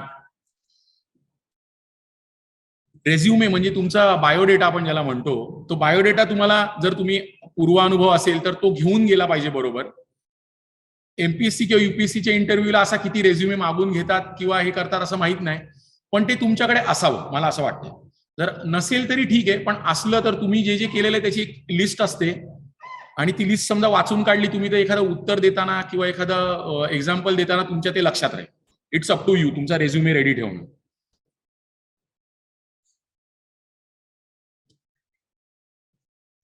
रेझ्युमे म्हणजे तुमचा बायोडेटा आपण ज्याला म्हणतो, तो बायोडेटा तुम्हाला जर तुम्ही पूर्वानुभव असेल तर तो घेऊन गेला पाहिजे बरोबर. एमपीएससी किंवा युपीएससीच्या इंटरव्ह्यूला असा किती रेझ्युमे मागून घेतात किंवा हे करतात असं माहित नाही, पण ते तुमच्याकडे असावं मला असं वाटतं. जर नसेल तरी ठीक आहे, पण असलं तर तुम्ही जे जे केलेलं आहे त्याची एक लिस्ट असते, आणि ती लिस्ट समजा वाचून काढली तुम्ही तर एखादं उत्तर देताना किंवा एखादं एक्झाम्पल देताना तुमच्या ते लक्षात राहील. इट्स अप टू यू तुमचा रेझ्युमे रेडी ठेवणं.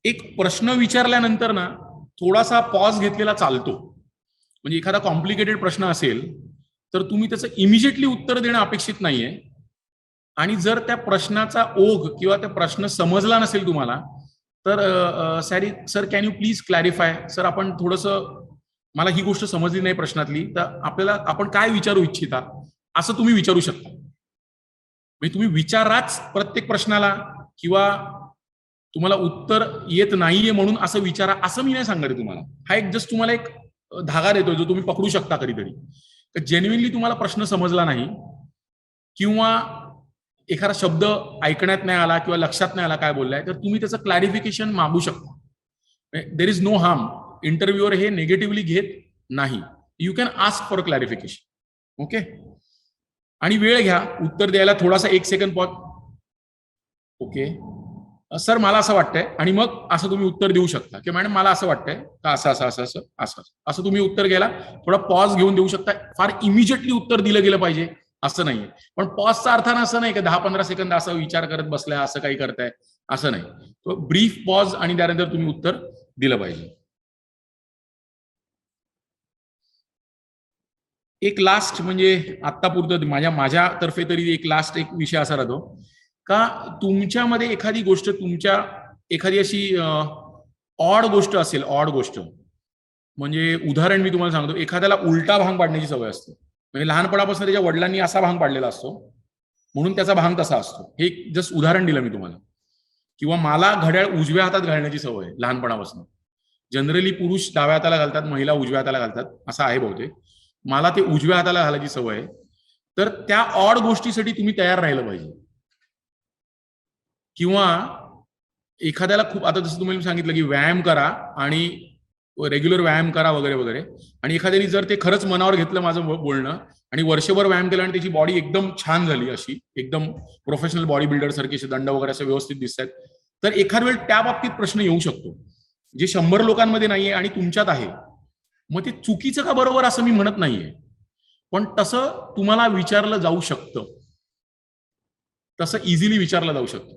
एक प्रश्न विचारल्यानंतर ना थोडासा पॉज घेतलेला चालतो. म्हणजे एखादा कॉम्प्लिकेटेड प्रश्न असेल तर तुम्ही त्याचं इमिजिएटली उत्तर देणं अपेक्षित नाहीये. आणि जर त्या प्रश्नाचा ओघ किंवा त्या प्रश्न समजला नसेल तुम्हाला तर sir can you please clarify, sir आपण थोडंसं, मला ही गोष्ट समजली नाही प्रश्नातली, तर आपल्याला आपण काय विचारू इच्छिता, असं तुम्ही विचारू शकता. म्हणजे तुम्ही विचाराच प्रत्येक प्रश्नाला, किंवा तुम्हाला उत्तर येत नाहीये म्हणून असं विचारा असं मी नाही सांगणार आहे तुम्हाला. हा एक जस्ट तुम्हाला एक धागा देतोय जो तुम्ही पकडू शकता कधीतरी. जेन्युइनली तुम्हाला प्रश्न समजला नाही किंवा एखादा शब्द ऐकण्यात नाही आला किंवा लक्षात नाही आला काय बोललाय, तर तुम्ही त्याचं क्लॅरिफिकेशन मागू शकता. There is no harm. Interviewer हे निगेटिव्हली घेत नाही. You can ask for clarification. Okay. आणि वेळ घ्या उत्तर द्यायला, थोडासा 1 सेकंड पॉज. ओके सर मला असं वाटतंय, आणि मग असं तुम्ही उत्तर देऊ शकता की मॅडम मला असं वाटतंय का असं असं असं असं असं असं तुम्ही उत्तर घ्यायला थोडा पॉज घेऊन देऊ शकता. फार इमिजिएटली उत्तर दिलं गेलं पाहिजे असं नाहीये, पण पॉजचा अर्थ असं नाही की 10-15 सेकंद असं विचार करत बसलाय असं काही करताय, असं नाही. तो ब्रीफ पॉज आणि त्यानंतर तुम्ही उत्तर दिलं पाहिजे. एक लास्ट म्हणजे आत्तापुरतं माझ्यातर्फे तरी एक लास्ट एक विषय असा राहतो का तुमच्यामध्ये एखादी गोष्ट, तुमच्या एखादी अशी ऑड गोष्ट असेल, ऑड गोष्ट म्हणजे उदाहरण मी तुम्हाला सांगतो, एखाद्याला उलटा भांग पाडण्याची सवय असते. म्हणजे लहानपणापासून त्याच्या वडिलांनी असा भांग पाडलेला असतो म्हणून त्याचा भांग तसा असतो. हे जस्ट उदाहरण दिलं मी तुम्हाला. किंवा मला घड्याळ उजव्या हातात घालण्याची सवय आहे लहानपणापासून. जनरली पुरुष डाव्या हाताला घालतात, महिला उजव्या हाताला घालतात, असं आहे बहुतेक. मला ते उजव्या हाताला घालायची सवय आहे. तर त्या ऑड गोष्टीसाठी तुम्ही तयार राहिलं पाहिजे. किंवा एखाद्याला खूप, आता जसं तुम्हाला सांगितलं की व्यायाम करा आणि रेग्युलर व्यायाम करा वगैरे वगैरे, आणि एखाद्याने जर ते खरंच मनावर घेतलं माझं बोलणं आणि वर्षभर व्यायाम केला आणि त्याची बॉडी एकदम छान झाली, अशी एकदम प्रोफेशनल बॉडी बिल्डर सारखी, दंड वगैरे असे व्यवस्थित दिसत आहेत, तर एखाद वेळ त्या बाबतीत प्रश्न येऊ शकतो जे 100 लोकांमध्ये नाहीये आणि तुमच्यात आहे. मग ते चुकीचं का बरोबर असं मी म्हणत नाहीये, पण तसं तुम्हाला विचारलं जाऊ शकतं, तसं इझिली विचारलं जाऊ शकतं.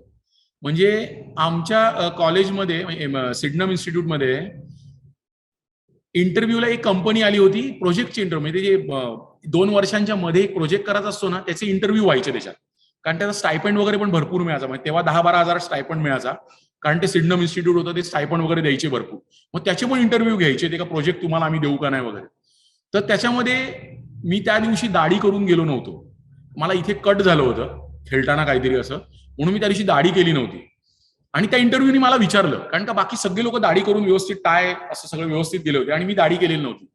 म्हणजे आमच्या कॉलेजमध्ये, सिडनम इन्स्टिट्यूटमध्ये इंटरव्ह्यूला एक कंपनी आली होती, प्रोजेक्टची इंटरव्ह्यू, म्हणजे जे 2 वर्षांच्या मध्ये एक प्रोजेक्ट करायचा असतो ना, त्याचे इंटरव्ह्यू व्हायचे त्याच्यात. कारण त्याचा स्टायपंड वगैरे पण भरपूर मिळायचा. म्हणजे तेव्हा 10-12 हजार स्टायपंड मिळायचा, कारण ते सिडनम इन्स्टिट्यूट होतं, ते स्टायपंड वगैरे द्यायचे भरपूर. मग त्याचे पण इंटरव्ह्यू घ्यायचे, ते का प्रोजेक्ट तुम्हाला आम्ही देऊ का नाही वगैरे. तर त्याच्यामध्ये मी त्या दिवशी दाढी करून गेलो नव्हतो. मला इथे कट झालं होतं खेळताना काहीतरी असं, म्हणून मी त्या दिवशी दाढी केली नव्हती. आणि त्या इंटरव्ह्यूनी मला विचारलं, कारण का बाकी सगळे लोक दाढी करून व्यवस्थित टाय असं सगळं व्यवस्थित गेले होते आणि मी दाढी केलेली नव्हती.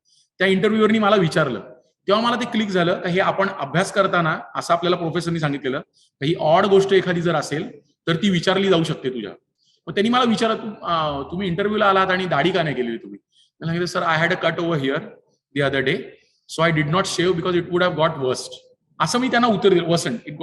त्या इंटरव्ह्यूवरनी मला विचारलं, तेव्हा मला ते क्लिक झालं का हे आपण अभ्यास करताना असं आपल्याला प्रोफेसरनी सांगितलेलं का ही ऑड गोष्ट एखादी जर असेल तर ती विचारली जाऊ शकते तुझ्या. मग त्यांनी मला विचारलं, तुम्ही इंटरव्ह्यूला आलात आणि दाढी का नाही केलेली तुम्ही? मी सांगितलं, sir I had a cut over here the other day, so I did not shave because it would have got worst. असं मी त्यांना उत्तर दिलं. वसंट, इट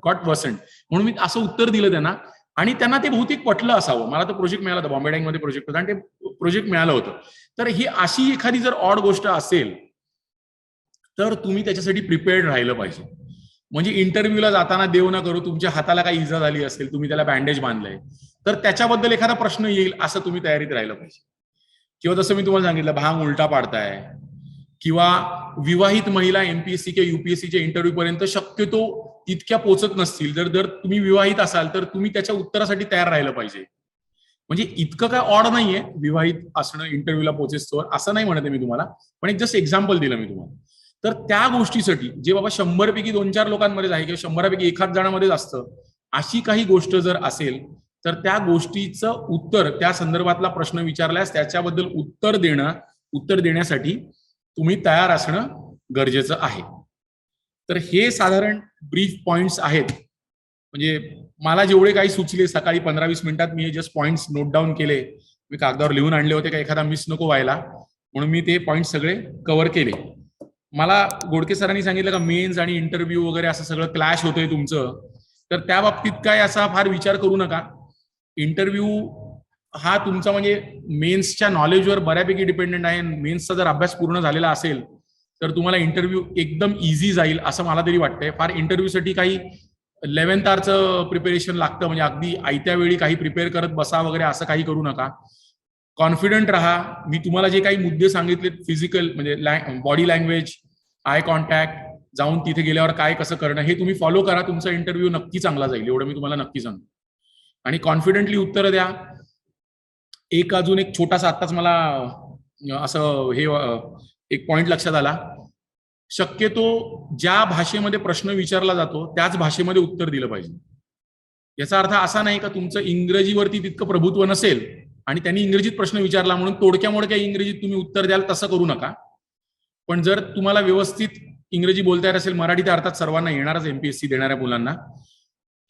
गॉट वसंट म्हणून मी असं उत्तर दिलं त्यांना. आणि त्यांना ते बहुतेक पटलं असावं. मला तर प्रोजेक्ट मिळाला होता, बॉम्बे डाईंगमध्ये प्रोजेक्ट होता आणि ते प्रोजेक्ट मिळालं होतं. तर ही अशी एखादी जर ऑड गोष्ट असेल तर तुम्ही त्याच्यासाठी प्रिपेअर्ड राहिलं पाहिजे. म्हणजे इंटरव्ह्यूला जाताना देव ना करू तुमच्या हाताला काही इजा झाली असेल, तुम्ही त्याला बँडेज बांधलंय, तर त्याच्याबद्दल एखादा प्रश्न येईल असं तुम्ही तयारीत राहिलं पाहिजे. किंवा जसं मी तुम्हाला सांगितलं, भांग उलटा पाडताय, किंवा विवाहित महिला एमपीएससी किंवा युपीएससीच्या इंटरव्ह्यू पर्यंत शक्यतो तितक्या पोचत नसतील, जर तुम्ही विवाहित असाल तर तुम्ही त्याच्या उत्तरासाठी तयार राहिलं पाहिजे. म्हणजे इतकं काय ऑड नाहीये विवाहित असणं इंटरव्ह्यूला पोचेस्तोवर, असं नाही म्हणते मी तुम्हाला, पण एक जस्ट एक्झाम्पल दिलं मी तुम्हाला. तर त्या गोष्टीसाठी जे बाबा 100 पैकी 2-4 लोकांमध्येच आहे किंवा 100 पैकी 1 जणांमध्येच असतं, अशी काही गोष्ट जर असेल तर त्या गोष्टीचं उत्तर, त्या संदर्भातला प्रश्न विचारल्यास त्याच्याबद्दल उत्तर देण्यासाठी तुम्ही तयार असणं गरजेचं आहे. तर हे साधारण ब्रीफ पॉइंट्स आहेत. म्हणजे मला जेवढे काही सुचले सकाळी 15-20 मिनिटात मी जस्ट पॉइंट्स नोट डाऊन केले. मी कागदावर लिहून आणले होते का एखादा मिस नको व्हायला, म्हणून मी ते पॉइंट सगळे कव्हर केले. मला गोडके सरांनी सांगितलं का मेन्स आणि इंटरव्ह्यू वगैरे असं सगळं क्लॅश होतंय तुमचं, तर त्या बाबतीत काय असा फार विचार करू नका. इंटरव्ह्यू हा तुमचा म्हणजे मेन्सच्या नॉलेजवर बऱ्यापैकी डिपेंडेंट आहे. मेन्सचा जर अभ्यास पूर्ण झालेला असेल तर तुम्हाला इंटरव्ह्यू एकदम इझी जाईल असं मला तरी वाटतंय. फार इंटरव्ह्यूसाठी काही 11th आवरचं प्रिपेरेशन लागतं, म्हणजे अगदी आयत्या वेळी काही प्रिपेअर करत बसा वगैरे असं काही करू नका. कॉन्फिडंट राहा. मी तुम्हाला जे काही मुद्दे सांगितले फिजिकल म्हणजे बॉडी लँग्वेज, आय कॉन्टॅक्ट, जाऊन तिथे गेल्यावर काय कसं करणं हे तुम्ही फॉलो करा. तुमचा इंटरव्ह्यू नक्की चांगला जाईल एवढं मी तुम्हाला नक्की सांगतो. आणि कॉन्फिडेंटली उत्तरं द्या. अजून एक छोटासा आत्ताच मला असं हे एक पॉइंट लक्षात आला. शक्यतो ज्या भाषेमध्ये प्रश्न विचारला जातो त्याच भाषेमध्ये उत्तर दिलं पाहिजे. याचा अर्थ असा नाही का तुमचं इंग्रजीवरती तितकं प्रभुत्व नसेल आणि त्यांनी इंग्रजीत प्रश्न विचारला म्हणून तोडक्या मोडक्या इंग्रजीत तुम्ही उत्तर द्याल, तसं करू नका. पण जर तुम्हाला व्यवस्थित इंग्रजी बोलता येत असेल, मराठी तर अर्थात सर्वांना येणारच एमपीएससी देणाऱ्या मुलांना,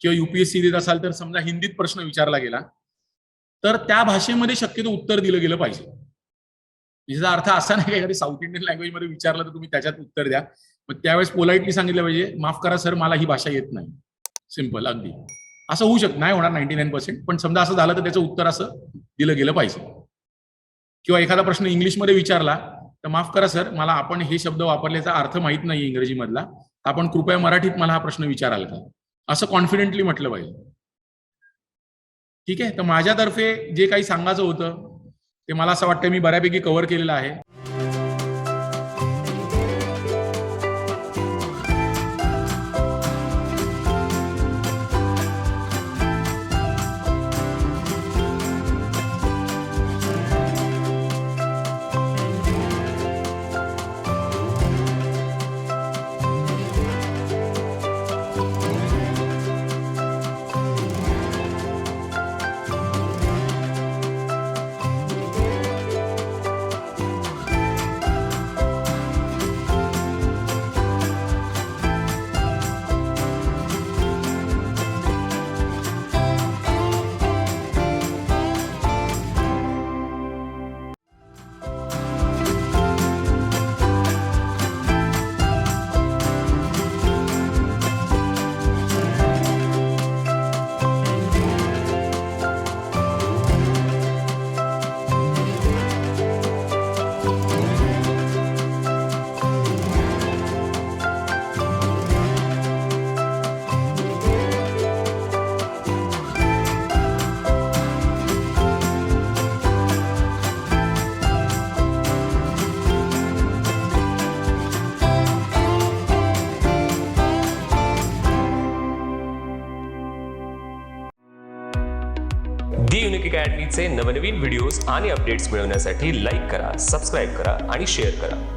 किंवा युपीएससी देत असाल तर समजा हिंदीत प्रश्न विचारला गेला तर त्या भाषेमध्ये शक्यतो उत्तर दिलं गेलं पाहिजे. याचा अर्थ असा नाही का एखादी साऊथ इंडियन लँग्वेज मध्ये विचारलं तर तुम्ही त्याच्यात उत्तर द्या. मग त्यावेळेस पोलाइटली सांगितलं पाहिजे, माफ करा सर मला ही भाषा येत नाही. सिम्पल, अगदी असं होऊ शकत नाही, होणार 99%, पण समजा असं झालं तर त्याचं उत्तर असं दिलं गेलं पाहिजे. किंवा एखादा प्रश्न इंग्लिशमध्ये विचारला तर माफ करा सर मला आपण हे शब्द वापरल्याचा अर्थ माहित नाही इंग्रजी मधला, आपण कृपया मराठीत मला हा प्रश्न विचाराल का, असं कॉन्फिडेंटली म्हटलं पाहिजे. ठीक आहे. तर माझ्यातर्फे जे काही सांगायचं होतं ते मला असं वाटतं मी बऱ्यापैकी कव्हर केलेलं आहे. दी युनिक अकॅडमीचे नवनवीन व्हिडिओज आणि अपडेट्स मिळवण्यासाठी लाईक करा, सबस्क्राईब करा आणि शेअर करा.